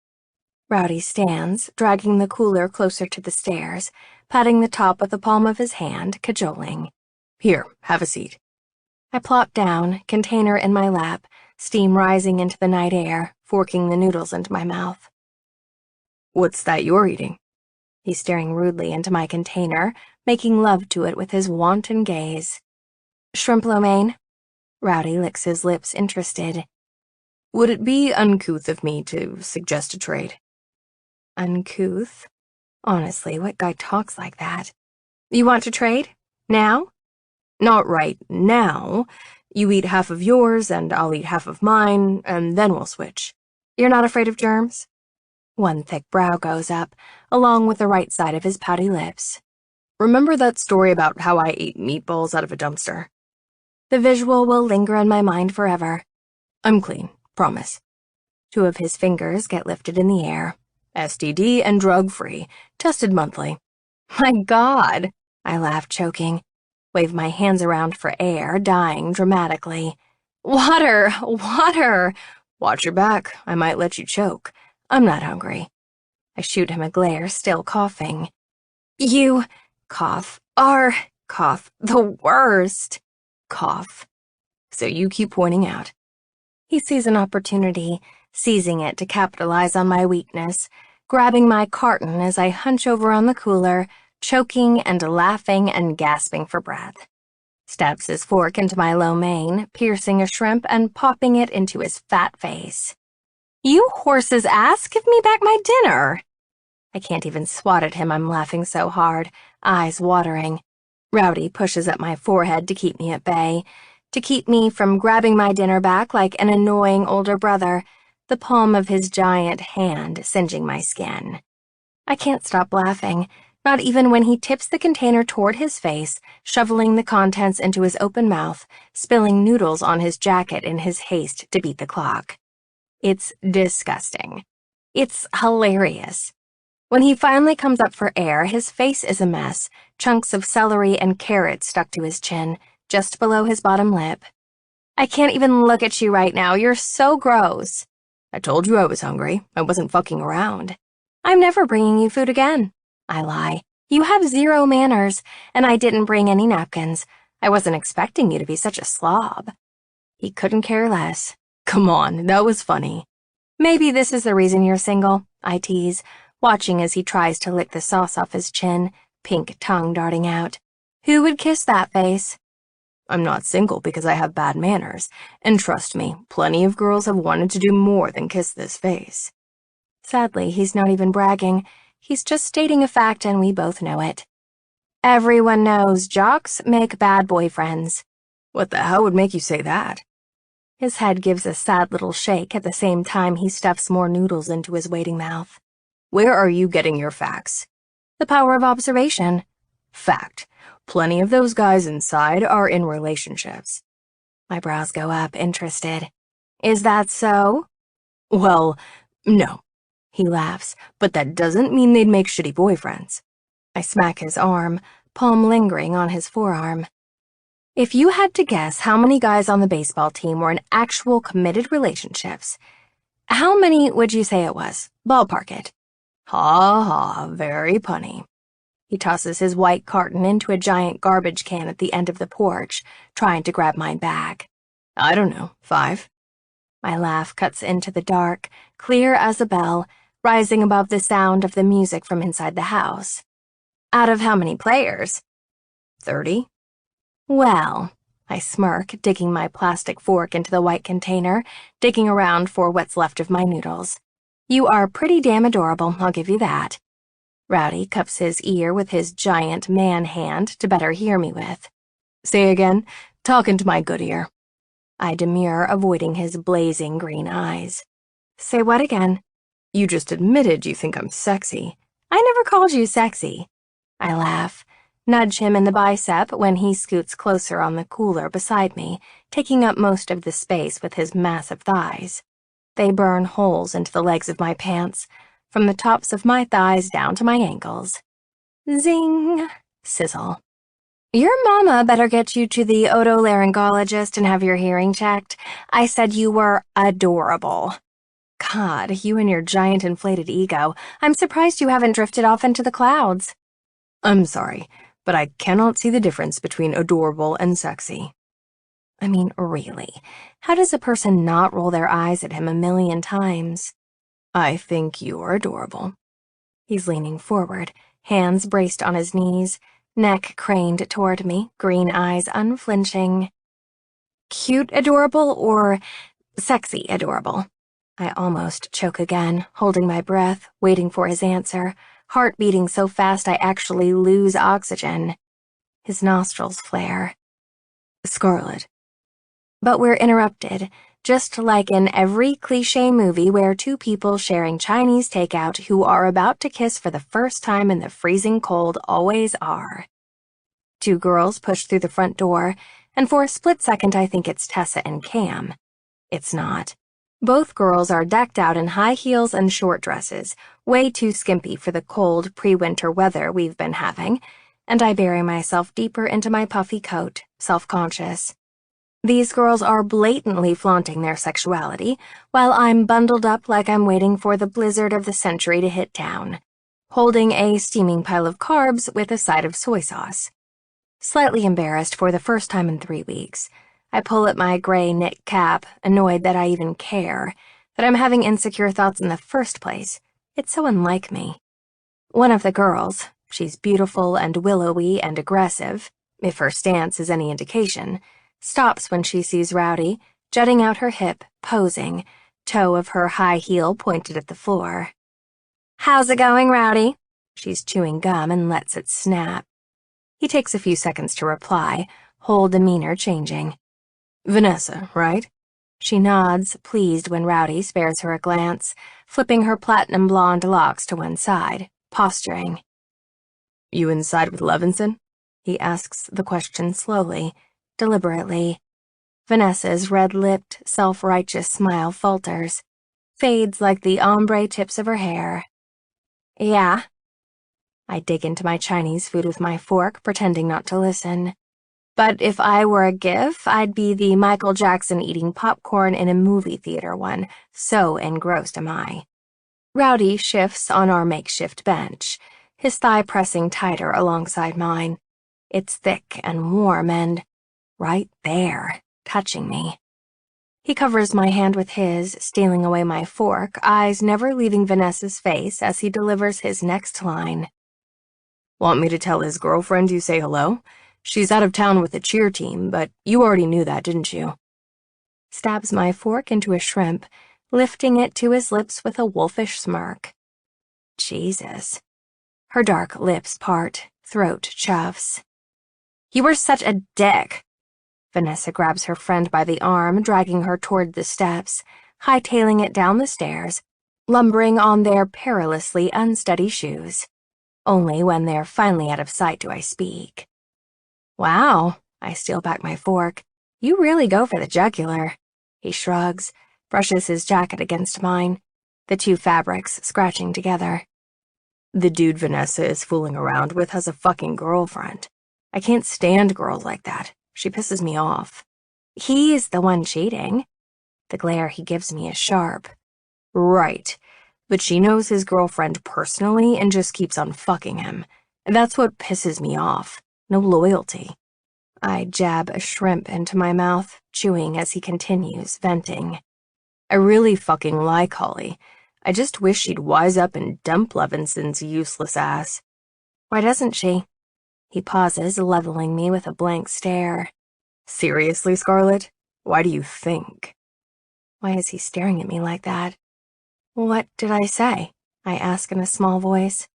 Rowdy stands, dragging the cooler closer to the stairs, patting the top with the palm of his hand, cajoling. Here, have a seat. I plop down, container in my lap, steam rising into the night air, forking the noodles into my mouth. What's that you're eating? He's staring rudely into my container, making love to it with his wanton gaze. Shrimp lo mein. Rowdy licks his lips, interested. Would it be uncouth of me to suggest a trade? Uncouth? Honestly, what guy talks like that? You want to trade? Now? Not right now. You eat half of yours, and I'll eat half of mine, and then we'll switch. You're not afraid of germs? One thick brow goes up, along with the right side of his pouty lips. Remember that story about how I ate meatballs out of a dumpster? The visual will linger in my mind forever. I'm clean, promise. 2 of his fingers get lifted in the air. STD and drug-free, tested monthly. My God, I laugh, choking. Wave my hands around for air, dying dramatically. Water! Water! Watch your back, I might let you choke. I'm not hungry. I shoot him a glare, still coughing. You, cough, are, cough, the worst. Cough. So you keep pointing out. He sees an opportunity, seizing it to capitalize on my weakness, grabbing my carton as I hunch over on the cooler, choking and laughing and gasping for breath. Stabs his fork into my lo mein, piercing a shrimp and popping it into his fat face. You horse's ass, give me back my dinner! I can't even swat at him, I'm laughing so hard, eyes watering. Rowdy pushes at my forehead to keep me at bay, to keep me from grabbing my dinner back like an annoying older brother, the palm of his giant hand singeing my skin. I can't stop laughing, not even when he tips the container toward his face, shoveling the contents into his open mouth, spilling noodles on his jacket in his haste to beat the clock. It's disgusting. It's hilarious. When he finally comes up for air, his face is a mess, chunks of celery and carrots stuck to his chin, just below his bottom lip. I can't even look at you right now, you're so gross. I told you I was hungry. I wasn't fucking around. I'm never bringing you food again. I lie. You have 0 manners, and I didn't bring any napkins. I wasn't expecting you to be such a slob. He couldn't care less. Come on, that was funny. Maybe this is the reason you're single, I tease, watching as he tries to lick the sauce off his chin, pink tongue darting out. Who would kiss that face? I'm not single because I have bad manners, and trust me, plenty of girls have wanted to do more than kiss this face. Sadly, he's not even bragging. He's just stating a fact, and we both know it. Everyone knows jocks make bad boyfriends. What the hell would make you say that? His head gives a sad little shake at the same time he stuffs more noodles into his waiting mouth. Where are you getting your facts? The power of observation. Fact. Plenty of those guys inside are in relationships. My brows go up, interested. Is that so? Well, no. He laughs, but that doesn't mean they'd make shitty boyfriends. I smack his arm, palm lingering on his forearm. If you had to guess how many guys on the baseball team were in actual committed relationships, how many would you say it was? Ballpark it. Ha ha, very punny. He tosses his white carton into a giant garbage can at the end of the porch, trying to grab mine back. I don't know, 5? My laugh cuts into the dark, clear as a bell, rising above the sound of the music from inside the house. Out of how many players? 30? Well, I smirk, digging my plastic fork into the white container, digging around for what's left of my noodles. You are pretty damn adorable, I'll give you that. Rowdy cups his ear with his giant man hand to better hear me with. Say again, talking to my good ear. I demur, avoiding his blazing green eyes. Say what again? You just admitted you think I'm sexy. I never called you sexy. I laugh, nudge him in the bicep when he scoots closer on the cooler beside me, taking up most of the space with his massive thighs. They burn holes into the legs of my pants, from the tops of my thighs down to my ankles. Zing! Sizzle. Your mama better get you to the otolaryngologist and have your hearing checked. I said you were adorable. God, you and your giant inflated ego. I'm surprised you haven't drifted off into the clouds. I'm sorry, but I cannot see the difference between adorable and sexy. I mean, really, how does a person not roll their eyes at him a million times? I think you're adorable. He's leaning forward, hands braced on his knees, neck craned toward me, green eyes unflinching. Cute adorable or sexy adorable? I almost choke again, holding my breath, waiting for his answer, heart beating so fast I actually lose oxygen. His nostrils flare. Scarlet. But we're interrupted, just like in every cliché movie where two people sharing Chinese takeout who are about to kiss for the first time in the freezing cold always are. Two girls push through the front door, and for a split second I think it's Tessa and Cam. It's not. Both girls are decked out in high heels and short dresses, way too skimpy for the cold pre-winter weather we've been having, and I bury myself deeper into my puffy coat, self-conscious. These girls are blatantly flaunting their sexuality, while I'm bundled up like I'm waiting for the blizzard of the century to hit town, holding a steaming pile of carbs with a side of soy sauce. Slightly embarrassed for the first time in 3 weeks, I pull at my gray knit cap, annoyed that I even care, that I'm having insecure thoughts in the first place. It's so unlike me. One of the girls, she's beautiful and willowy and aggressive, if her stance is any indication, stops when she sees Rowdy, jutting out her hip, posing, toe of her high heel pointed at the floor. "How's it going, Rowdy?" She's chewing gum and lets it snap. He takes a few seconds to reply, whole demeanor changing. Vanessa, right? She nods, pleased when Rowdy spares her a glance, flipping her platinum blonde locks to one side, posturing. You inside with Levinson? He asks the question slowly, deliberately. Vanessa's red-lipped, self-righteous smile falters, fades like the ombre tips of her hair. Yeah. I dig into my Chinese food with my fork, pretending not to listen. But if I were a GIF, I'd be the Michael Jackson eating popcorn in a movie theater one, so engrossed am I. Rowdy shifts on our makeshift bench, his thigh pressing tighter alongside mine. It's thick and warm and right there, touching me. He covers my hand with his, stealing away my fork, eyes never leaving Vanessa's face as he delivers his next line. Want me to tell his girlfriend you say hello? She's out of town with the cheer team, but you already knew that, didn't you? Stabs my fork into a shrimp, lifting it to his lips with a wolfish smirk. Jesus. Her dark lips part, throat chuffs. You were such a dick. Vanessa grabs her friend by the arm, dragging her toward the steps, hightailing it down the stairs, lumbering on their perilously unsteady shoes. Only when they're finally out of sight do I speak. Wow, I steal back my fork. You really go for the jugular. He shrugs, brushes his jacket against mine, the two fabrics scratching together. The dude Vanessa is fooling around with has a fucking girlfriend. I can't stand girls like that. She pisses me off. He's the one cheating. The glare he gives me is sharp. Right, but she knows his girlfriend personally and just keeps on fucking him. That's what pisses me off. No loyalty. I jab a shrimp into my mouth, chewing as he continues, venting. I really fucking like Holly. I just wish she'd wise up and dump Levinson's useless ass. Why doesn't she? He pauses, leveling me with a blank stare. Seriously, Scarlet? Why do you think? Why is he staring at me like that? What did I say? I ask in a small voice.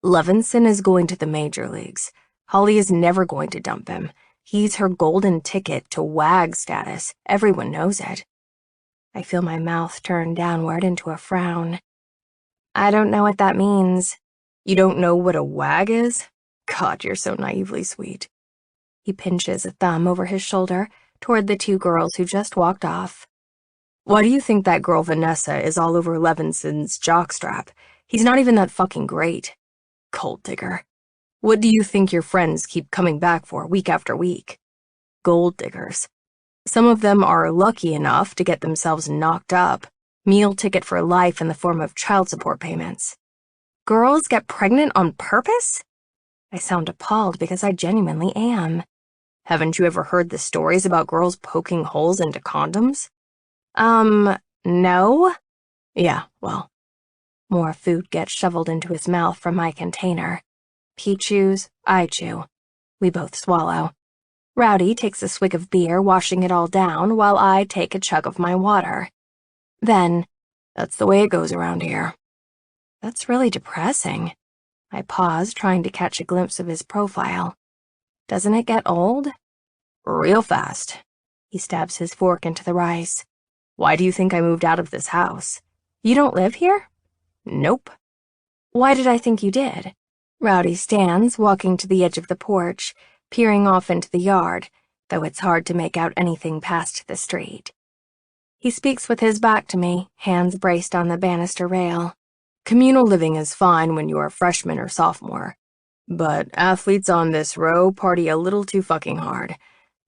Levinson is going to the major leagues. Holly is never going to dump him. He's her golden ticket to WAG status. Everyone knows it. I feel my mouth turn downward into a frown. I don't know what that means. You don't know what a WAG is? God, you're so naively sweet. He pinches a thumb over his shoulder toward the two girls who just walked off. Why do you think that girl Vanessa is all over Levinson's jockstrap? He's not even that fucking great. Gold digger. What do you think your friends keep coming back for week after week? Gold diggers. Some of them are lucky enough to get themselves knocked up, meal ticket for life in the form of child support payments. Girls get pregnant on purpose? I sound appalled because I genuinely am. Haven't you ever heard the stories about girls poking holes into condoms? No? Yeah, well. More food gets shoveled into his mouth from my container. He chews, I chew. We both swallow. Rowdy takes a swig of beer, washing it all down, while I take a chug of my water. Then, "That's the way it goes around here." that's really depressing. I pause, trying to catch a glimpse of his profile. Doesn't it get old? "Real fast." He stabs his fork into the rice. "Why do you think I moved out of this house?" You don't live here? "Nope." Why did I think you did? Rowdy stands, walking to the edge of the porch, peering off into the yard, though it's hard to make out anything past the street. He speaks with his back to me, hands braced on the banister rail. "Communal living is fine when you're a freshman or sophomore, but athletes on this row party a little too fucking hard.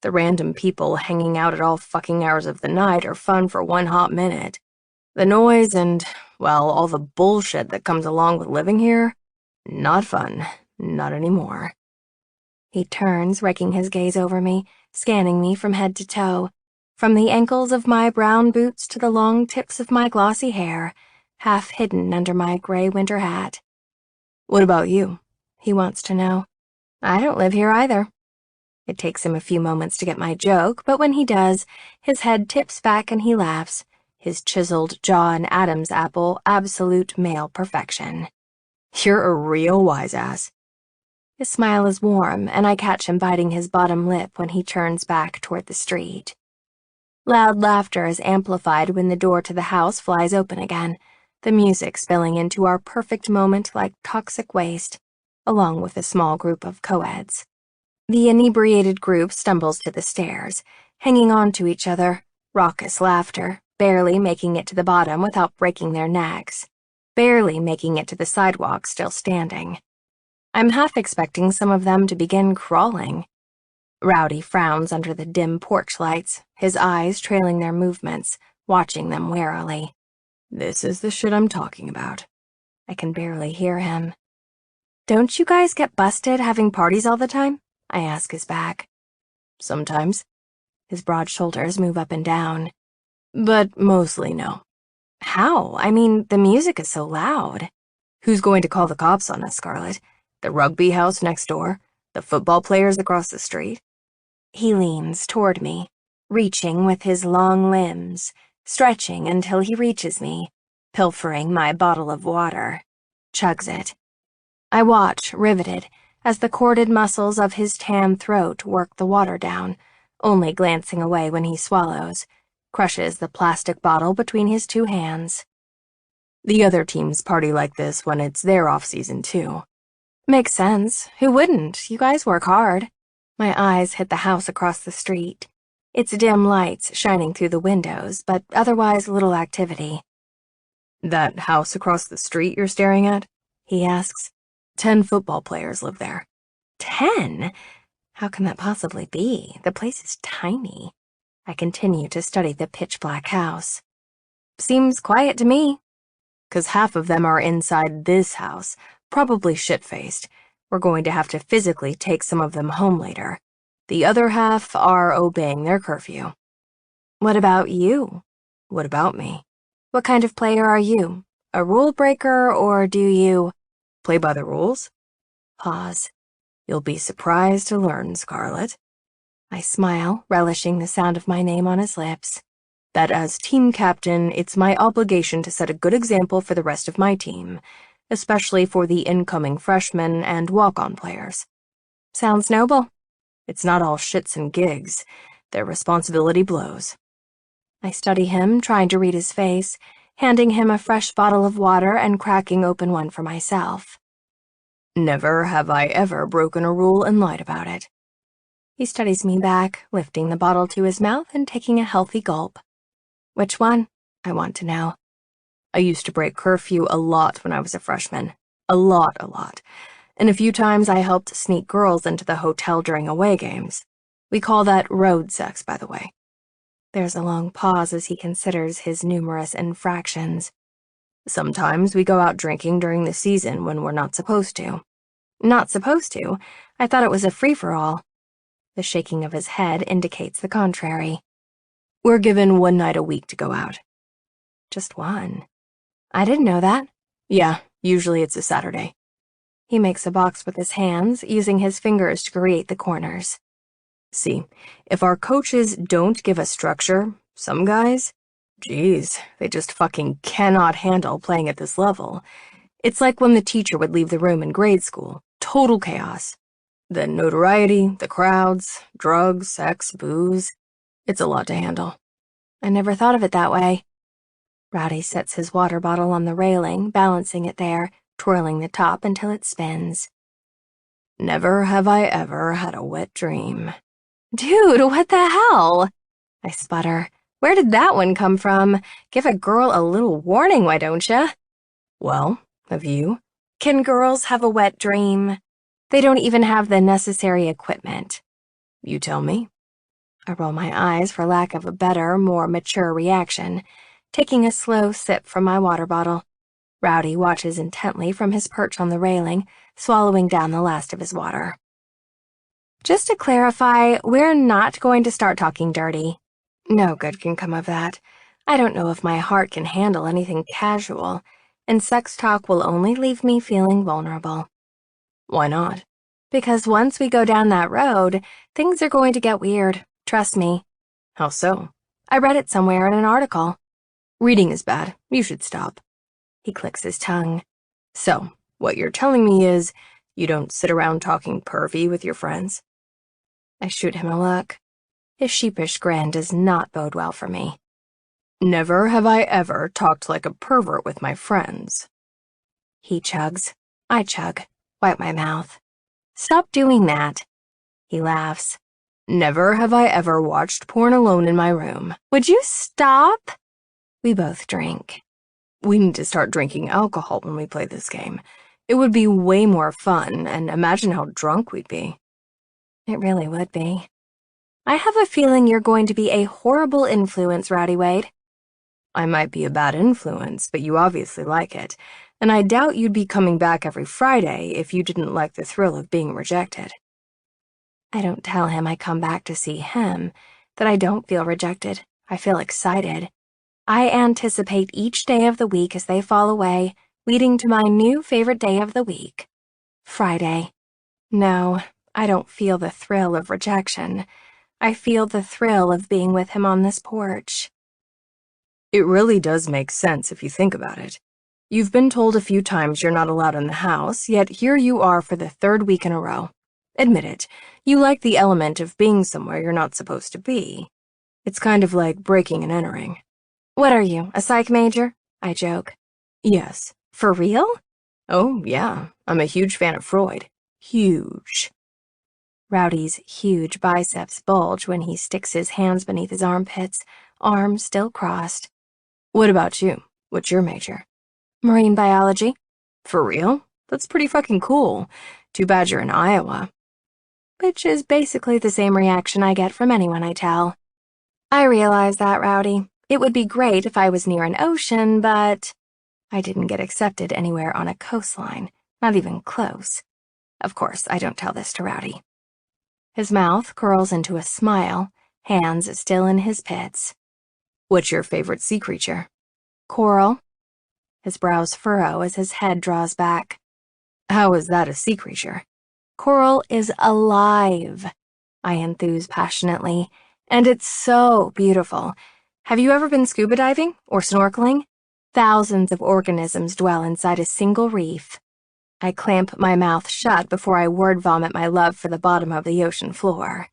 The random people hanging out at all fucking hours of the night are fun for one hot minute. The noise and, well, all the bullshit that comes along with living here, not fun, not anymore." He turns, raking his gaze over me, scanning me from head to toe, from the ankles of my brown boots to the long tips of my glossy hair, half hidden under my gray winter hat. "What about you?" He wants to know. I don't live here either. It takes him a few moments to get my joke, but when he does, his head tips back and he laughs, his chiseled jaw an Adam's apple, absolute male perfection. "You're a real wise ass." His smile is warm, and I catch him biting his bottom lip when he turns back toward the street. Loud laughter is amplified when the door to the house flies open again, the music spilling into our perfect moment like toxic waste, along with a small group of co-eds. The inebriated group stumbles to the stairs, hanging on to each other, raucous laughter, barely making it to the bottom without breaking their necks, barely making it to the sidewalk still standing. I'm half expecting some of them to begin crawling. Rowdy frowns under the dim porch lights, his eyes trailing their movements, watching them warily. "This is the shit I'm talking about." I can barely hear him. Don't you guys get busted having parties all the time? I ask his back. "Sometimes." His broad shoulders move up and down. "But mostly no." How? I mean, the music is so loud. "Who's going to call the cops on us, Scarlett? The rugby house next door? The football players across the street?" He leans toward me, reaching with his long limbs, stretching until he reaches me, pilfering my bottle of water, chugs it. I watch, riveted, as the corded muscles of his tan throat work the water down, only glancing away when he swallows, crushes the plastic bottle between his two hands. "The other teams party like this when it's their off-season, too." Makes sense. Who wouldn't? You guys work hard. My eyes hit the house across the street. Its dim lights shining through the windows, but otherwise little activity. "That house across the street you're staring at?" He asks. 10 football players live there. 10? How can that possibly be? The place is tiny. I continue to study the pitch-black house. Seems quiet to me. "'Cause half of them are inside this house, probably shit-faced. We're going to have to physically take some of them home later. The other half are obeying their curfew." What about you? "What about me?" What kind of player are you? A rule breaker, or do you "Play by the rules?" Pause. "You'll be surprised to learn, Scarlett." I smile, relishing the sound of my name on his lips. "That as team captain, it's my obligation to set a good example for the rest of my team, especially for the incoming freshmen and walk-on players." Sounds noble. "It's not all shits and gigs. Their responsibility blows." I study him, trying to read his face, handing him a fresh bottle of water and cracking open one for myself. "Never have I ever broken a rule and lied about it." He studies me back, lifting the bottle to his mouth and taking a healthy gulp. Which one? I want to know. "I used to break curfew a lot when I was a freshman. A lot. And a few times I helped sneak girls into the hotel during away games. We call that road sex, by the way." There's a long pause as he considers his numerous infractions. "Sometimes we go out drinking during the season when we're not supposed to." Not supposed to? I thought it was a free-for-all. The shaking of his head indicates the contrary. "We're given 1 night a week to go out." Just one. I didn't know that. "Yeah, usually it's a Saturday." He makes a box with his hands, using his fingers to create the corners. See, if our coaches don't give us structure, some guys, geez, they just fucking cannot handle playing at this level. It's like when the teacher would leave the room in grade school. Total chaos. The notoriety, the crowds, drugs, sex, booze. It's a lot to handle. I never thought of it that way. Rowdy sets his water bottle on the railing, balancing it there, twirling the top until it spins. Never have I ever had a wet dream. Dude, what the hell? I sputter. Where did that one come from? Give a girl a little warning, why don't ya? Well, have you? Can girls have a wet dream? They don't even have the necessary equipment. You tell me. I roll my eyes for lack of a better, more mature reaction, taking a slow sip from my water bottle. Rowdy watches intently from his perch on the railing, swallowing down the last of his water. Just to clarify, we're not going to start talking dirty. No good can come of that. I don't know if my heart can handle anything casual, and sex talk will only leave me feeling vulnerable. Why not? Because once we go down that road, things are going to get weird. Trust me. How so? I read it somewhere in an article. Reading is bad. You should stop. He clicks his tongue. So, what you're telling me is you don't sit around talking pervy with your friends? I shoot him a look. His sheepish grin does not bode well for me. Never have I ever talked like a pervert with my friends. He chugs. I chug. Wipe my mouth. Stop doing that. He laughs. Never have I ever watched porn alone in my room. Would you stop? We both drink. We need to start drinking alcohol when we play this game. It would be way more fun, and imagine how drunk we'd be. It really would be. I have a feeling you're going to be a horrible influence, Rowdy Wade. I might be a bad influence, but you obviously like it, and I doubt you'd be coming back every Friday if you didn't like the thrill of being rejected. I don't tell him I come back to see him, that I don't feel rejected. I feel excited. I anticipate each day of the week as they fall away, leading to my new favorite day of the week, Friday. No, I don't feel the thrill of rejection. I feel the thrill of being with him on this porch. It really does make sense if you think about it. You've been told a few times you're not allowed in the house, yet here you are for the third week in a row. Admit it, you like the element of being somewhere you're not supposed to be. It's kind of like breaking and entering. What are you, a psych major? I joke. Yes. For real? Oh, yeah. I'm a huge fan of Freud. Huge. Rowdy's huge biceps bulge when he sticks his hands beneath his armpits, arms still crossed. What about you? What's your major? Marine biology. For real? That's pretty fucking cool. Too bad you're in Iowa. Which is basically the same reaction I get from anyone I tell. I realize that, Rowdy. It would be great if I was near an ocean, but I didn't get accepted anywhere on a coastline, not even close. Of course, I don't tell this to Rowdy. His mouth curls into a smile, hands still in his pits. What's your favorite sea creature? Coral. His brows furrow as his head draws back. How is that a sea creature? Coral is alive, I enthuse passionately, and it's so beautiful. Have you ever been scuba diving or snorkeling? Thousands of organisms dwell inside a single reef. I clamp my mouth shut before I word vomit my love for the bottom of the ocean floor.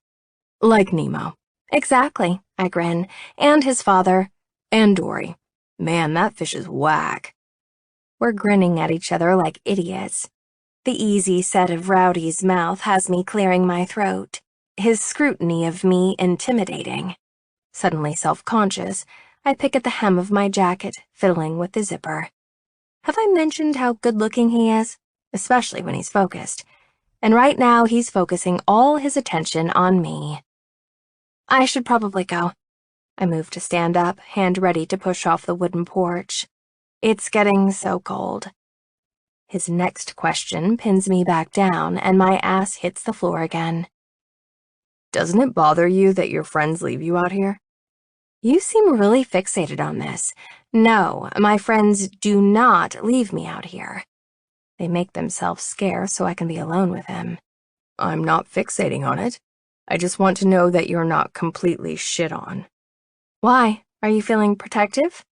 Like Nemo. Exactly, I grin. And his father. And Dory. Man, that fish is whack. We're grinning at each other like idiots. The easy set of Rowdy's mouth has me clearing my throat, his scrutiny of me intimidating. Suddenly self-conscious, I pick at the hem of my jacket, fiddling with the zipper. Have I mentioned how good-looking he is? Especially when he's focused. And right now he's focusing all his attention on me. I should probably go. I move to stand up, hand ready to push off the wooden porch. It's getting so cold. His next question pins me back down, and my ass hits the floor again. Doesn't it bother you that your friends leave you out here? You seem really fixated on this. No, my friends do not leave me out here. They make themselves scarce so I can be alone with him. I'm not fixating on it. I just want to know that you're not completely shit on. Why? Are you feeling protective?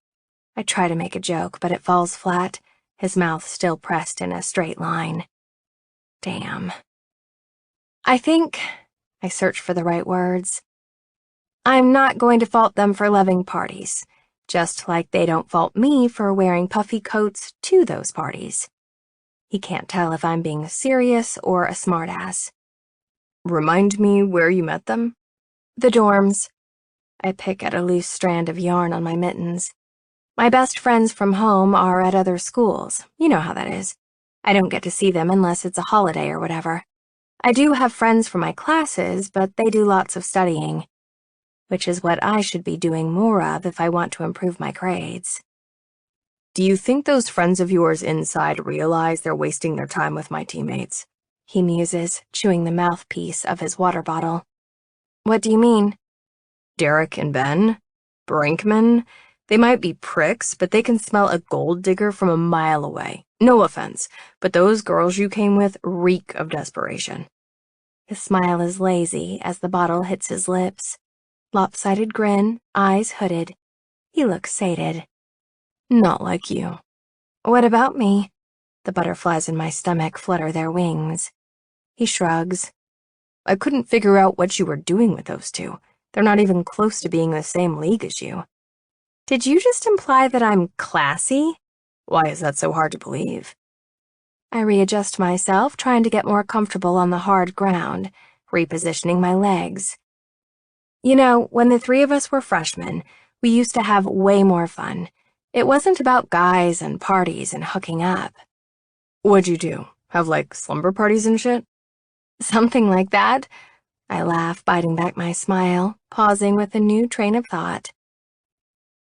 I try to make a joke, but it falls flat, his mouth still pressed in a straight line. Damn. I think, I search for the right words, I'm not going to fault them for loving parties, just like they don't fault me for wearing puffy coats to those parties. He can't tell if I'm being serious or a smartass. Remind me where you met them? The dorms. I pick at a loose strand of yarn on my mittens. My best friends from home are at other schools. You know how that is. I don't get to see them unless it's a holiday or whatever. I do have friends from my classes, but they do lots of studying, which is what I should be doing more of if I want to improve my grades. Do you think those friends of yours inside realize they're wasting their time with my teammates? He muses, chewing the mouthpiece of his water bottle. What do you mean? Derek and Ben? Brinkman? They might be pricks, but they can smell a gold digger from a mile away. No offense, but those girls you came with reek of desperation. His smile is lazy as the bottle hits his lips. Lopsided grin, eyes hooded. He looks sated. Not like you. What about me? The butterflies in my stomach flutter their wings. He shrugs. I couldn't figure out what you were doing with those two. They're not even close to being in the same league as you. Did you just imply that I'm classy? Why is that so hard to believe? I readjust myself, trying to get more comfortable on the hard ground, repositioning my legs. You know, when the three of us were freshmen, we used to have way more fun. It wasn't about guys and parties and hooking up. What'd you do? Have, like, slumber parties and shit? Something like that. I laugh, biting back my smile, pausing with a new train of thought.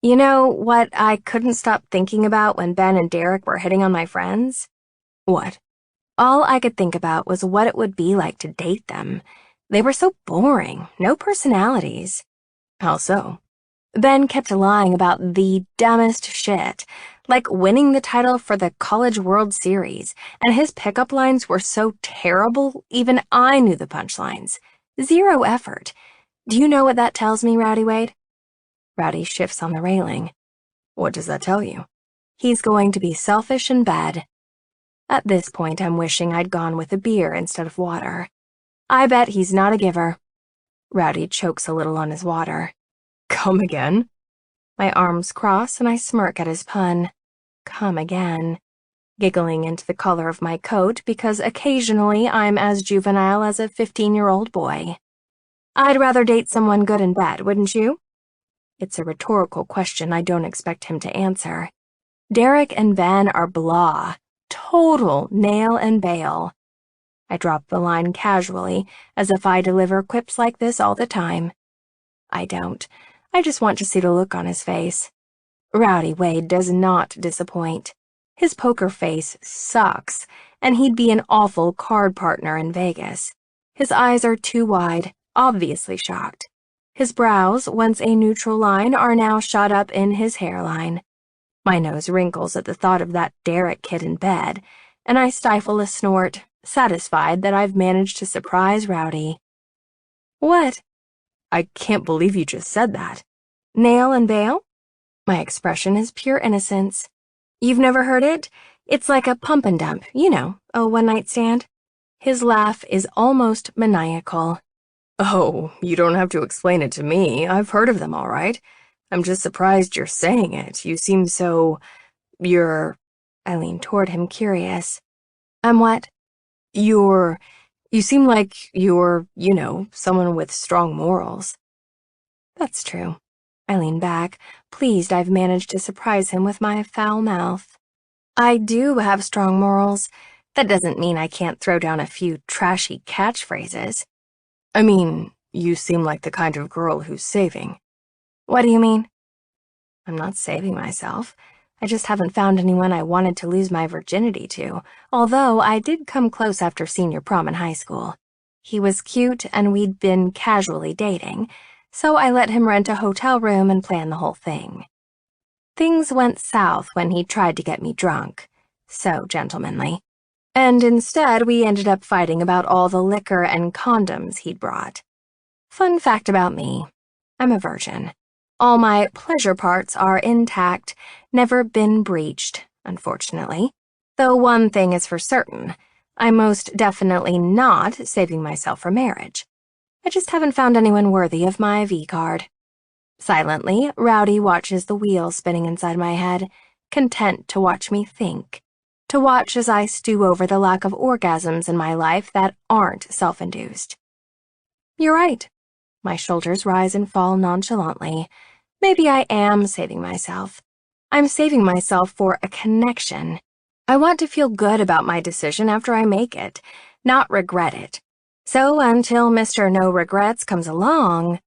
You know what I couldn't stop thinking about when Ben and Derek were hitting on my friends? What? All I could think about was what it would be like to date them. They were so boring, no personalities. How so? Ben kept lying about the dumbest shit, like winning the title for the College World Series, and his pickup lines were so terrible, even I knew the punchlines. Zero effort. Do you know what that tells me, Rowdy Wade? Rowdy shifts on the railing. What does that tell you? He's going to be selfish in bed. At this point, I'm wishing I'd gone with a beer instead of water. I bet he's not a giver. Rowdy chokes a little on his water. Come again? My arms cross and I smirk at his pun. Come again. Giggling into the collar of my coat because occasionally I'm as juvenile as a 15-year-old boy. I'd rather date someone good in bed, wouldn't you? It's a rhetorical question I don't expect him to answer. Derek and Ben are blah. Total nail and bail. I drop the line casually, as if I deliver quips like this all the time. I don't. I just want to see the look on his face. Rowdy Wade does not disappoint. His poker face sucks, and he'd be an awful card partner in Vegas. His eyes are too wide, obviously shocked. His brows, once a neutral line, are now shot up in his hairline. My nose wrinkles at the thought of that Derek kid in bed, and I stifle a snort, satisfied that I've managed to surprise Rowdy. What? I can't believe you just said that. Nail and bail? My expression is pure innocence. You've never heard it? It's like a pump and dump, you know, a one-night stand. His laugh is almost maniacal. Oh, you don't have to explain it to me. I've heard of them, all right. I'm just surprised you're saying it. You seem so... I lean toward him, curious. I'm what? You seem like you're, you know, someone with strong morals. That's true. I lean back, pleased I've managed to surprise him with my foul mouth. I do have strong morals. That doesn't mean I can't throw down a few trashy catchphrases. I mean, you seem like the kind of girl who's saving. What do you mean? I'm not saving myself. I just haven't found anyone I wanted to lose my virginity to, although I did come close after senior prom in high school. He was cute and we'd been casually dating, so I let him rent a hotel room and plan the whole thing. Things went south when he tried to get me drunk, so gentlemanly, and instead we ended up fighting about all the liquor and condoms he'd brought. Fun fact about me, I'm a virgin. All my pleasure parts are intact, never been breached, unfortunately. Though one thing is for certain, I'm most definitely not saving myself for marriage. I just haven't found anyone worthy of my V-card. Silently, Rowdy watches the wheel spinning inside my head, content to watch me think, to watch as I stew over the lack of orgasms in my life that aren't self-induced. You're right. My shoulders rise and fall nonchalantly. Maybe I am saving myself. I'm saving myself for a connection. I want to feel good about my decision after I make it, not regret it. So until Mr. No Regrets comes along...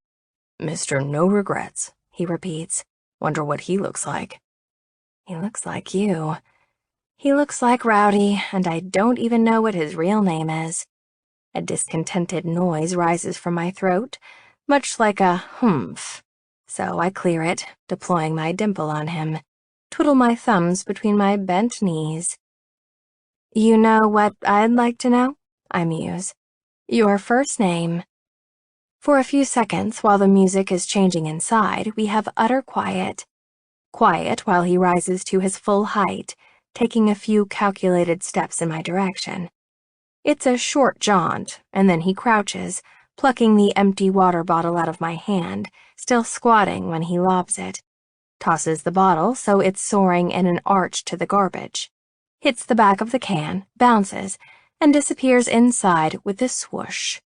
Mr. No Regrets, he repeats. Wonder what he looks like. He looks like you. He looks like Rowdy, and I don't even know what his real name is. A discontented noise rises from my throat, much like a humph. So I clear it, deploying my dimple on him, twiddle my thumbs between my bent knees. You know what I'd like to know? I muse. Your first name. For a few seconds, while the music is changing inside, we have utter quiet. Quiet while he rises to his full height, taking a few calculated steps in my direction. It's a short jaunt, and then he crouches, plucking the empty water bottle out of my hand, still squatting when he lobs it. Tosses the bottle so it's soaring in an arch to the garbage. Hits the back of the can, bounces, and disappears inside with a swoosh.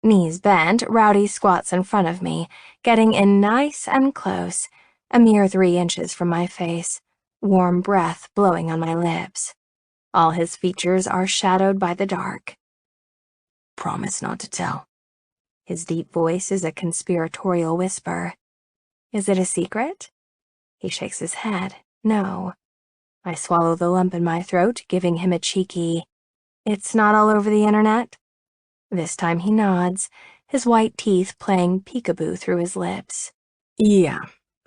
Knees bent, Rowdy squats in front of me, getting in nice and close, a mere 3 inches from my face, warm breath blowing on my lips. All his features are shadowed by the dark. Promise not to tell. His deep voice is a conspiratorial whisper. Is it a secret? He shakes his head. No. I swallow the lump in my throat, giving him a cheeky, "It's not all over the internet?" This time he nods, his white teeth playing peekaboo through his lips. Yeah,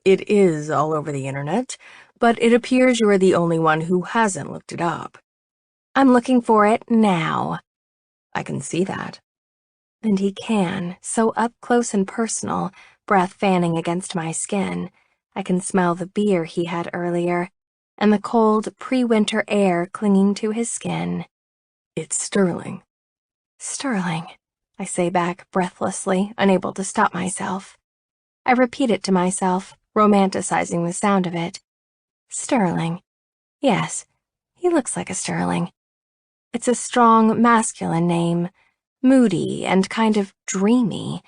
it is all over the internet, but it appears you are the only one who hasn't looked it up. I'm looking for it now. I can see that. And he can, so up close and personal, breath fanning against my skin. I can smell the beer he had earlier, and the cold pre-winter air clinging to his skin. It's Sterling. Sterling, I say back breathlessly, unable to stop myself. I repeat it to myself, romanticizing the sound of it. Sterling. Yes, he looks like a Sterling. It's a strong, masculine name, moody and kind of dreamy,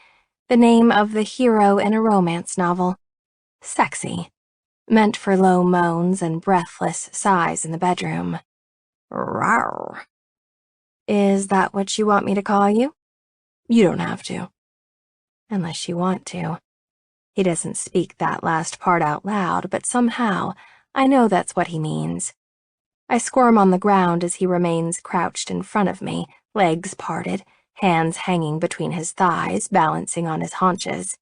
the name of the hero in a romance novel. Sexy, meant for low moans and breathless sighs in the bedroom. Rawr. Is that what you want me to call you? You don't have to. Unless you want to. He doesn't speak that last part out loud, but somehow I know that's what he means. I squirm on the ground as he remains crouched in front of me, legs parted, hands hanging between his thighs, balancing on his haunches.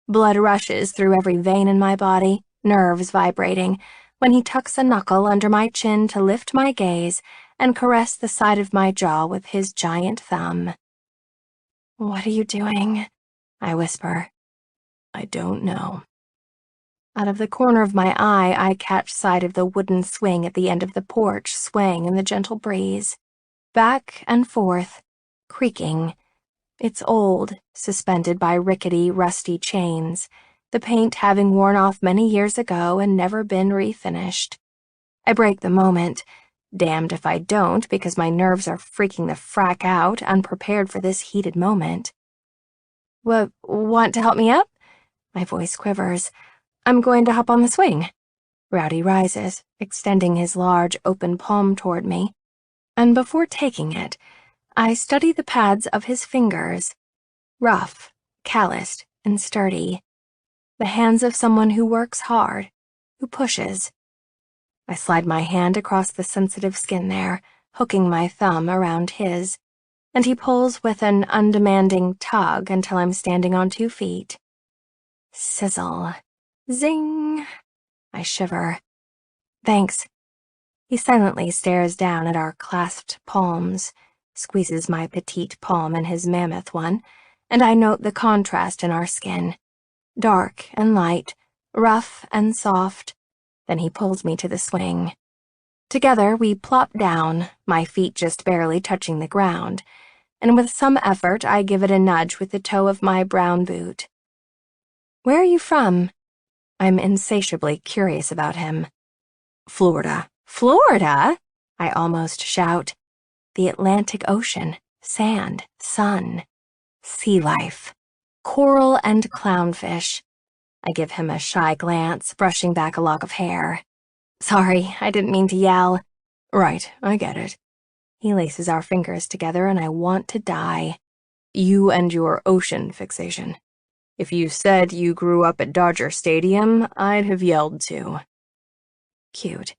Blood rushes through every vein in my body, nerves vibrating, when he tucks a knuckle under my chin to lift my gaze and caress the side of my jaw with his giant thumb. "What are you doing?" I whisper. I don't know. Out of the corner of my eye, I catch sight of the wooden swing at the end of the porch swaying in the gentle breeze. Back and forth, creaking. It's old, suspended by rickety, rusty chains, the paint having worn off many years ago and never been refinished. I break the moment, damned if I don't because my nerves are freaking the frack out, unprepared for this heated moment. Want to help me up? My voice quivers. I'm going to hop on the swing. Rowdy rises, extending his large, open palm toward me. And before taking it, I study the pads of his fingers. Rough, calloused, and sturdy. The hands of someone who works hard, who pushes. I slide my hand across the sensitive skin there, hooking my thumb around his, and he pulls with an undemanding tug until I'm standing on 2 feet. Sizzle. Zing. I shiver. Thanks. He silently stares down at our clasped palms, squeezes my petite palm in his mammoth one, and I note the contrast in our skin. Dark and light, rough and soft. Then he pulls me to the swing. Together, we plop down, my feet just barely touching the ground, and with some effort, I give it a nudge with the toe of my brown boot. Where are you from? I'm insatiably curious about him. Florida. Florida? I almost shout. The Atlantic Ocean, sand, sun, sea life, coral and clownfish. I give him a shy glance, brushing back a lock of hair. Sorry, I didn't mean to yell. Right, I get it. He laces our fingers together and I want to die. You and your ocean fixation. If you said you grew up at Dodger Stadium, I'd have yelled too. Cute.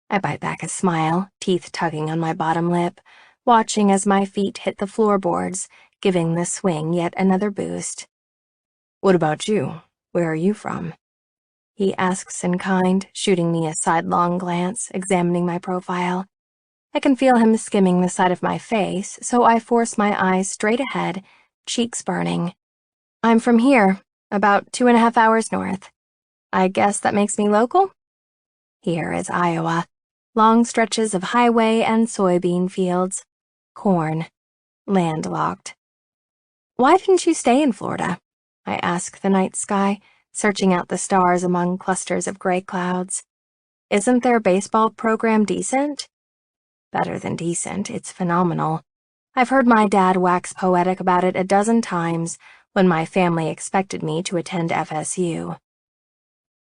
I bite back a smile, teeth tugging on my bottom lip, watching as my feet hit the floorboards, giving the swing yet another boost. What about you? Where are you from? He asks in kind, shooting me a sidelong glance, examining my profile. I can feel him skimming the side of my face, so I force my eyes straight ahead, cheeks burning. I'm from here, about 2.5 hours north. I guess that makes me local? Here is Iowa. Long stretches of highway and soybean fields. Corn. Landlocked. Why didn't you stay in Florida? I ask the night sky, searching out the stars among clusters of gray clouds. Isn't their baseball program decent? Better than decent, it's phenomenal. I've heard my dad wax poetic about it a dozen times when my family expected me to attend FSU.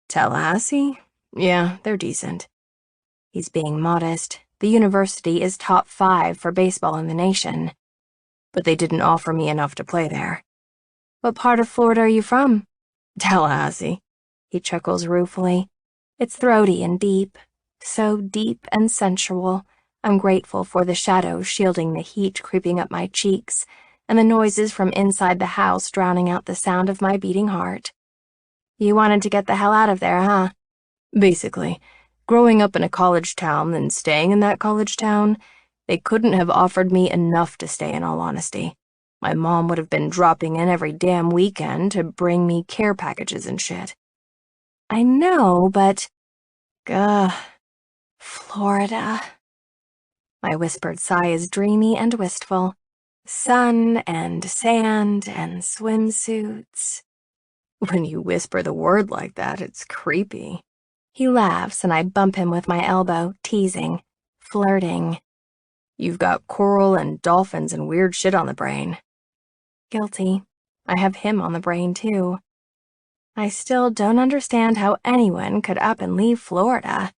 Tallahassee? Yeah, they're decent. He's being modest. The university is top 5 for baseball in the nation. But they didn't offer me enough to play there. What part of Florida are you from? Tallahassee. He chuckles ruefully. It's throaty and deep. So deep and sensual. I'm grateful for the shadows shielding the heat creeping up my cheeks, and the noises from inside the house drowning out the sound of my beating heart. You wanted to get the hell out of there, huh? Basically. Growing up in a college town and staying in that college town, they couldn't have offered me enough to stay, in all honesty. My mom would have been dropping in every damn weekend to bring me care packages and shit. I know, but... Florida. My whispered sigh is dreamy and wistful. Sun and sand and swimsuits. When you whisper the word like that, it's creepy. He laughs and I bump him with my elbow, teasing, flirting. You've got coral and dolphins and weird shit on the brain. Guilty. I have him on the brain, too. I still don't understand how anyone could up and leave Florida.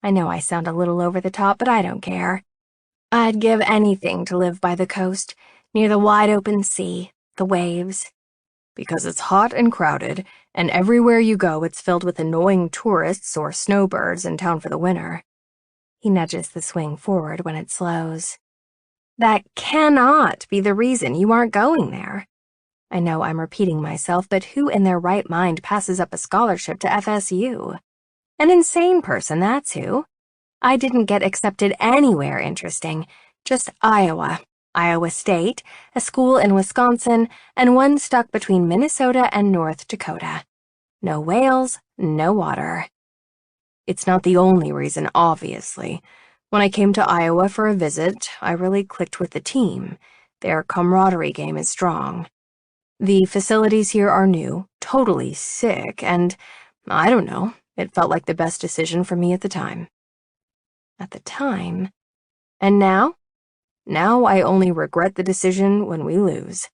I know I sound a little over the top, but I don't care. I'd give anything to live by the coast, near the wide-open sea, the waves. Because it's hot and crowded, and everywhere you go it's filled with annoying tourists or snowbirds in town for the winter. He nudges the swing forward when it slows. That cannot be the reason you aren't going there. I know I'm repeating myself, but who in their right mind passes up a scholarship to FSU? An insane person, that's who. I didn't get accepted anywhere interesting, just Iowa, Iowa State, a school in Wisconsin, and one stuck between Minnesota and North Dakota. No whales, no water. It's not the only reason, obviously. When I came to Iowa for a visit, I really clicked with the team. Their camaraderie game is strong. The facilities here are new, totally sick, and, I don't know, it felt like the best decision for me at the time. At the time? And now? Now I only regret the decision when we lose.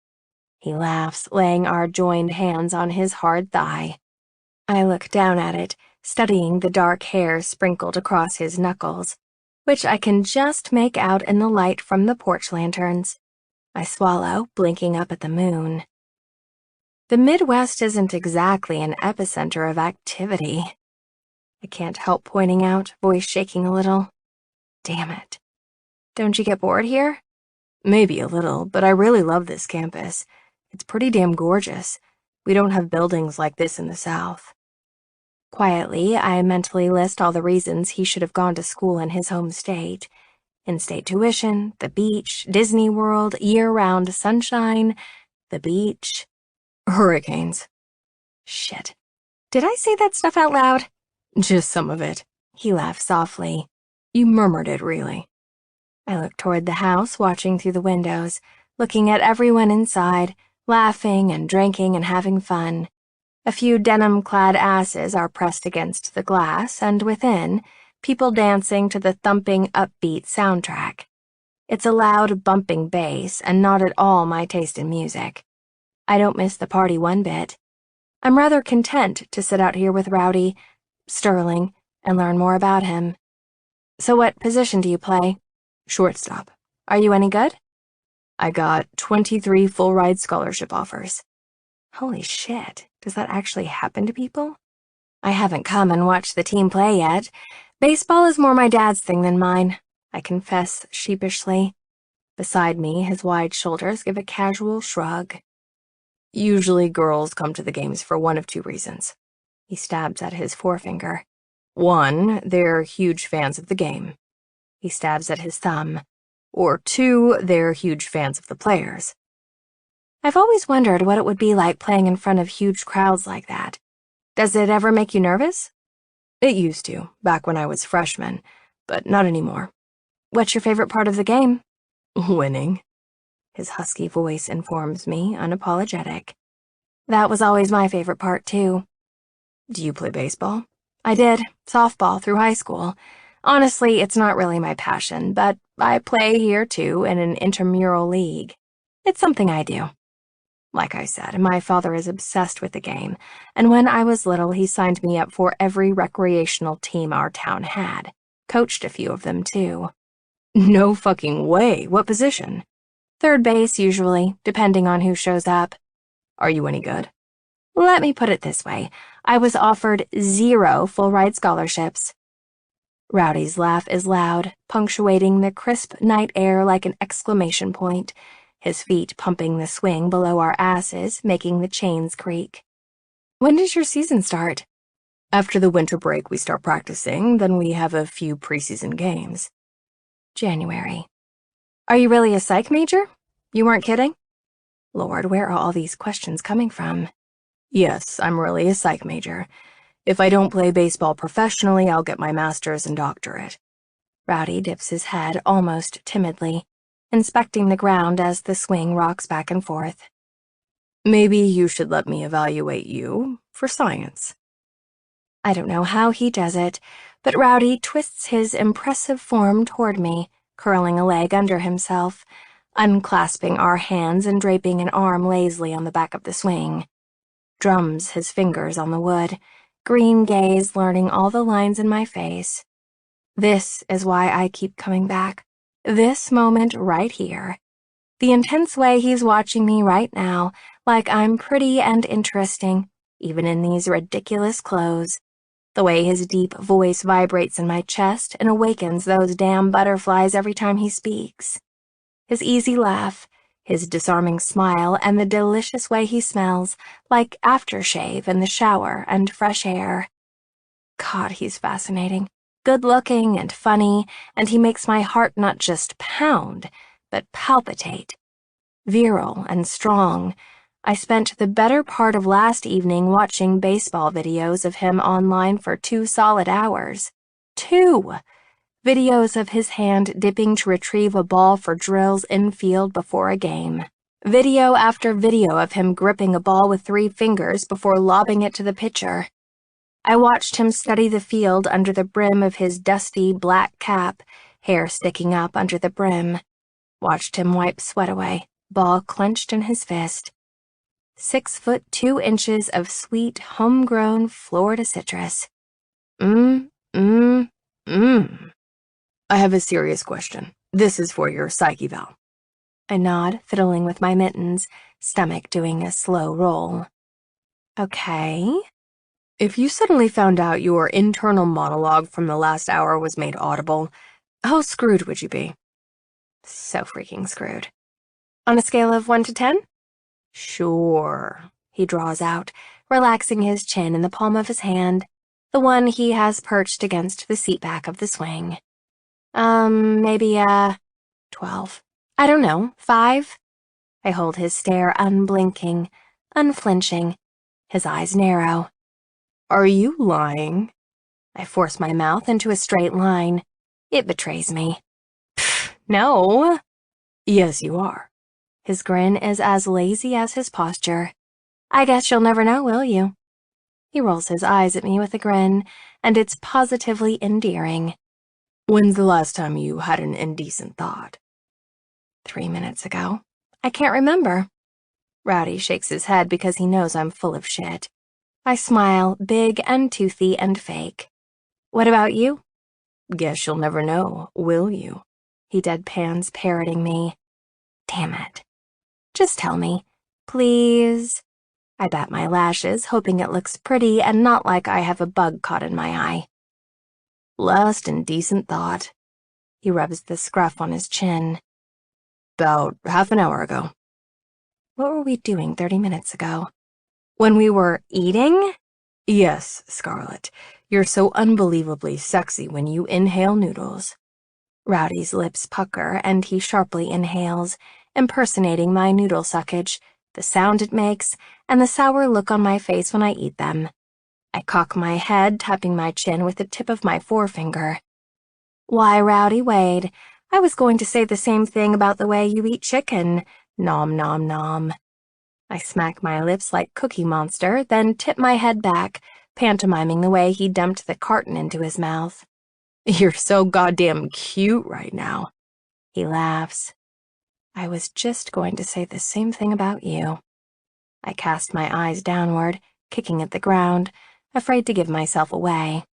He laughs, laying our joined hands on his hard thigh. I look down at it, studying the dark hair sprinkled across his knuckles, which I can just make out in the light from the porch lanterns. I swallow, blinking up at the moon. The Midwest isn't exactly an epicenter of activity. I can't help pointing out, voice shaking a little. Damn it. Don't you get bored here? Maybe a little, but I really love this campus. It's pretty damn gorgeous. We don't have buildings like this in the South. Quietly, I mentally list all the reasons he should have gone to school in his home state. In-state tuition, the beach, Disney World, year-round sunshine, the beach. Hurricanes. Shit. Did I say that stuff out loud? Just some of it. He laughed softly. You murmured it, really. I looked toward the house, watching through the windows, looking at everyone inside, laughing and drinking and having fun. A few denim-clad asses are pressed against the glass, and within, people dancing to the thumping, upbeat soundtrack. It's a loud, bumping bass, and not at all my taste in music. I don't miss the party one bit. I'm rather content to sit out here with Rowdy, Sterling, and learn more about him. So what position do you play? Shortstop. Are you any good? I got 23 full-ride scholarship offers. Holy shit, does that actually happen to people? I haven't come and watched the team play yet. Baseball is more my dad's thing than mine, I confess sheepishly. Beside me, his wide shoulders give a casual shrug. Usually girls come to the games for one of two reasons. He stabs at his forefinger. 1, they're huge fans of the game. He stabs at his thumb. Or 2, they're huge fans of the players. I've always wondered what it would be like playing in front of huge crowds like that. Does it ever make you nervous? It used to, back when I was freshman, but not anymore. What's your favorite part of the game? Winning. His husky voice informs me, unapologetic. That was always my favorite part, too. Do you play baseball? I did, softball through high school. Honestly, it's not really my passion, but I play here, too, in an intramural league. It's something I do. Like I said, my father is obsessed with the game, and when I was little, he signed me up for every recreational team our town had. Coached a few of them, too. No fucking way. What position? Third base, usually, depending on who shows up. Are you any good? Let me put it this way. I was offered 0 full-ride scholarships. Rowdy's laugh is loud, punctuating the crisp night air like an exclamation point, his feet pumping the swing below our asses, making the chains creak. When does your season start? After the winter break, we start practicing, then we have a few preseason games. January. Are you really a psych major? You weren't kidding? Lord, where are all these questions coming from? Yes, I'm really a psych major. If I don't play baseball professionally, I'll get my master's and doctorate. Rowdy dips his head almost timidly, inspecting the ground as the swing rocks back and forth. Maybe you should let me evaluate you for science. I don't know how he does it, but Rowdy twists his impressive form toward me, curling a leg under himself, unclasping our hands and draping an arm lazily on the back of the swing. Drums his fingers on the wood, green gaze learning all the lines in my face. This is why I keep coming back. This moment right here. The intense way he's watching me right now, like I'm pretty and interesting, even in these ridiculous clothes. The way his deep voice vibrates in my chest and awakens those damn butterflies every time he speaks. His easy laugh, his disarming smile, and the delicious way he smells, like aftershave in the shower and fresh air. God, he's fascinating. Good-looking and funny, and he makes my heart not just pound, but palpitate. Virile and strong, I spent the better part of last evening watching baseball videos of him online for 2 solid hours. 2! Videos of his hand dipping to retrieve a ball for drills infield before a game. Video after video of him gripping a ball with 3 fingers before lobbing it to the pitcher. I watched him study the field under the brim of his dusty black cap, hair sticking up under the brim. Watched him wipe sweat away, ball clenched in his fist. 6 foot 2 inches of sweet, homegrown Florida citrus. I have a serious question. This is for your psych eval. I nod, fiddling with my mittens, stomach doing a slow roll. Okay. If you suddenly found out your internal monologue from the last hour was made audible, how screwed would you be? So freaking screwed. On a scale of 1 to 10? Sure, he draws out, relaxing his chin in the palm of his hand, the one he has perched against the seat back of the swing. Maybe, 12. I don't know, 5? I hold his stare unblinking, unflinching, his eyes narrow. Are you lying? I force my mouth into a straight line. It betrays me. No. Yes, you are. His grin is as lazy as his posture. I guess you'll never know, will you? He rolls his eyes at me with a grin, and it's positively endearing. When's the last time you had an indecent thought? 3 minutes ago. I can't remember. Rowdy shakes his head because he knows I'm full of shit. I smile, big and toothy and fake. What about you? Guess you'll never know, will you? He deadpans, parroting me. Damn it. Just tell me, please. I bat my lashes, hoping it looks pretty and not like I have a bug caught in my eye. Last indecent thought. He rubs the scruff on his chin. About half an hour ago. What were we doing 30 minutes ago? When we were eating? Yes, Scarlet. You're so unbelievably sexy when you inhale noodles. Rowdy's lips pucker and he sharply inhales, impersonating my noodle suckage, the sound it makes, and the sour look on my face when I eat them. I cock my head, tapping my chin with the tip of my forefinger. Why, Rowdy Wade, I was going to say the same thing about the way you eat chicken. Nom nom nom. I smack my lips like Cookie Monster, then tip my head back, pantomiming the way he dumped the carton into his mouth. You're so goddamn cute right now. He laughs. I was just going to say the same thing about you. I cast my eyes downward, kicking at the ground, afraid to give myself away.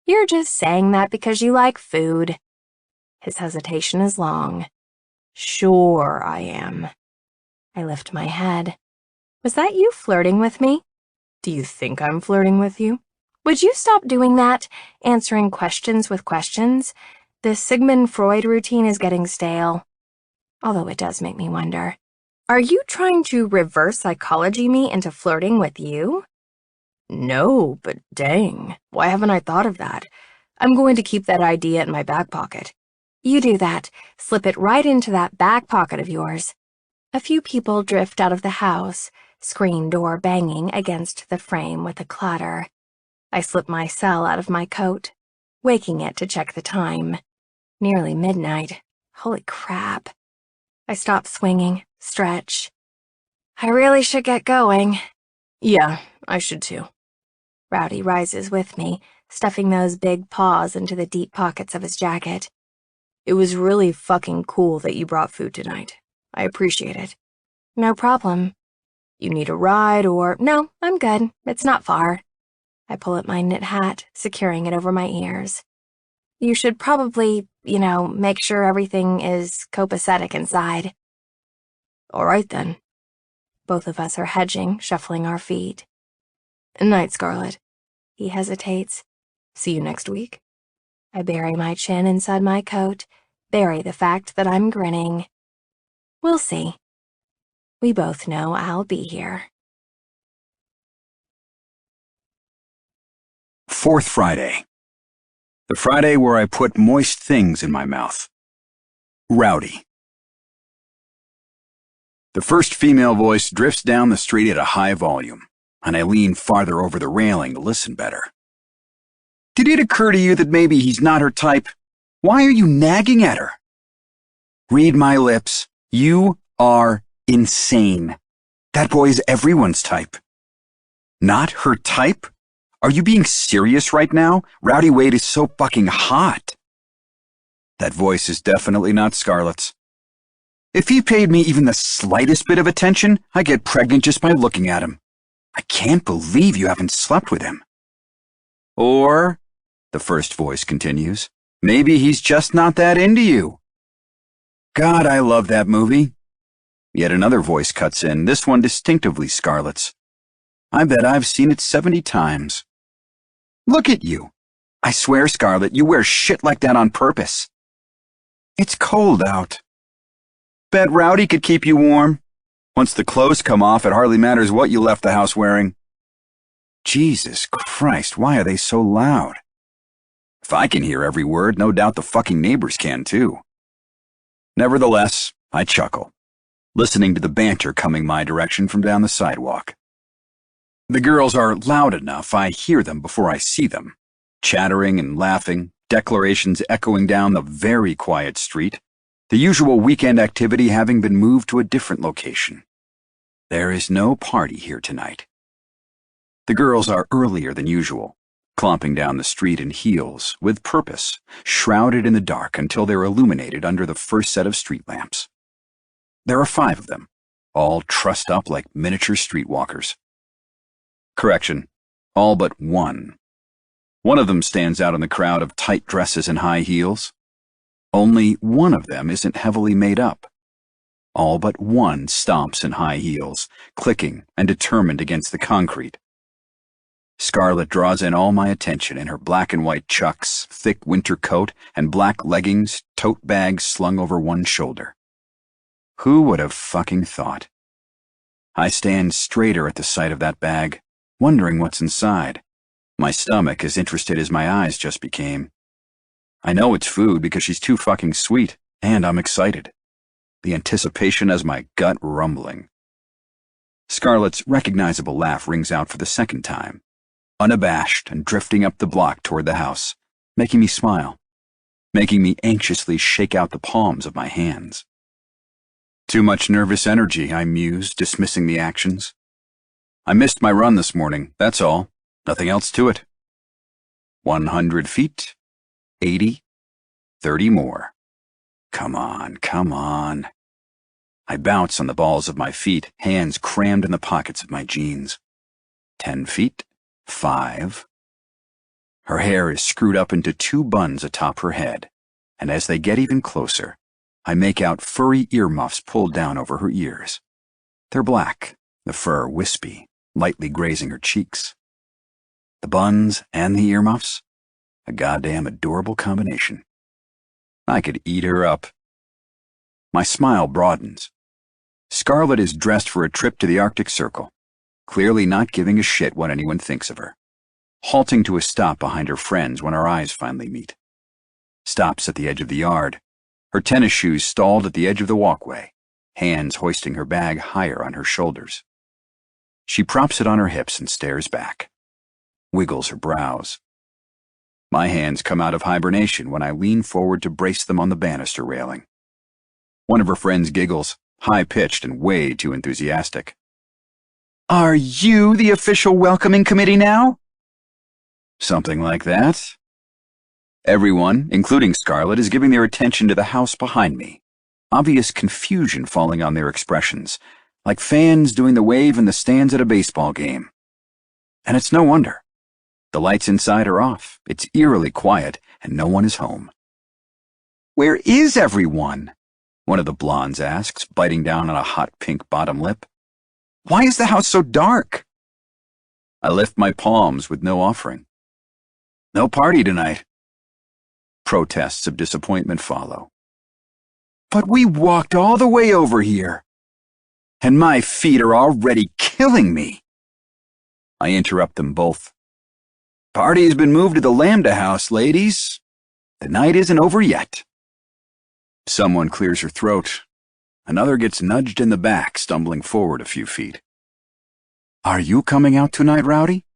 You're just saying that because you like food. His hesitation is long. Sure I am. I lift my head. Was that you flirting with me? Do you think I'm flirting with you? Would you stop doing that, answering questions with questions? This Sigmund Freud routine is getting stale. Although it does make me wonder. Are you trying to reverse psychology me into flirting with you? No, but dang, why haven't I thought of that? I'm going to keep that idea in my back pocket. You do that. Slip it right into that back pocket of yours. A few people drift out of the house, screen door banging against the frame with a clatter. I slip my cell out of my coat, waking it to check the time. Nearly midnight. Holy crap. I stop swinging, stretch. I really should get going. Yeah, I should too. Rowdy rises with me, stuffing those big paws into the deep pockets of his jacket. It was really fucking cool that you brought food tonight. I appreciate it. No problem. You need a ride or... No, I'm good. It's not far. I pull at my knit hat, securing it over my ears. You should probably, make sure everything is copacetic inside. All right, then. Both of us are hedging, shuffling our feet. Night, Scarlet. He hesitates. See you next week. I bury my chin inside my coat, bury the fact that I'm grinning. We'll see. We both know I'll be here. Fourth Friday. The Friday where I put moist things in my mouth. Rowdy. The first female voice drifts down the street at a high volume, and I lean farther over the railing to listen better. Did it occur to you that maybe he's not her type? Why are you nagging at her? Read my lips. You are insane. That boy is everyone's type. Not her type? Are you being serious right now? Rowdy Wade is so fucking hot. That voice is definitely not Scarlett's. If he paid me even the slightest bit of attention, I'd get pregnant just by looking at him. I can't believe you haven't slept with him. Or, the first voice continues, maybe he's just not that into you. God, I love that movie. Yet another voice cuts in, this one distinctively Scarlett's. I bet I've seen it 70 times. Look at you. I swear, Scarlett, you wear shit like that on purpose. It's cold out. Bet Rowdy could keep you warm. Once the clothes come off, it hardly matters what you left the house wearing. Jesus Christ, why are they so loud? If I can hear every word, no doubt the fucking neighbors can too. Nevertheless, I chuckle. listening to the banter coming my direction from down the sidewalk. The girls are loud enough I hear them before I see them, chattering and laughing, declarations echoing down the very quiet street, the usual weekend activity having been moved to a different location. There is no party here tonight. The girls are earlier than usual, clomping down the street in heels, with purpose, shrouded in the dark until they're illuminated under the first set of street lamps. There are 5 of them, all trussed up like miniature streetwalkers. Correction, all but one. One of them stands out in the crowd of tight dresses and high heels. Only one of them isn't heavily made up. All but one stomps in high heels, clicking and determined against the concrete. Scarlett draws in all my attention in her black and white chucks, thick winter coat, and black leggings, tote bag slung over one shoulder. Who would have fucking thought? I stand straighter at the sight of that bag, wondering what's inside. My stomach as interested as my eyes just became. I know it's food because she's too fucking sweet, and I'm excited. The anticipation has my gut rumbling. Scarlett's recognizable laugh rings out for the second time, unabashed and drifting up the block toward the house, making me smile, making me anxiously shake out the palms of my hands. Too much nervous energy, I muse, dismissing the actions. I missed my run this morning, that's all. Nothing else to it. 100 feet, 80, 30 more. Come on, come on. I bounce on the balls of my feet, hands crammed in the pockets of my jeans. 10 feet, 5. Her hair is screwed up into 2 buns atop her head, and as they get even closer, I make out furry earmuffs pulled down over her ears. They're black, the fur wispy, lightly grazing her cheeks. The buns and the earmuffs, a goddamn adorable combination. I could eat her up. My smile broadens. Scarlett is dressed for a trip to the Arctic Circle, clearly not giving a shit what anyone thinks of her, halting to a stop behind her friends when our eyes finally meet. Stops at the edge of the yard, her tennis shoes stalled at the edge of the walkway, hands hoisting her bag higher on her shoulders. She props it on her hips and stares back, wiggles her brows. My hands come out of hibernation when I lean forward to brace them on the banister railing. One of her friends giggles, high-pitched and way too enthusiastic. "Are you the official welcoming committee now?" Something like that. Everyone, including Scarlett, is giving their attention to the house behind me, obvious confusion falling on their expressions, like fans doing the wave in the stands at a baseball game. And it's no wonder. The lights inside are off, it's eerily quiet, and no one is home. "Where is everyone?" one of the blondes asks, biting down on a hot pink bottom lip. "Why is the house so dark?" I lift my palms with no offering. "No party tonight." Protests of disappointment follow. "But we walked all the way over here, and my feet are already killing me." I interrupt them both. "Party's been moved to the Lambda House, ladies. The night isn't over yet." Someone clears her throat. Another gets nudged in the back, stumbling forward a few feet. "Are you coming out tonight, Rowdy?"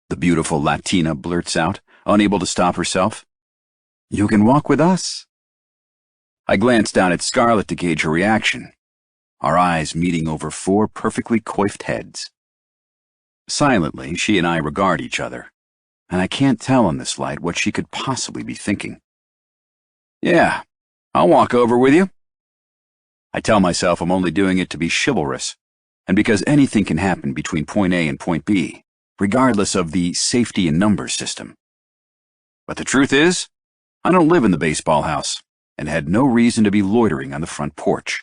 the beautiful Latina blurts out, unable to stop herself. "You can walk with us." I glance down at Scarlett to gauge her reaction, our eyes meeting over 4 perfectly coiffed heads. Silently, she and I regard each other, and I can't tell in this light what she could possibly be thinking. "Yeah, I'll walk over with you." I tell myself I'm only doing it to be chivalrous, and because anything can happen between point A and point B, regardless of the safety in numbers system. But the truth is, I don't live in the baseball house, and had no reason to be loitering on the front porch.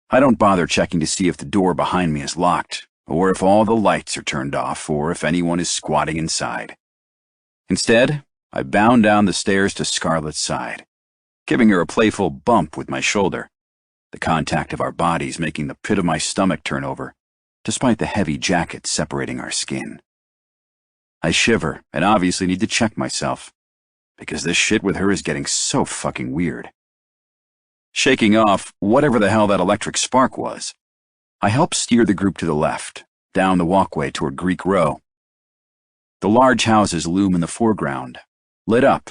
I don't bother checking to see if the door behind me is locked, or if all the lights are turned off, or if anyone is squatting inside. Instead, I bound down the stairs to Scarlett's side, giving her a playful bump with my shoulder, the contact of our bodies making the pit of my stomach turn over, despite the heavy jacket separating our skin. I shiver and obviously need to check myself, because this shit with her is getting so fucking weird. Shaking off whatever the hell that electric spark was, I helped steer the group to the left, down the walkway toward Greek Row. The large houses loom in the foreground, lit up,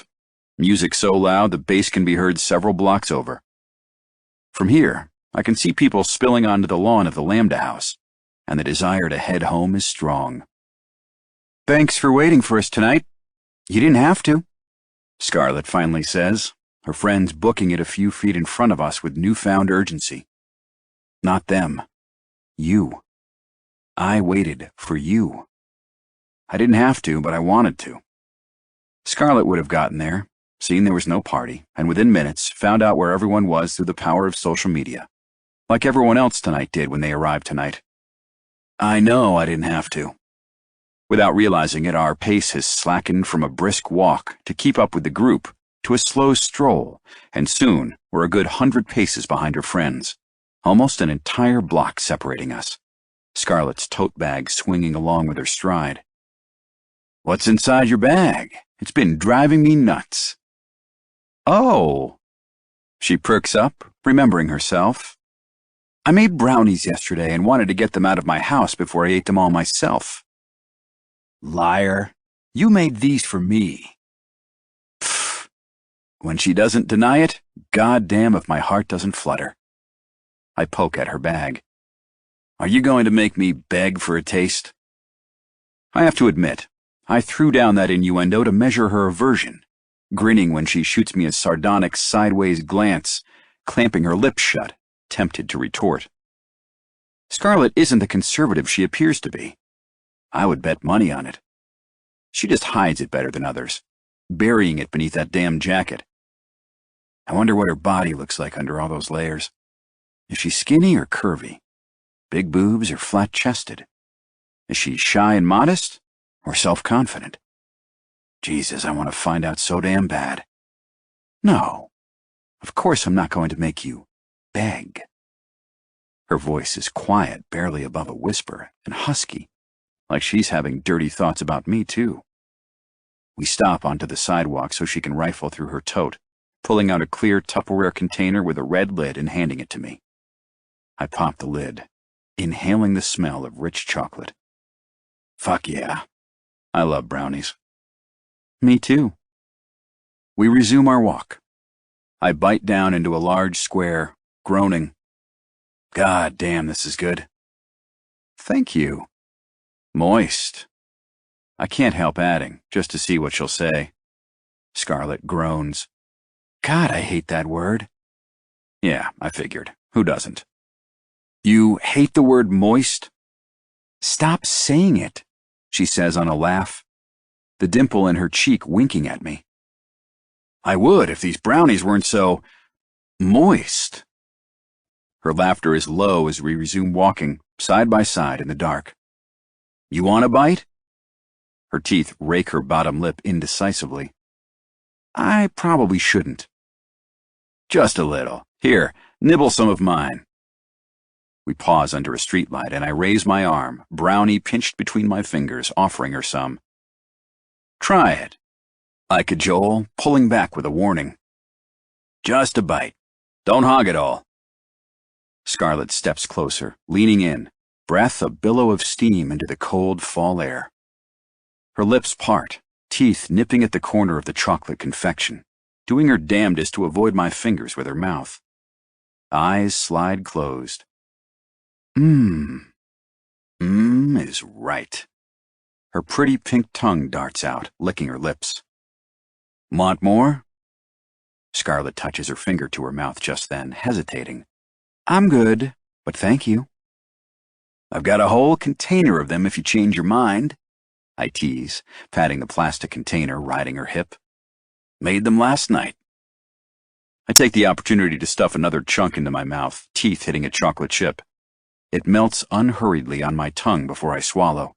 music so loud the bass can be heard several blocks over. From here, I can see people spilling onto the lawn of the Lambda House, and the desire to head home is strong. "Thanks for waiting for us tonight. You didn't have to," Scarlett finally says, her friends booking it a few feet in front of us with newfound urgency. Not them. You. I waited for you. I didn't have to, but I wanted to. Scarlett would have gotten there, seen there was no party, and within minutes found out where everyone was through the power of social media, like everyone else tonight did when they arrived tonight. I know I didn't have to. Without realizing it, our pace has slackened from a brisk walk to keep up with the group to a slow stroll, and soon we're a good 100 paces behind her friends, almost an entire block separating us, Scarlett's tote bag swinging along with her stride. "What's inside your bag? It's been driving me nuts." "Oh." She perks up, remembering herself. "I made brownies yesterday and wanted to get them out of my house before I ate them all myself." "Liar. You made these for me." Pfft. When she doesn't deny it, goddamn if my heart doesn't flutter. I poke at her bag. "Are you going to make me beg for a taste?" I have to admit, I threw down that innuendo to measure her aversion, grinning when she shoots me a sardonic sideways glance, clamping her lips shut, tempted to retort. Scarlett isn't the conservative she appears to be. I would bet money on it. She just hides it better than others, burying it beneath that damn jacket. I wonder what her body looks like under all those layers. Is she skinny or curvy? Big boobs or flat-chested? Is she shy and modest or self-confident? Jesus, I want to find out so damn bad. No, of course I'm not going to make you beg. Her voice is quiet, barely above a whisper, and husky, like she's having dirty thoughts about me, too. We stop onto the sidewalk so she can rifle through her tote, pulling out a clear Tupperware container with a red lid and handing it to me. I pop the lid, inhaling the smell of rich chocolate. Fuck yeah. I love brownies. Me too. We resume our walk. I bite down into a large square, groaning. God damn, this is good. Thank you. Moist. I can't help adding, just to see what she'll say. Scarlett groans. God, I hate that word. Yeah, I figured. Who doesn't? You hate the word moist? Stop saying it, she says on a laugh, the dimple in her cheek winking at me. I would if these brownies weren't so moist. Her laughter is low as we resume walking, side by side in the dark. You want a bite? Her teeth rake her bottom lip indecisively. I probably shouldn't. Just a little. Here, nibble some of mine. We pause under a streetlight, and I raise my arm, brownie pinched between my fingers, offering her some. Try it, I cajole, pulling back with a warning. Just a bite. Don't hog it all. Scarlett steps closer, leaning in, breath a billow of steam into the cold fall air. Her lips part, teeth nipping at the corner of the chocolate confection, doing her damnedest to avoid my fingers with her mouth. Eyes slide closed. Is right. Her pretty pink tongue darts out, licking her lips. Want more? Scarlett touches her finger to her mouth just then, hesitating. I'm good, but thank you. I've got a whole container of them if you change your mind, I tease, patting the plastic container, riding her hip. Made them last night. I take the opportunity to stuff another chunk into my mouth, teeth hitting a chocolate chip. It melts unhurriedly on my tongue before I swallow.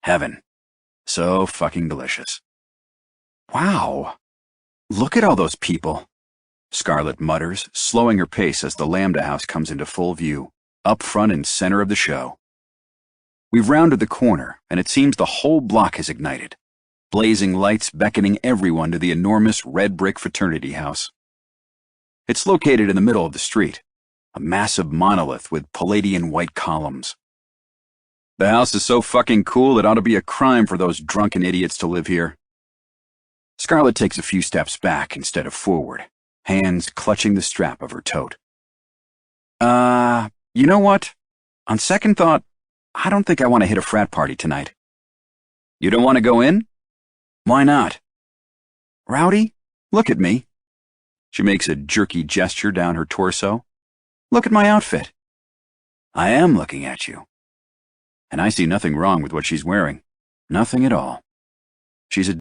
Heaven. So fucking delicious. Wow. Look at all those people, Scarlett mutters, slowing her pace as the Lambda House comes into full view, up front and center of the show. We've rounded the corner, and it seems the whole block has ignited, blazing lights beckoning everyone to the enormous red brick fraternity house. It's located in the middle of the street, a massive monolith with Palladian white columns. The house is so fucking cool it ought to be a crime for those drunken idiots to live here. Scarlett takes a few steps back instead of forward, hands clutching the strap of her tote. You know what? On second thought, I don't think I want to hit a frat party tonight. You don't want to go in? Why not? Rowdy, look at me. She makes a jerky gesture down her torso. Look at my outfit. I am looking at you. And I see nothing wrong with what she's wearing. Nothing at all. She's a